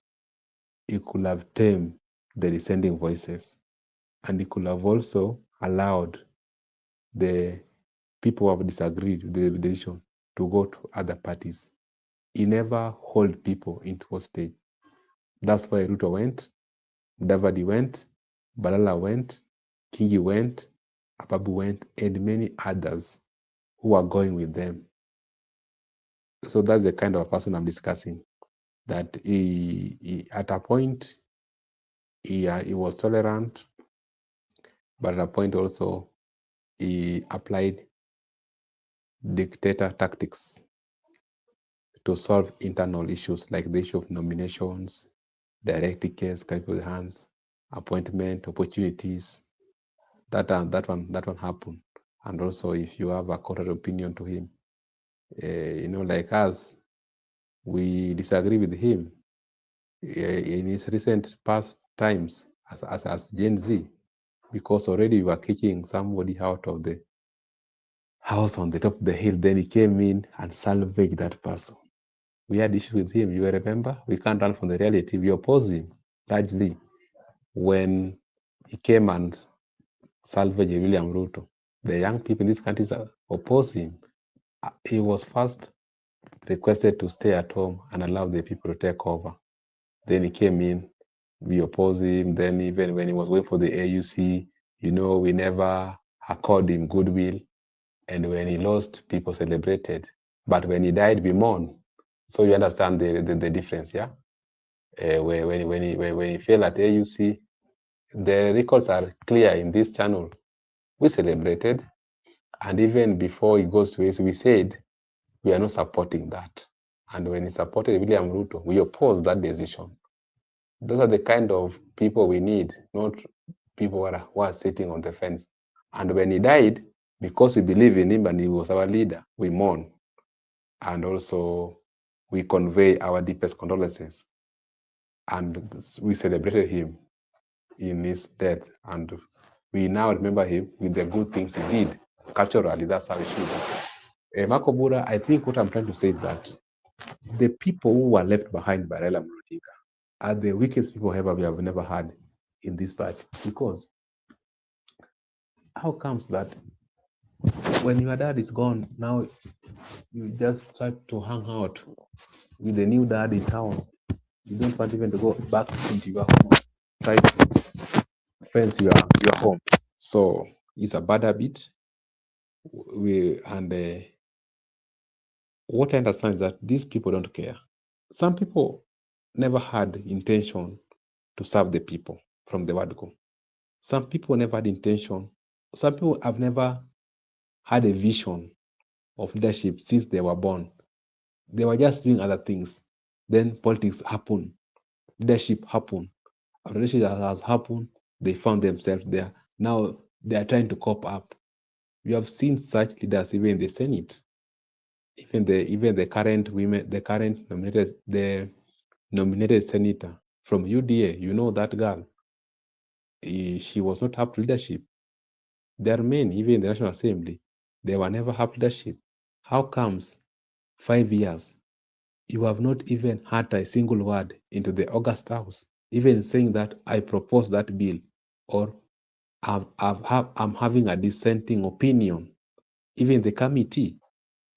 He could have tamed the dissenting voices. And he could have also allowed the people who have disagreed with the decision to go to other parties. He never hold people into a stage. That's why Ruto went, Davadi went, Balala went, Kingi went, Ababu went, and many others who are going with them. So that's the kind of person I'm discussing. That he at a point, he was tolerant, but at a point also, he applied dictator tactics to solve internal issues like the issue of nominations, direct tickets, people's hands, appointment, opportunities. That one happened. And also, if you have a contrary opinion to him, like us, we disagree with him in his recent past times as Gen Z, because already we were kicking somebody out of the house on the top of the hill. Then he came in and salvaged that person. We had issues with him. You remember? We can't run from the reality. We oppose him largely when he came and salvaged William Ruto. The young people in these countries oppose him. He was first requested to stay at home and allow the people to take over. Then he came in, we opposed him. Then even when he was waiting for the AUC, we never accorded him goodwill, and when he lost, people celebrated. But when he died, we mourn. So you understand the difference, yeah? When he fell at AUC, the records are clear in this channel. We celebrated, and even before he goes to AUC, we said we are not supporting that. And when he supported William Ruto, we opposed that decision. Those are the kind of people we need, not people who are sitting on the fence. And when he died, because we believe in him and he was our leader, we mourn. And also, we convey our deepest condolences. And we celebrated him in his death. And we now remember him with the good things he did. Culturally, that's how it should be. Marco Bura, I think what I'm trying to say is that the people who were left behind by Raila Odinga are the weakest people ever we have never had in this party. Because how comes that when your dad is gone, now you just try to hang out with the new dad in town? You don't want even to go back into your home, try to fence your home. So it's a bad habit. What I understand is that these people don't care. Some people never had intention to serve the people from the word go. Some people never had intention. Some people have never had a vision of leadership since they were born. They were just doing other things. Then politics happened. Leadership happened. After leadership has happened, they found themselves there. Now they are trying to cope up. We have seen such leaders even in the Senate. Even the current women, the nominated senator from UDA, you know that girl. She was not up to leadership. There are men, even in the National Assembly, they were never up to leadership. How comes 5 years you have not even had a single word into the August House, even saying that I propose that bill, or I'm having a dissenting opinion, even the committee,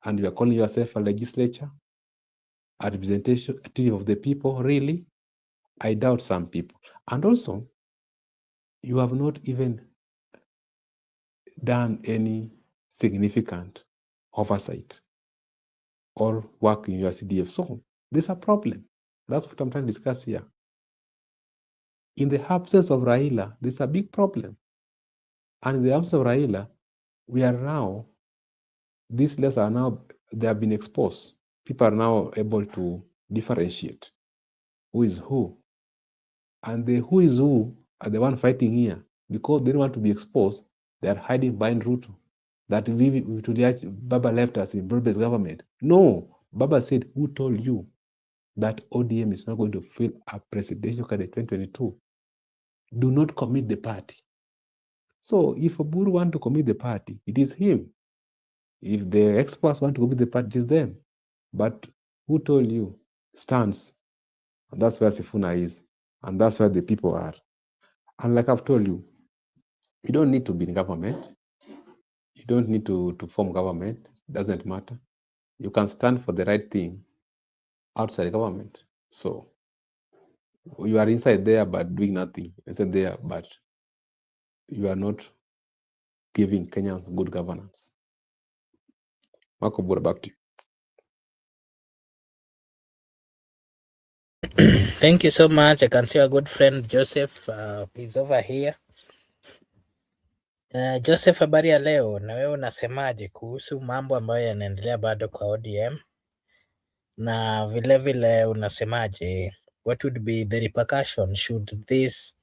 and you are calling yourself a legislature, a representative of the people? Really? I doubt some people. And also, you have not even done any significant oversight or work in your CDF. So there's a problem. That's what I'm trying to discuss here. In the absence of Raila, there's a big problem. And in the absence of Raila, these leaders are now, they have been exposed. People are now able to differentiate who is who. And the who is who are the one fighting here. Because they don't want to be exposed, they are hiding behind Ruto. That Baba left us in broad-based government. No, Baba said, who told you that ODM is not going to fill a presidential candidate 2022? Do not commit the party. So if Oburu want to commit the party, it is him. If the experts want to commit the party, it is them. But who told you? Stands. And that's where Sifuna is. And that's where the people are. And like I've told you, you don't need to be in government. You don't need to form government. It doesn't matter. You can stand for the right thing outside the government. So you are inside there but doing nothing. Inside there, but you are not giving Kenyans good governance. Marco, back to you. Thank you so much. I can see our good friend Joseph is over here. Joseph, habari ya leo, na wewe unasemaje kuhusu mambo ambayo yanaendelea bado kwa ODM, na vile unasemaje, what would be the repercussion should these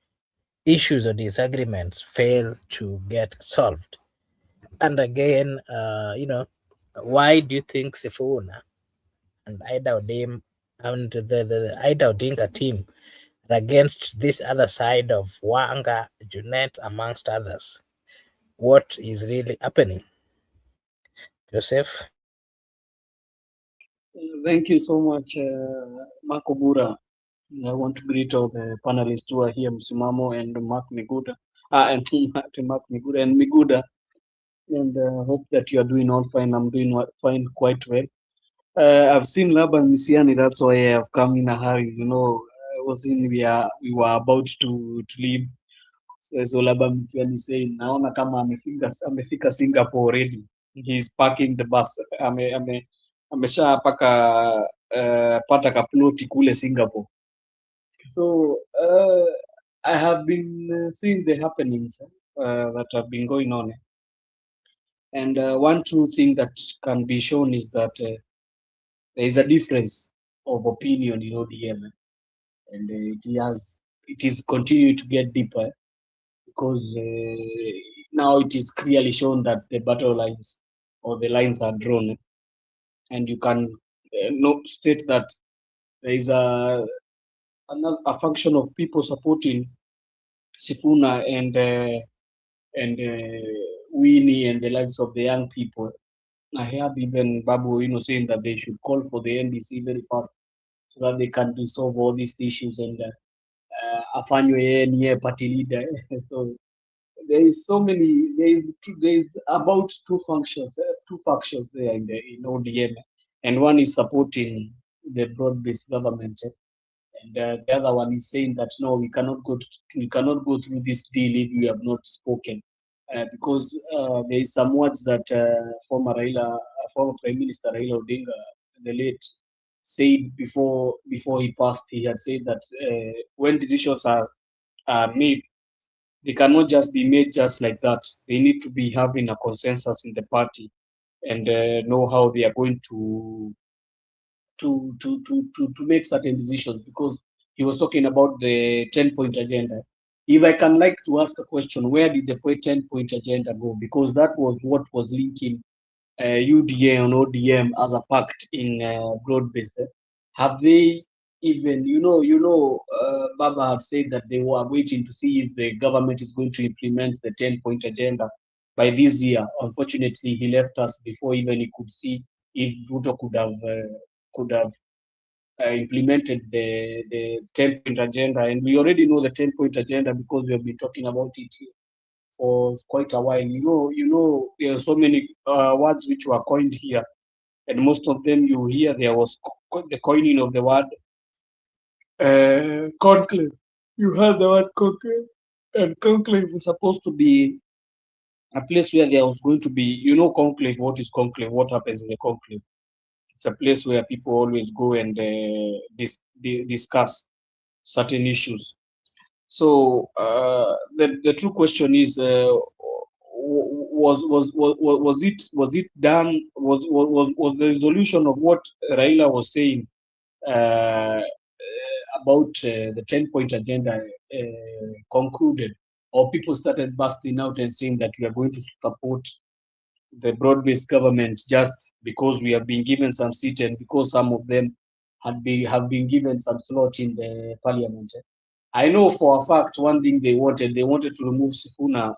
issues or disagreements fail to get solved? And again, why do you think Sifuna and Ida Odinga and the Ida Odinga team are against this other side of Wanga, Junet, amongst others? What is really happening? Joseph? Thank you so much, Marco Bura. I want to greet all the panelists who are here, Msimamo and Mark Miguda, and Mark Miguda and Miguda, and hope that you are doing all fine. I'm doing fine, quite well. I've seen Laban Misiani, that's why I have come in a hurry. You know, we were about to leave So labda mfiani saying naona kama amefika Singapore already. He's parking the bus. Ameshapaka pata kaploti kule Singapore. So I have been seeing the happenings that have been going on. And one true thing that can be shown is that there is a difference of opinion in ODM, and it is continuing to get deeper because now it is clearly shown that the battle lines or the lines are drawn, and you can state that there is a function of people supporting Sifuna and Winnie and the likes of the young people. I heard even Babu, saying that they should call for the NDC very fast so that they can resolve all these issues and afanywe yeye niye party leader. So there is about two factions there in ODM, and one is supporting the broad-based government, and the other one is saying that no, we cannot go through this deal if we have not spoken, because there is some words that former Prime Minister Raila Odinga, the late, said before he passed. He had said that when decisions are made, they cannot just be made just like that. They need to be having a consensus in the party and know how they are going to make certain decisions, because he was talking about the 10-point agenda. If I can like to ask a question, where did the 10-point agenda go? Because that was what was linking UDA and ODM as a pact in broad-based. Have they even, Baba had said that they were waiting to see if the government is going to implement the 10-point agenda by this year. Unfortunately, he left us before even he could see if Ruto could have implemented the 10-point agenda. And we already know the 10-point agenda because we have been talking about it for quite a while. There are so many words which were coined here, and most of them you hear there was the coining of the word conclave. You heard the word conclave, and conclave was supposed to be a place where there was going to be, conclave. What is conclave? What happens in the conclave? It's a place where people always go and discuss certain issues. So the true question is, was it done? Was the resolution of what Raila was saying about the 10-point agenda concluded, or people started busting out and saying that we are going to support the broad-based government just because we have been given some seat and because some of them have been given some slot in the parliament? I know for a fact one thing they wanted to remove Sifuna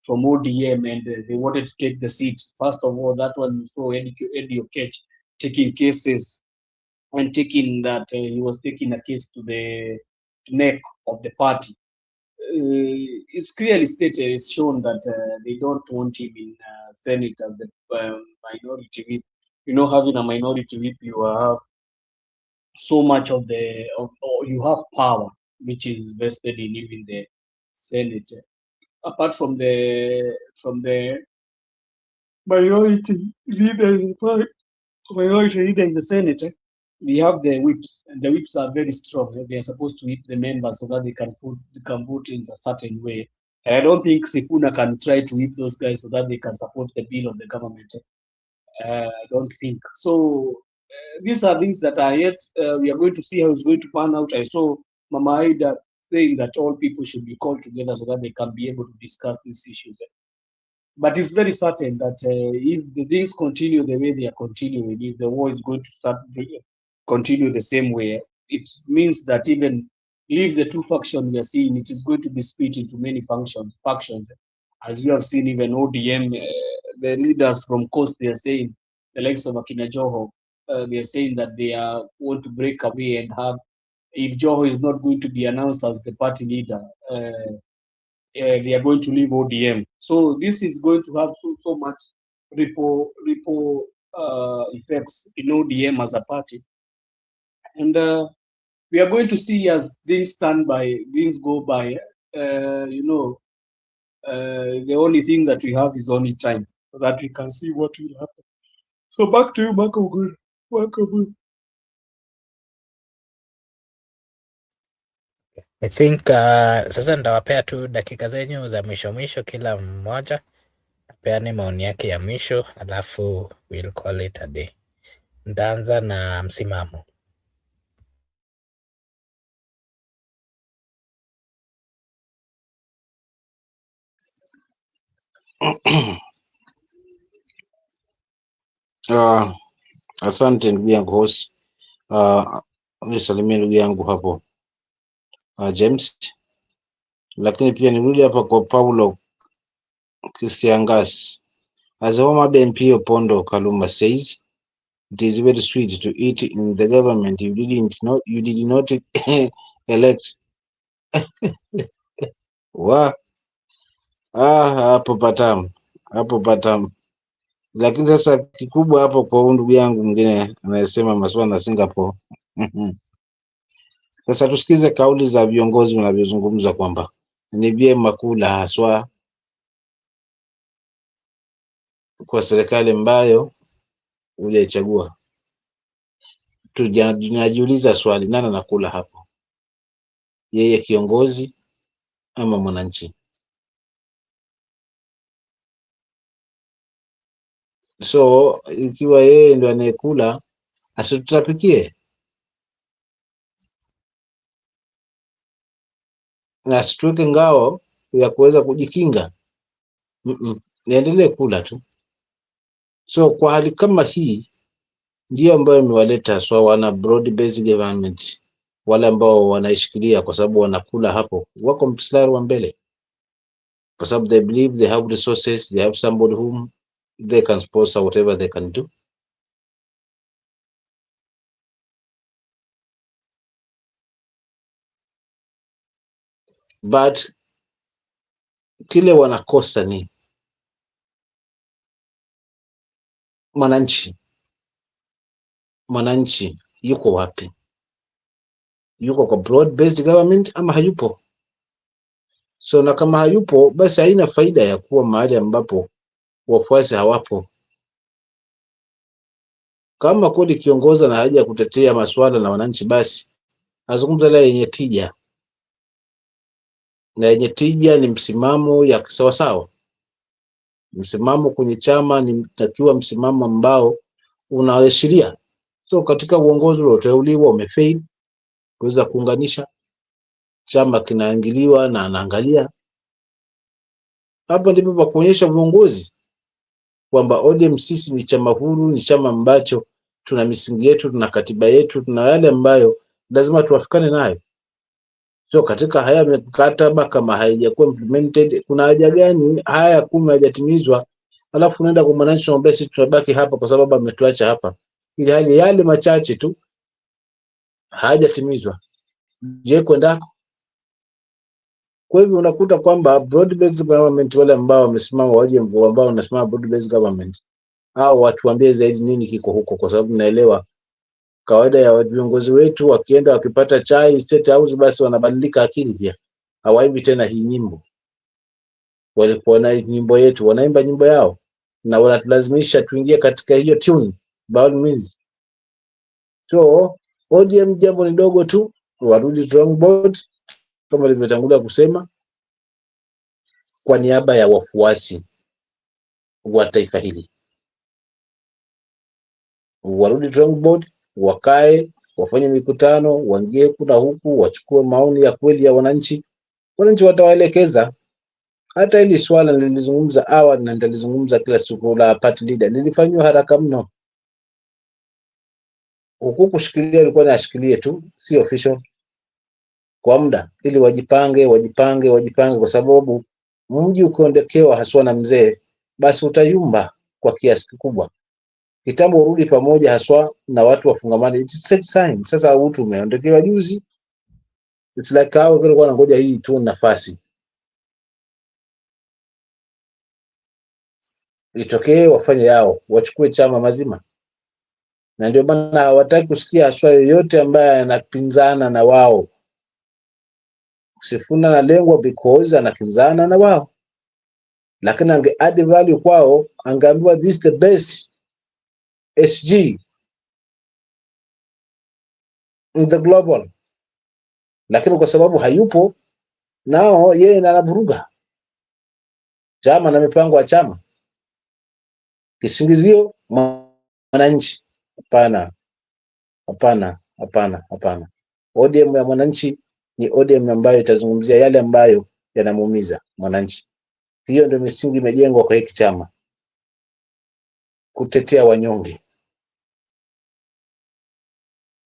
from ODM, and they wanted to take the seat. First of all, that one you saw Eddie Okech taking cases and taking that he was taking a case to the neck of the party. It's clearly stated, it's shown that they don't want him in Senate as the minority whip. Having a minority whip, you have so much or you have power which is vested in even the Senate. Apart from the minority leader in the Senate, we have the whips, and the whips are very strong. They are supposed to whip the members so that they can vote in a certain way. And I don't think Sifuna can try to whip those guys so that they can support the bill of the government. I don't think so. These are things that are yet we are going to see how it's going to pan out. I saw Mama Aida saying that all people should be called together so that they can be able to discuss these issues. But it's very certain that if the things continue the way they are continuing, if the war is going to continue the same way, it means that even leave the two factions we are seeing, it is going to be split into many factions. As you have seen, even ODM, the leaders from Coast, they are saying, the likes of Akina Joho, they are saying that they want to break away and have, if Joho is not going to be announced as the party leader, they are going to leave ODM. So this is going to have so much ripple effects in ODM as a party. And we are going to see as things go by, the only thing that we have is only time, so that we can see what will happen. So back to you, Marco. I think sasa nitawapea tu dakika zenyu za mwisho kila mmoja apeane maoni yake ya mwisho, alafu we'll call it a day. Nitaanza na Msimamo. Asante ndugu yangu host. Nisalimie ndugu yangu hapo James, lakini pia nirudi hapa kwa Paulo Kisiangasi. As a former MP Pondo Kaluma says, it is very sweet to eat in the government you did not elect. Wa hapo patamu. Lakini sasa kikubwa hapo kwa huyu ndugu yangu mwingine anayesema masuala na Singapore. Sasa tusikize kauli za viongozi wanavyozungumza kwamba ni vyema kula haswa kwa serikali ambayo hujaichagua. Tunajiuliza swali, nani anakula hapo? Yeye kiongozi ama mwananchi? So ikiwa yeye ndo anayekula, asitutapikie na asituweke ngao ya kuweza kujikinga. Niendelee kula tu. So kwa hali kama hii ndio ambayo imewaleta haswa wana broad based government, wale ambao wanaishikilia kwa sababu wanakula hapo, wako mstari wa mbele kwa sababu they believe they have resources, they have somebody whom they can sponsor whatever they can do. But kile wanakosa ni mwananchi yuko wapi? Yuko kwa broad based government ama hayupo? So na kama hayupo, basi haina faida ya kuwa mahali ambapo wafuasi hawapo. Kama kweli kiongoza na haja ya kutetea masuala na wananchi, basi azungumza la yenye tija, na yenye tija ni msimamo ya sawasawa. Msimamo kwenye chama ni takiwa msimamo ambao unaashiria. So katika uongozi ulioteuliwa umefail kuweza kuunganisha chama, kinaingiliwa na anaangalia. Hapa ndipo pa kuonyesha viongozi kwamba ODM sisi ni chama huru, ni chama ambacho tuna misingi yetu, tuna katiba yetu, tuna yale ambayo lazima tuwafikane nayo. So katika haya mikataba kama haijakuwa implemented, kuna haja gani haya 10 hayajatimizwa, alafu unaenda kwa mwananchi na sisi tutabaki hapa kwa sababu ametuacha hapa, ili hali yale machache tu hayajatimizwa. Je, kwendako? Kwa hivyo unakuta kwamba broad based government, wale ambao wamesimama waje ambao wanasimama broad based government, au watuambie zaidi nini kiko huko, kwa sababu naelewa kawaida ya viongozi wetu wakienda wakipata chai State House, basi wanabadilika akili pia, hawaibi tena hii nyimbo. Walipoona nyimbo yetu wanaimba nyimbo yao na wanatulazimisha tuingie katika hiyo tune by all means. So ODM jambo ni dogo tu, warudi drawing board kama nilivyotangulia kusema, kwa niaba ya wafuasi wa taifa hili. Warudi drawing board, wakae, wafanye mikutano, waingie kuna huku, wachukue maoni ya kweli ya wananchi. Wananchi watawaelekeza. Hata hili swala nilizungumza awali na nitalizungumza kila siku la party leader, nilifanywa haraka mno. Huku kushikilia ilikuwa nashikilie tu, si official kwa muda, ili wajipange, kwa sababu mji ukiondokewa haswa na mzee, basi utayumba kwa kiasi kikubwa. Kitambo urudi pamoja haswa na watu wafungamane, it's time. Sasa utu umeondokewa juzi, it's like hao walikuwa wanangoja hii tu nafasi itokee, wafanye yao, wachukue chama mazima. Na ndio maana hawataki kusikia haswa yoyote ambaye anapinzana na wao. Sifuna analengwa because anakinzana na wao, lakini ange add value kwao, angeambiwa this is the best SG in the global, lakini kwa sababu hayupo nao, yeye anavuruga chama na mipango ya chama. Kisingizio mwananchi. Hapana, hapana, hapana, hapana. ODM ya mwananchi ni ODM ambayo itazungumzia yale ambayo yanamuumiza mwananchi. Hiyo ndio misingi imejengwa kwa hiki chama, kutetea wanyonge.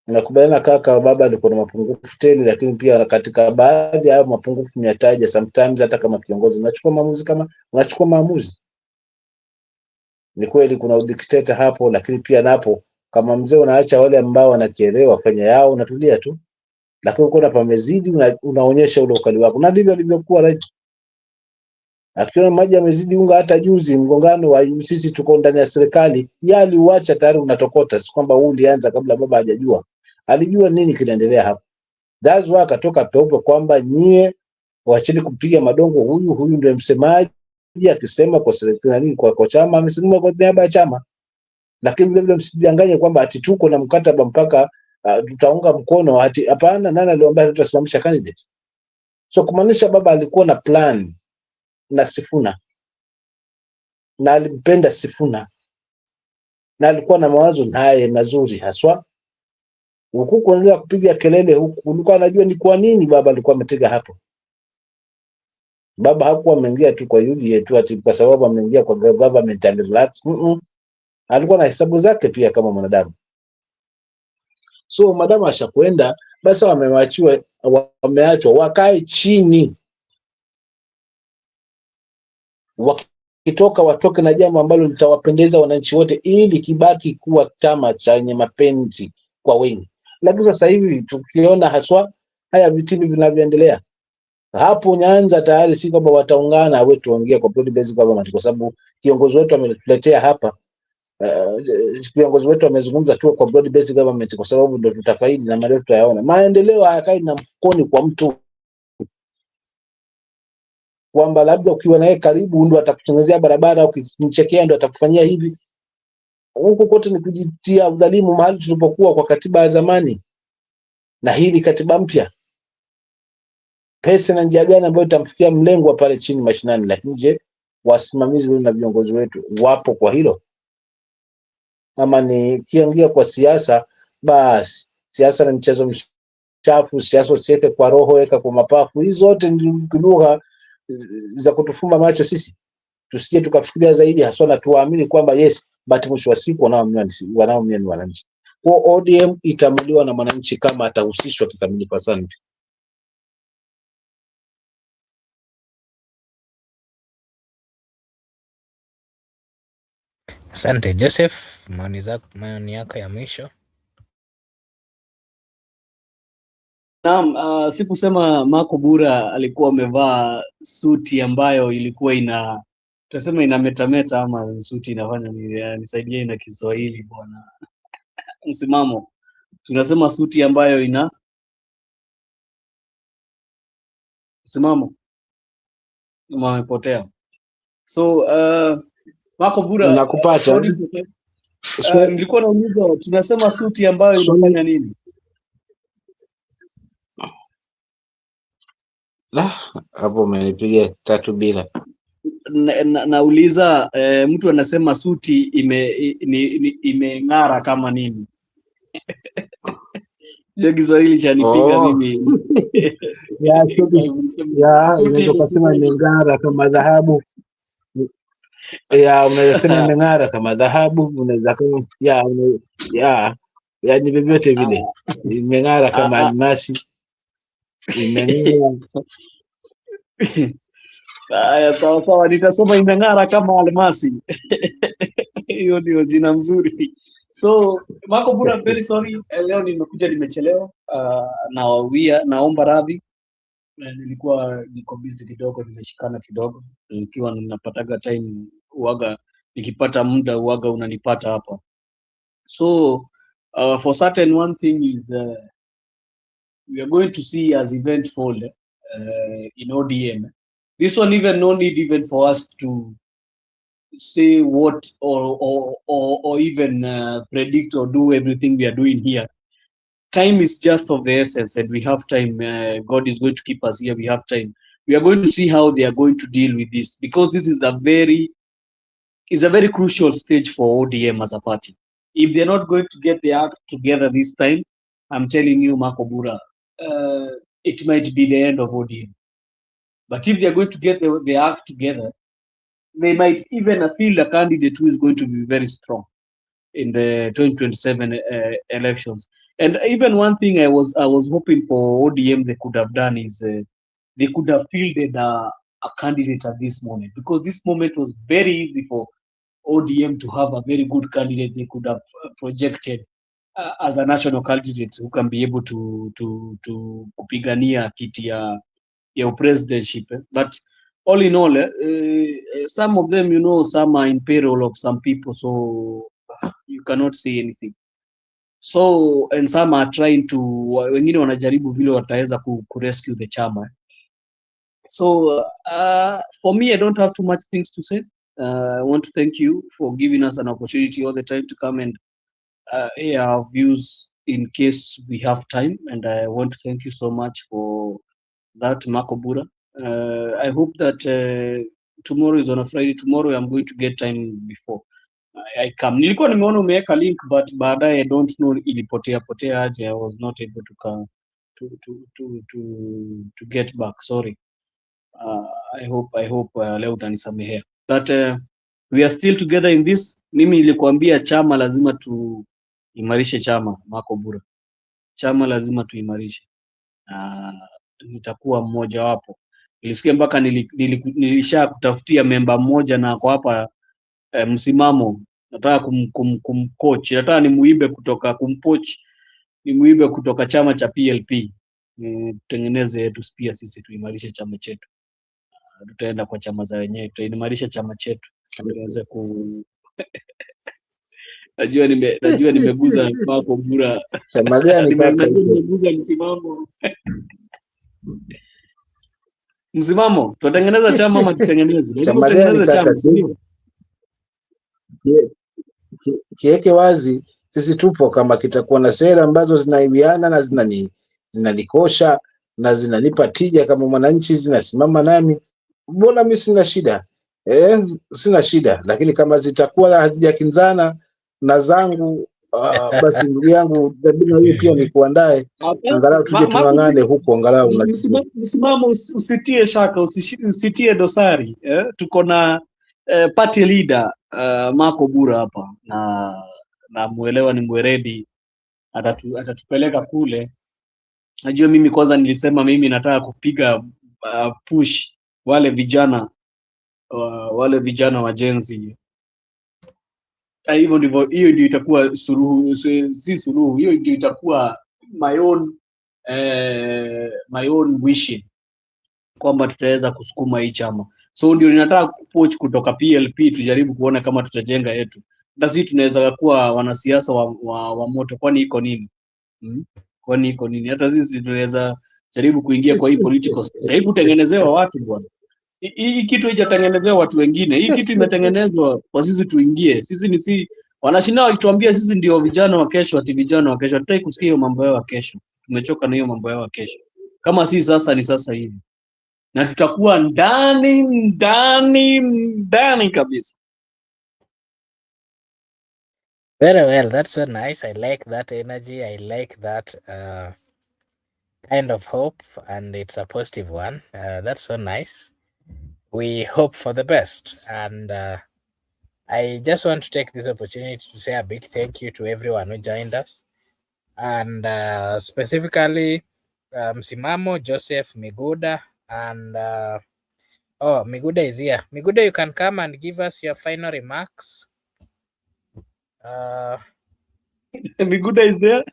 Nakubaliana kaka, baba alikuwa na mapungufu tele, lakini pia katika baadhi ya mapungufu nimeyataja. Sometimes hata kama kiongozi unachukua maamuzi. Ni kweli kuna udikteta hapo, lakini pia napo kama mzee unaacha wale ambao wanachelewa wafanya yao, unatulia tu, lakini ukiona pamezidi unaonyesha ule ukali wako, na ndivyo alivyokuwa rais. Akiona maji yamezidi unga, hata juzi mgongano wa sisi tuko ndani ya serikali, yali uacha tayari unatokota, si kwamba huu ulianza kabla baba hajajua. Alijua nini kinaendelea hapo. That's why akatoka peupe kwamba nyie wacheni kupiga madongo, huyu ndio msemaji, akisema kwa serikali kwa chama amesimama kwa niaba ya chama. Lakini vile vile msidanganye kwamba ati tuko na mkataba mpaka tutaunga mkono ati hapana. Nani aliomba tutasimamisha candidate? So kumaanisha baba alikuwa na plan na Sifuna na alimpenda Sifuna na alikuwa na mawazo naye mazuri haswa. Huku kuendelea kupiga kelele huku, ulikuwa anajua ni kwa nini baba alikuwa ametega hapo. Baba hakuwa ameingia tu kwa UDA tu ati kwa sababu ameingia kwa government and relax. Alikuwa na hesabu zake pia kama mwanadamu. So madamu ashakwenda, basi wameachwa wakae chini, wakitoka watoke na jambo ambalo litawapendeza wananchi wote, ili kibaki kuwa chama chenye mapenzi kwa wengi. Lakini sasa hivi tukiona haswa haya vitivi vinavyoendelea hapo Nyanza, tayari si kwamba wataungana wewe tuongee kwa broad based government, kwa sababu kiongozi wetu ametuletea hapa. Viongozi wetu wamezungumza tu kwa broad based government kwa sababu ndio tutafaidi na maendeleo tutayaona. Maendeleo hayakai na mfukoni kwa mtu, kwamba labda ukiwa naye karibu ndio atakutengenezea barabara, ukimchekea ndio atakufanyia hivi. Huko kote ni kujitia udhalimu mahali tulipokuwa kwa katiba ya zamani, na hii ni katiba mpya. Pesa na njia gani ambayo itamfikia mlengwa pale chini mashinani? Lakini je, wasimamizi na viongozi wetu wapo kwa hilo? Ama ni kiingia kwa siasa basi? Siasa ni mchezo mchafu, siasa usiweke kwa roho, weka kwa mapafu. Hizo zote ni lugha za kutufumba macho sisi, tusije tukafikiria zaidi haswa, na tuamini kwamba yes, but mwisho wa siku wanaoumia ni wananchi. Kwa ODM itamliwa na mwananchi kama atahusishwa kikamilifu. Asante. Asante Joseph, maoni yako ya mwisho. Naam, sikusema Marco Bura alikuwa amevaa suti ambayo ilikuwa tutasema inametameta, ama suti inafanya nisaidie na Kiswahili bwana. Msimamo. Tunasema suti ambayo ina msimamo. Umepotea. So Marco Bura, Nakupata. nilikuwa nauliza, tunasema suti ambayo inafanya nini? Hapo umenipigia tatu bila. Nauliza mtu anasema suti imeng'ara kama nini? Ya Kiswahili chanipiga mimi. Suti unasema imeng'ara kama dhahabu. Unaweza sema imeng'ara kama dhahabu, unaweza ni vyovyote vile. Imeng'ara kama almasi. Imeng'ara. Haya, sawa, nitasoma imeng'ara kama almasi. Hiyo ndio jina mzuri. So Marco Bura, very sorry, leo nimekuja nimechelewa. Naomba radhi. Niko busy kidogo, nimeshikana kidogo, nikiwa ninapataga time uaga, nikipata muda uaga unanipata hapa. So for certain, one thing is we are going to see as event fold in ODM. This one even no need even for us to say what or even predict or do everything we are doing here. Time is just of the essence, and we have time. God is going to keep us here. We have time. We are going to see how they are going to deal with this, because this is a very crucial stage for ODM as a party. If they're not going to get their act together this time, I'm telling you, Makobura, it might be the end of ODM. But if they're going to get their act together, they might even field a candidate who is going to be very strong in the 2027 elections. And even one thing I was hoping for ODM they could have done is they could have fielded a candidate at this moment, because this moment was very easy for ODM to have a very good candidate they could have projected as a national candidate who can be able to kupigania kiti ya presidency. But all in all, some of them, some are in payroll of some people, so you cannot say anything. So, and some are trying to, wengine wanajaribu vile wataweza rescue the chama. So, for me, I don't have too much things to say. I want to thank you for giving us an opportunity all the time to come and air our views in case we have time. And I want to thank you so much for that, Makobura. I hope that tomorrow is on a Friday. Tomorrow I'm going to get time before I come. Nilikuwa nimeona umeweka link, but baadaye I don't know ilipotea potea aje. I was not able to come to get back. Sorry. I hope leo utanisamehea. But we are still together in this. Mimi nilikuambia chama lazima tuimarishe chama, Makobura. Chama lazima tuimarishe. Nitakuwa mmoja wapo. Nilisikia mpaka nilisha kutafutia memba mmoja na kwa hapa msimamo. Nataka kumcoach. Nataka nimuibe kutoka kumpoach. Nimuibe kutoka chama cha PLP. Tutengeneze yetu pia sisi tuimarishe chama chetu. Tutaenda kwa chama za wenyewe. Tutaimarisha chama chetu. Tuweze najua nimeguza mambo bura. Chama gani kaka? Nimeguza msimamo. Msimamo, tutengeneza chama ama tutengeneze? Chama gani kaka? Kiweke wazi, sisi tupo kama kitakuwa na sera ambazo zinaiwiana na zinanikosha na zinanipa tija kama mwananchi, zinasimama nami, mbona mimi sina shida. Sina shida, lakini kama zitakuwa hazijakinzana na zangu basi ndugu yangu dabina hiyo pia ni kuandae angalau tuje tungangane huko angalau. Msimamo usitie shaka, usitie dosari. Tuko na party leader Makobura hapa na muelewa ni mweredi, atatupeleka kule. Najua mimi kwanza nilisema mimi nataka kupiga push wale vijana wa Genzi. Hivyo ndivyo, hiyo ndio itakuwa suluhu, si suluhu, hiyo ndio itakuwa my own wishing kwamba tutaweza kusukuma hii chama. So ndio ninataka kupoach kutoka PLP, tujaribu kuona kama tutajenga yetu. Hata sisi tunaweza kuwa wanasiasa wa moto, kwani iko nini? Kwani iko nini? Hata sisi tunaweza jaribu kuingia kwa hii political space. Hii kutengenezewa watu bwana. Hii kitu haijatengenezewa watu wengine. Hii kitu imetengenezwa kwa sisi tuingie. Sisi wanashinda wakituambia sisi ndio vijana wa kesho, ati vijana wa kesho. Hatutaki kusikia hiyo mambo yao ya kesho. Tumechoka na hiyo mambo yao ya kesho. Kama si sasa ni sasa hivi. Na tutakuwa ndani kabisa. Very well, that's so nice. I like that energy. I like that kind of hope, and it's a positive one. That's so nice. We hope for the best, and I just want to take this opportunity to say a big thank you to everyone who joined us, and specifically Msimamo, Joseph, Miguda, and Miguda is here. Miguda, you can come and give us your final remarks. Miguda is there.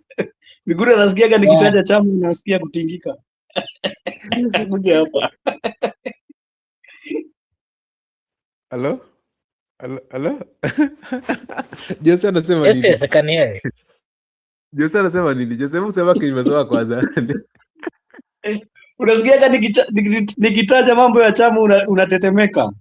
Miguda nasikiaga nikitaja chama nasikia kutingika. Kuja hapa. Hello? Jose anasema nini? Yes, I can hear you. Jose anasema nini? Jose msema kimesema kwanza. Unasikiaga nikitaja mambo ya chama unatetemeka.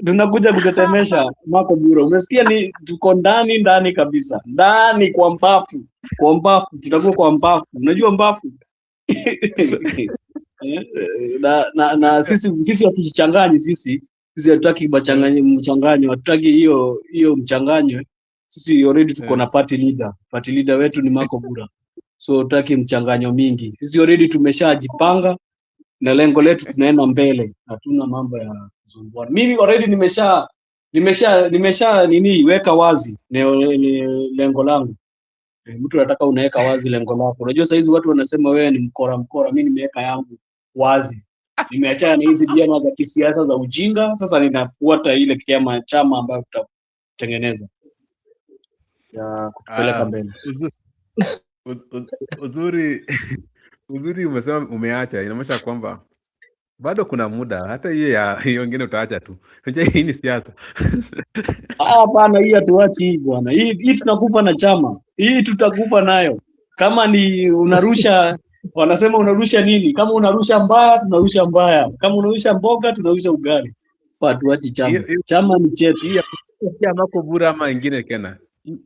Tunakuja kutetemesha Marco Bura. Umesikia ni tuko ndani kabisa. Ndani kwa mbafu. Kwa mbafu, tutakuwa kwa mbafu. Unajua mbafu? na sisi hatuchangani sisi hatutaki mchanganyo, hatutaki hiyo mchanganyo. Sisi already tuko na party leader wetu ni Marco Bura, so hatutaki mchanganyo mingi. Sisi already tumeshajipanga na lengo letu, tunaenda mbele, hatuna mambo ya kuzunguana. Mimi already nimesha weka wazi ni lengo langu. Mtu anataka unaweka wazi lengo lako. Unajua saa hizi watu wanasema wewe ni mkora. Mimi nimeweka yangu wazi. Nimeachana na hizi vyama za kisiasa za ujinga. Sasa ninafuata ile chama ambayo tutatengeneza ya kutupeleka mbele. Uzuri umesema umeacha, inamaanisha kwamba bado kuna muda. Hata hiyo wengine utaacha tu. Hii ni siasa. Hapana, hii hatuachi hii bwana. Hii tunakufa na chama. Hii tutakufa nayo. Kama ni unarusha, wanasema unarusha nini? Kama unarusha mbaya, tunarusha mbaya. Kama unarusha mboga, tunarusha ugali. Hatuachi chama. Chama ni chetu. Hii ya Marco Bura ama ingine Kena?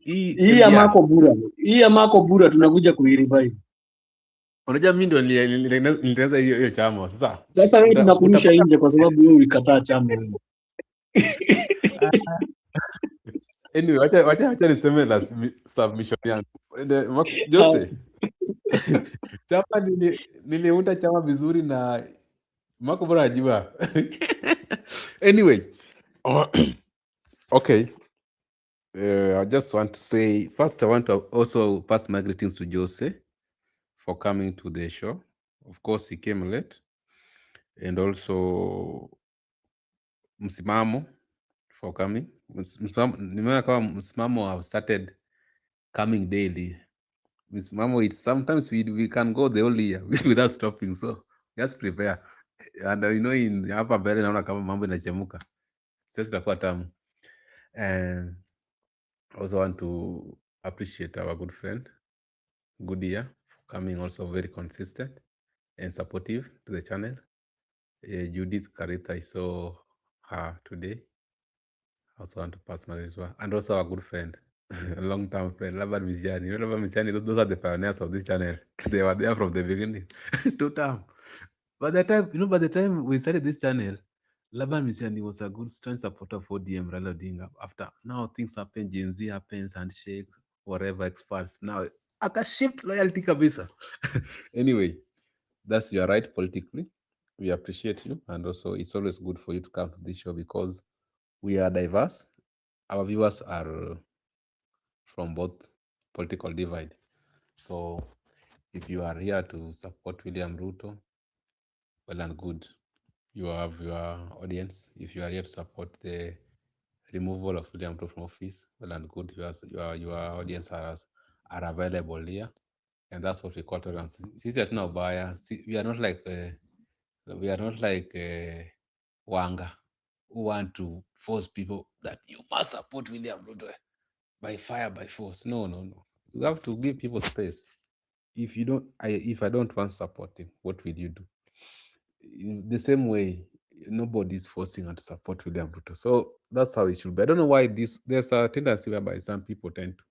Hii ya Marco Bura. Hii ya Marco Bura tunakuja kuirevive. Unajua mimi ndio nilitengeneza hiyo chama. Sasa wewe tunakurusha nje kwa sababu wewe ulikataa chama wewe. Anyway, wacha niseme la submission yangu. Jose. Chama niliunda chama vizuri na Marco Bura ajiba. Anyway, okay. I just want to say, first I want to also pass my greetings to Jose for coming to the show. Of course, he came late. And also Msimamo for coming. Nimeona kama Msimamo have started coming daily. Msimamo, sometimes we can go the whole year without stopping, so just prepare. And in hapa mbele naona kama mambo inachemuka. Sasa itakuwa tamu. And also want to appreciate our good friend Goodyear for coming, also very consistent and supportive to the channel. Judith Karita, I saw her today. I also want to pass my as well. And also our good friend, a long-term friend, Laban Misiani. You know Laban Misiani, those are the pioneers of this channel. They were there from the beginning. 2 term. By the time we started this channel, Laban Misiani was a good, strong supporter for ODM Raila Odinga. After now things happen, Gen Z happens, handshake, whatever experts. Now, aka shift loyalty kabisa. Anyway, that's your right politically. We appreciate you, and also it's always good for you to come to this show because we are diverse. Our viewers are from both political divide. So if you are here to support William Ruto, well and good. You have your audience. If you are here to support the removal of William Ruto from office, well and good. Your audience are available here, and that's what we call tolerance. We are not like Wanga, who want to force people that you must support William Ruto by fire, by force. No. You have to give people space. If I don't want to support him, what will you do? In the same way, nobody is forcing her to support William Ruto. So that's how it should be. I don't know why there's a tendency whereby some people tend to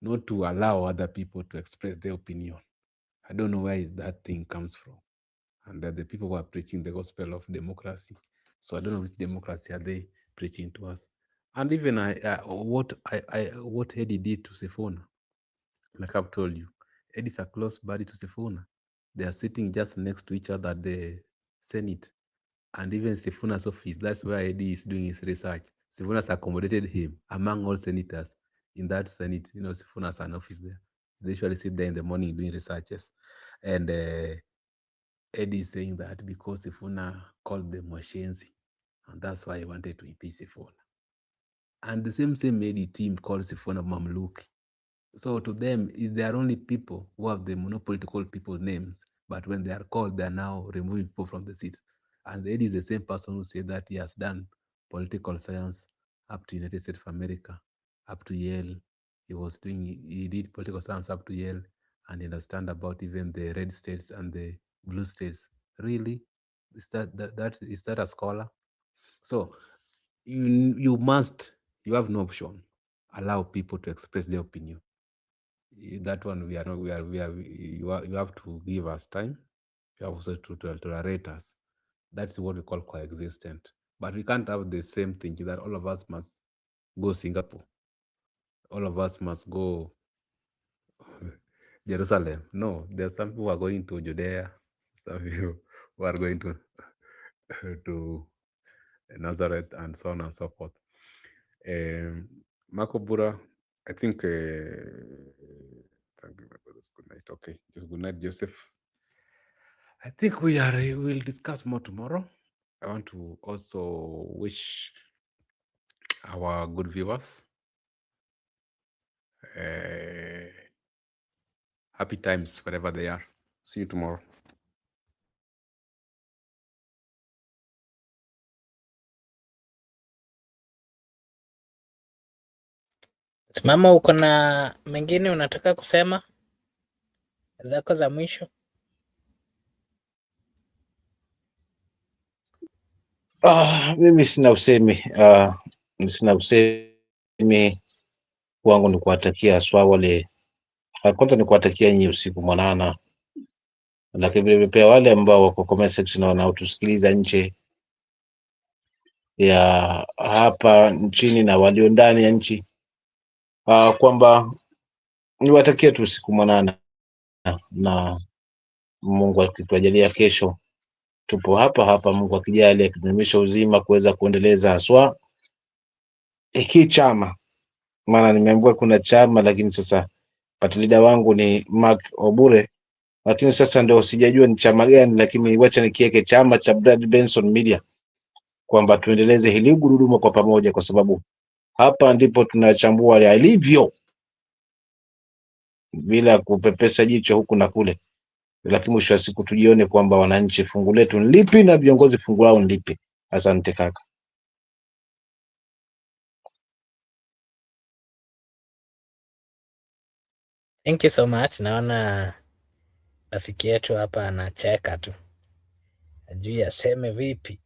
not to allow other people to express their opinion. I don't know where that thing comes from. And that the people who are preaching the gospel of democracy. So I don't know which democracy are they preaching to us. And even what Eddie did to Sifuna, like I've told you, Eddie's a close buddy to Sifuna. They are sitting just next to each other at the Senate. And even Sifuna's office, that's where Eddie is doing his research. Sifuna's accommodated him among all senators in that Senate. Sifuna's an office there. They usually sit there in the morning doing researches. And Eddie is saying that because Sifuna called them Washenzi, and that's why he wanted to impeach Sifuna. And the same Eddie team called Sifuna Mamluki. So to them, they are only people who have the monopoly to call people names, but when they are called, they are now removing people from the seats. And Eddie is the same person who said that he has done political science up to United States of America, up to Yale. He did political science up to Yale, and he understand about even the red states and the blue states Really? Is that a scholar? So you have no option. Allow people to express their opinion. That one we are not. You have to give us time. You have also to tolerate us. That's what we call coexistent. But we can't have the same thing that all of us must go Singapore. All of us must go Jerusalem. No, there are some people who are going to Judea. Some people who are going to Nazareth, and so on and so forth. Marco Bura, I think. Thank you, my brothers. Good night. Okay, just good night, Joseph. I think we'll discuss more tomorrow. I want to also wish our good viewers happy times wherever they are. See you tomorrow. Simama, uko na mengine unataka kusema zako za mwisho? Mimi sina usemi. Sina usemi wangu ni kuwatakia haswa wale, kwanza ni kuwatakia nyinyi usiku mwanana, lakini vile pia wale ambao wako comment section na wanaotusikiliza nje ya hapa nchini na walio ndani ya nchi, kwamba niwatakia tu usiku mwanana, na Mungu akitujalia kesho tupo hapa, Mungu akijalia akidumisha uzima kuweza kuendeleza haswa hiki chama, maana nimeambiwa kuna chama lakini sasa party leader wangu ni Mark Obure, lakini sasa ndio sijajua ni chama gani, lakini wacha nikiweke chama cha Brad Benson Media, kwamba tuendeleze hili gurudumu kwa pamoja, kwa sababu hapa ndipo tunachambua yalivyo bila kupepesa jicho huku na kule, lakini mwisho wa siku tujione kwamba wananchi fungu letu ni lipi na viongozi fungu lao ni lipi. Asante kaka. Thank you so much. Naona rafiki yetu hapa anacheka tu, ajui aseme vipi.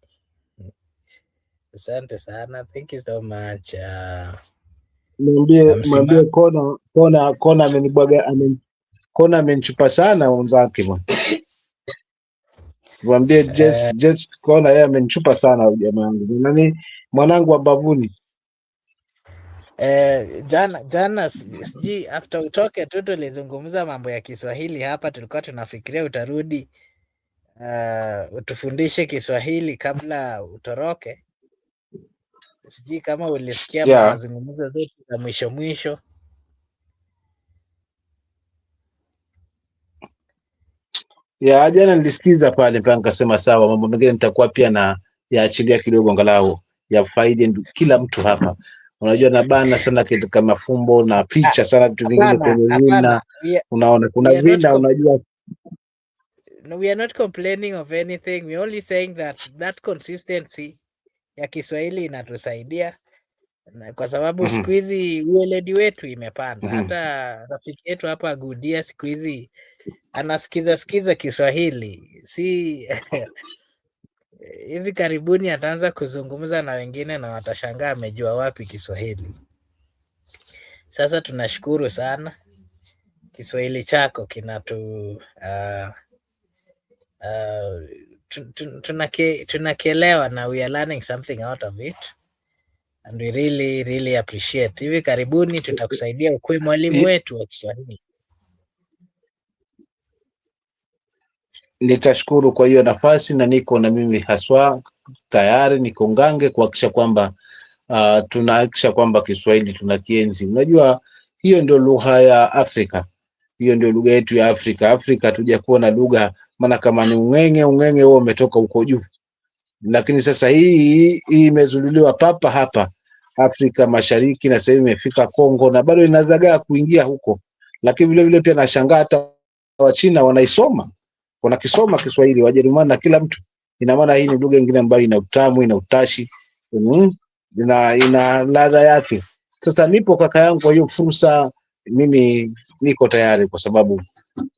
Asante sana, thank you so much. Mwambie Kona amenibwaga, Kona amenichupa sana mwenzake bwana. Mwambie just Kona yeye amenichupa sana jamaa wangu. Nani mwanangu wa bavuni. Jana sijui after utoke tu tulizungumza mambo ya Kiswahili hapa, tulikuwa tunafikiria utarudi utufundishe Kiswahili kabla utoroke. Sijui kama ulisikia mazungumzo zetu za mwisho. Jana nilisikiza pale mpaka nikasema sawa, mambo mengine nitakuwa pia na yaachilia kidogo, angalau ya faidi kila mtu hapa. Unajua na bana sana kitu kama fumbo na picha sana, vitu vingine kwenye vina, unaona kuna vina, unajua. No, we are not complaining of anything. We are only saying that consistency ya Kiswahili inatusaidia kwa sababu siku hizi ueledi wetu imepanda. Hata rafiki yetu hapa Gudia siku hizi anasikiza Kiswahili, si hivi karibuni ataanza kuzungumza na wengine na watashangaa amejua wapi Kiswahili. Sasa tunashukuru sana, Kiswahili chako kinatu tunakielewa na we are learning something out of it and we really appreciate. Hivi karibuni tutakusaidia ukue mwalimu wetu wa Kiswahili. Nitashukuru kwa hiyo nafasi, na niko na mimi haswa tayari, niko ngange kuhakikisha kwamba tunahakikisha kwamba Kiswahili tunakienzi. Unajua hiyo ndio lugha ya Afrika, hiyo ndio lugha yetu ya Afrika. Afrika hatujakuwa na lugha, maana kama ni ung'enge huo umetoka huko juu, lakini sasa hii imezuliwa papa hapa Afrika Mashariki, na sasa imefika Kongo na bado inazagaa kuingia huko. Lakini vile vile pia nashangaa hata Wachina wanakisoma Kiswahili, Wajerumani na kila mtu. Ina maana hii ni lugha nyingine ambayo ina utamu, ina utashi, ina ladha yake. Sasa nipo kaka yangu, kwa hiyo fursa mimi niko tayari, kwa sababu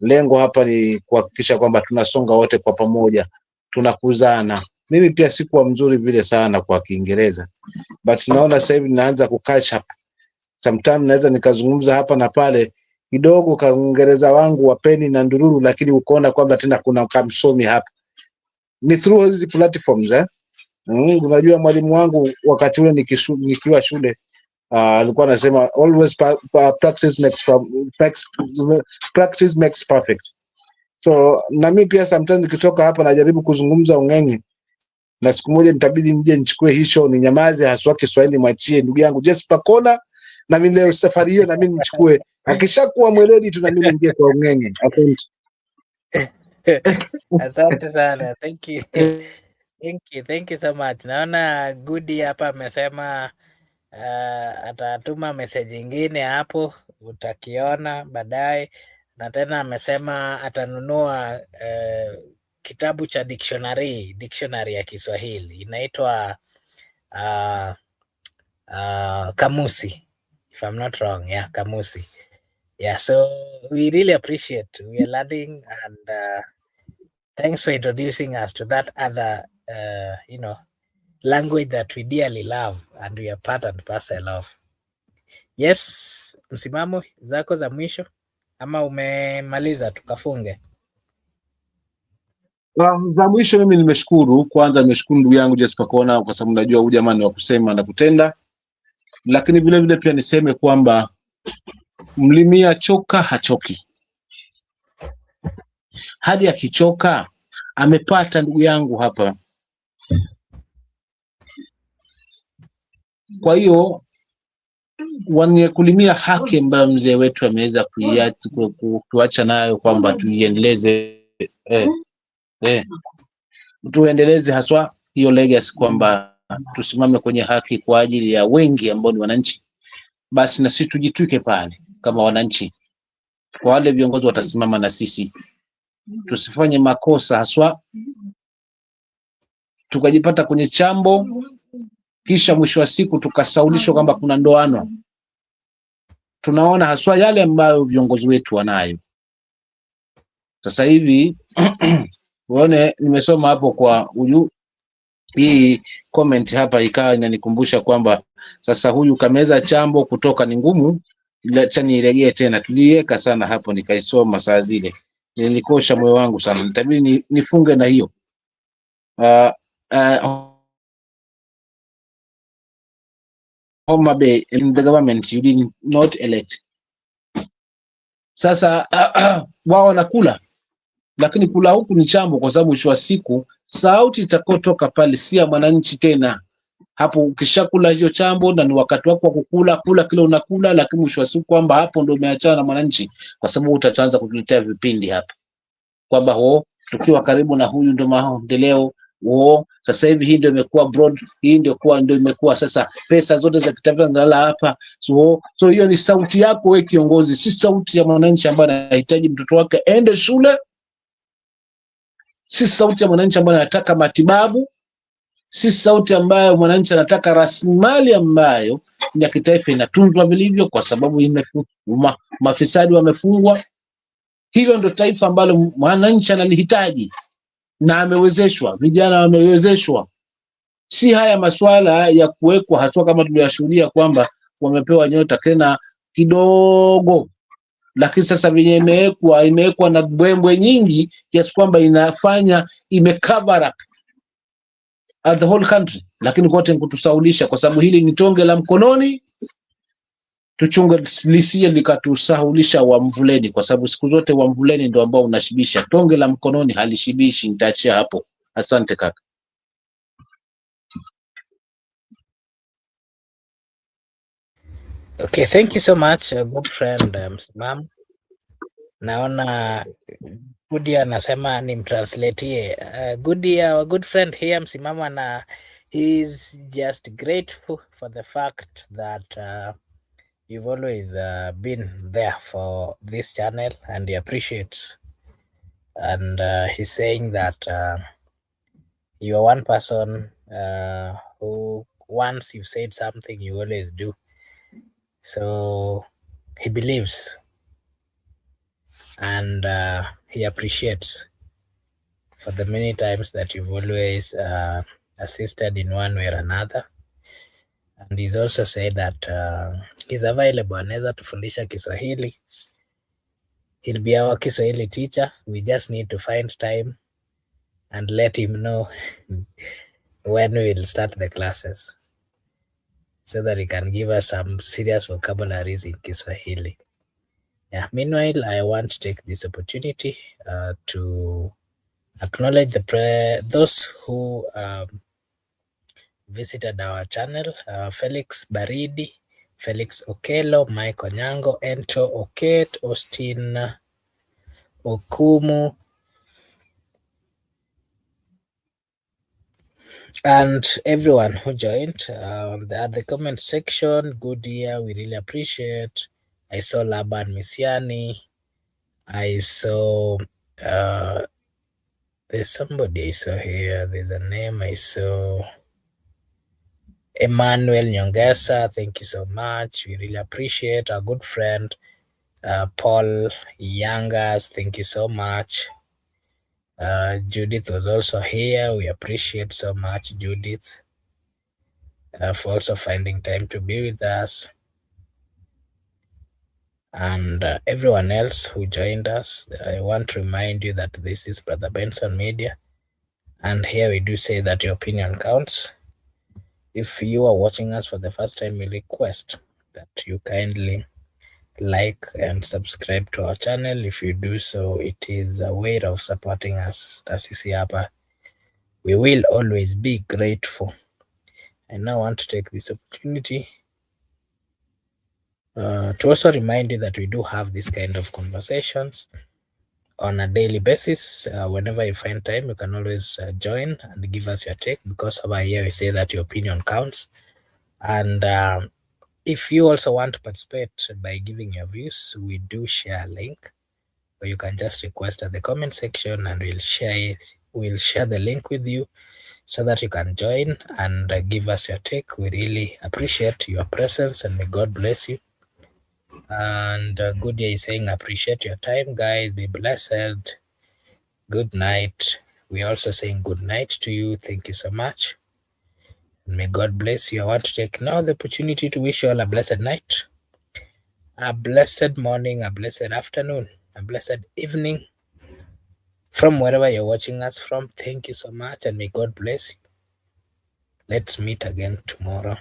Lengo hapa ni kuhakikisha kwamba tunasonga wote kwa pamoja, tunakuzana. Mimi pia sikuwa mzuri vile sana kwa Kiingereza, but naona sasa hivi naanza catch up. Sometimes naweza nikazungumza hapa na pale kidogo kwa Kiingereza wangu wa peni na ndururu, lakini ukoona kwamba tena kuna kamsomi hapa. Ni through hizi platforms unajua mwalimu wangu wakati ule nikiwa shule alikuwa anasema always practice makes perfect. So na mimi pia sometimes nikitoka hapa najaribu kuzungumza ung'eng'e, na siku moja nitabidi nije nichukue hii show ninyamaze, haswa Kiswahili mwachie ndugu yangu Jesper Kona, na mimi leo safari hiyo na mimi nichukue, akishakuwa mweledi tu na mimi niingie kwa ung'eng'e. Asante. Asante sana. Thank you. Thank you so much. Naona Goody hapa amesema atatuma message ingine hapo, utakiona baadaye, na tena amesema atanunua kitabu cha dictionary ya Kiswahili inaitwa Kamusi, if I'm not wrong. Yeah, Kamusi. Yeah, so we really appreciate, we are learning, and thanks for introducing us to that other language that we dearly love and we are part and parcel of. Yes, msimamo zako za mwisho ama umemaliza tukafunge? Za mwisho mimi nimeshukuru, kwanza nimeshukuru ndugu yangu Jesper Kona kwa sababu najua huyu jamaa ni wa kusema na kutenda, lakini vile vile pia niseme kwamba mlimia choka hachoki, hadi akichoka amepata ndugu yangu hapa. Kwa hiyo wenye kulimia haki ambayo mzee wetu ameweza kuacha nayo kwamba tuiendeleze, tuendeleze haswa hiyo legacy kwamba tusimame kwenye haki kwa ajili ya wengi ambao ni wananchi. Basi na sisi tujitwike pale kama wananchi, kwa wale viongozi watasimama na sisi, tusifanye makosa haswa tukajipata kwenye chambo kisha mwisho wa siku tukasaulishwa kwamba kuna ndoano. Tunaona haswa yale ambayo viongozi wetu wanayo sasa hivi. Uone nimesoma hapo kwa huyu, hii comment hapa ikawa inanikumbusha kwamba sasa huyu kameza chambo kutoka ni ngumu, acha niregee tena. Tuliweka sana hapo, nikaisoma saa zile, nilikosha moyo wangu sana, nitabidi nifunge na hiyo Homa Bay in the government you did not elect. Sasa wao wanakula, lakini kula huku ni chambo, kwa sababu mwisho wa siku sauti itakotoka pale si ya mwananchi tena. Hapo ukishakula hiyo chambo na ni wakati wako wa kula kile unakula, lakini mwisho wa siku kwamba hapo ndio umeachana na mwananchi, kwa sababu utaanza kutuletea vipindi hapa kwamba tukiwa karibu na huyu ndio maendeleo. Sasa hivi hii ndio imekuwa broad, hii ndio imekuwa sasa pesa zote za kitaifa zinalala hapa. So hiyo ni sauti yako wewe kiongozi, si sauti ya mwananchi ambaye anahitaji mtoto wake aende shule, si sauti ya mwananchi ambaye anataka matibabu, si sauti ambayo mwananchi anataka rasilimali ambayo ya kitaifa inatunzwa vilivyo, kwa sababu mafisadi wamefungwa. Hilo ndio taifa ambalo mwananchi analihitaji na amewezeshwa, vijana wamewezeshwa. Si haya masuala ya kuwekwa hatua kama tuliyoshuhudia kwamba wamepewa nyota tena kidogo, lakini sasa venye imewekwa na bwembwe nyingi kiasi kwamba inafanya cover up at the whole country, lakini kote kutusaulisha, kwa sababu hili ni tonge la mkononi. Tuchunge lisije likatusahulisha wa mvuleni, kwa sababu siku zote wa mvuleni ndio ambao unashibisha, tonge la mkononi halishibishi. Nitaachia hapo, asante kaka. Okay, thank you so much, good friend Msimamo. Naona Goody anasema nimtranslatie. Goody, our good friend here Msimamo, na he's just grateful for the fact that you've always been there for this channel and he appreciates, and he's saying that you're one person who once you said something you always do, so he believes and he appreciates for the many times that you've always assisted in one way or another. And he's also said that he's available, anaweza tufundisha Kiswahili. He'll be our Kiswahili teacher. We just need to find time and let him know when we will start the classes so that he can give us some serious vocabularies in Kiswahili. Yeah. Meanwhile, I want to take this opportunity to acknowledge those who visited our channel: Felix Baridi, Felix Okelo, Mike Onyango, Ento Oket, Austin Okumu, and everyone who joined at the comment section. Good year, we really appreciate. I saw Laban Misiani. I saw there's somebody I saw here. There's a name I saw. Emmanuel Nyongesa, thank you so much. We really appreciate our good friend Paul Yangas. Thank you so much. Judith was also here. We appreciate so much, Judith, for also finding time to be with us. And everyone else who joined us, I want to remind you that this is Brother Benson Media. And here we do say that your opinion counts. If you are watching us for the first time, we request that you kindly like and subscribe to our channel. If you do so, it is a way of supporting us. We will always be grateful. I now want to take this opportunity to also remind you that we do have this kind of conversations on a daily basis. Whenever you find time, you can always join and give us your take, because over here we say that your opinion counts. And if you also want to participate by giving your views, we do share a link, or you can just request at the comment section and we'll share it. We'll share the link with you so that you can join and give us your take. We really appreciate your presence, and may God bless you. And Good Day is saying, appreciate your time, guys. Be blessed. Good night. We're also saying good night to you. Thank you so much. And may God bless you. I want to take now the opportunity to wish you all a blessed night, a blessed morning, a blessed afternoon, a blessed evening from wherever you're watching us from. Thank you so much, and may God bless you. Let's meet again tomorrow.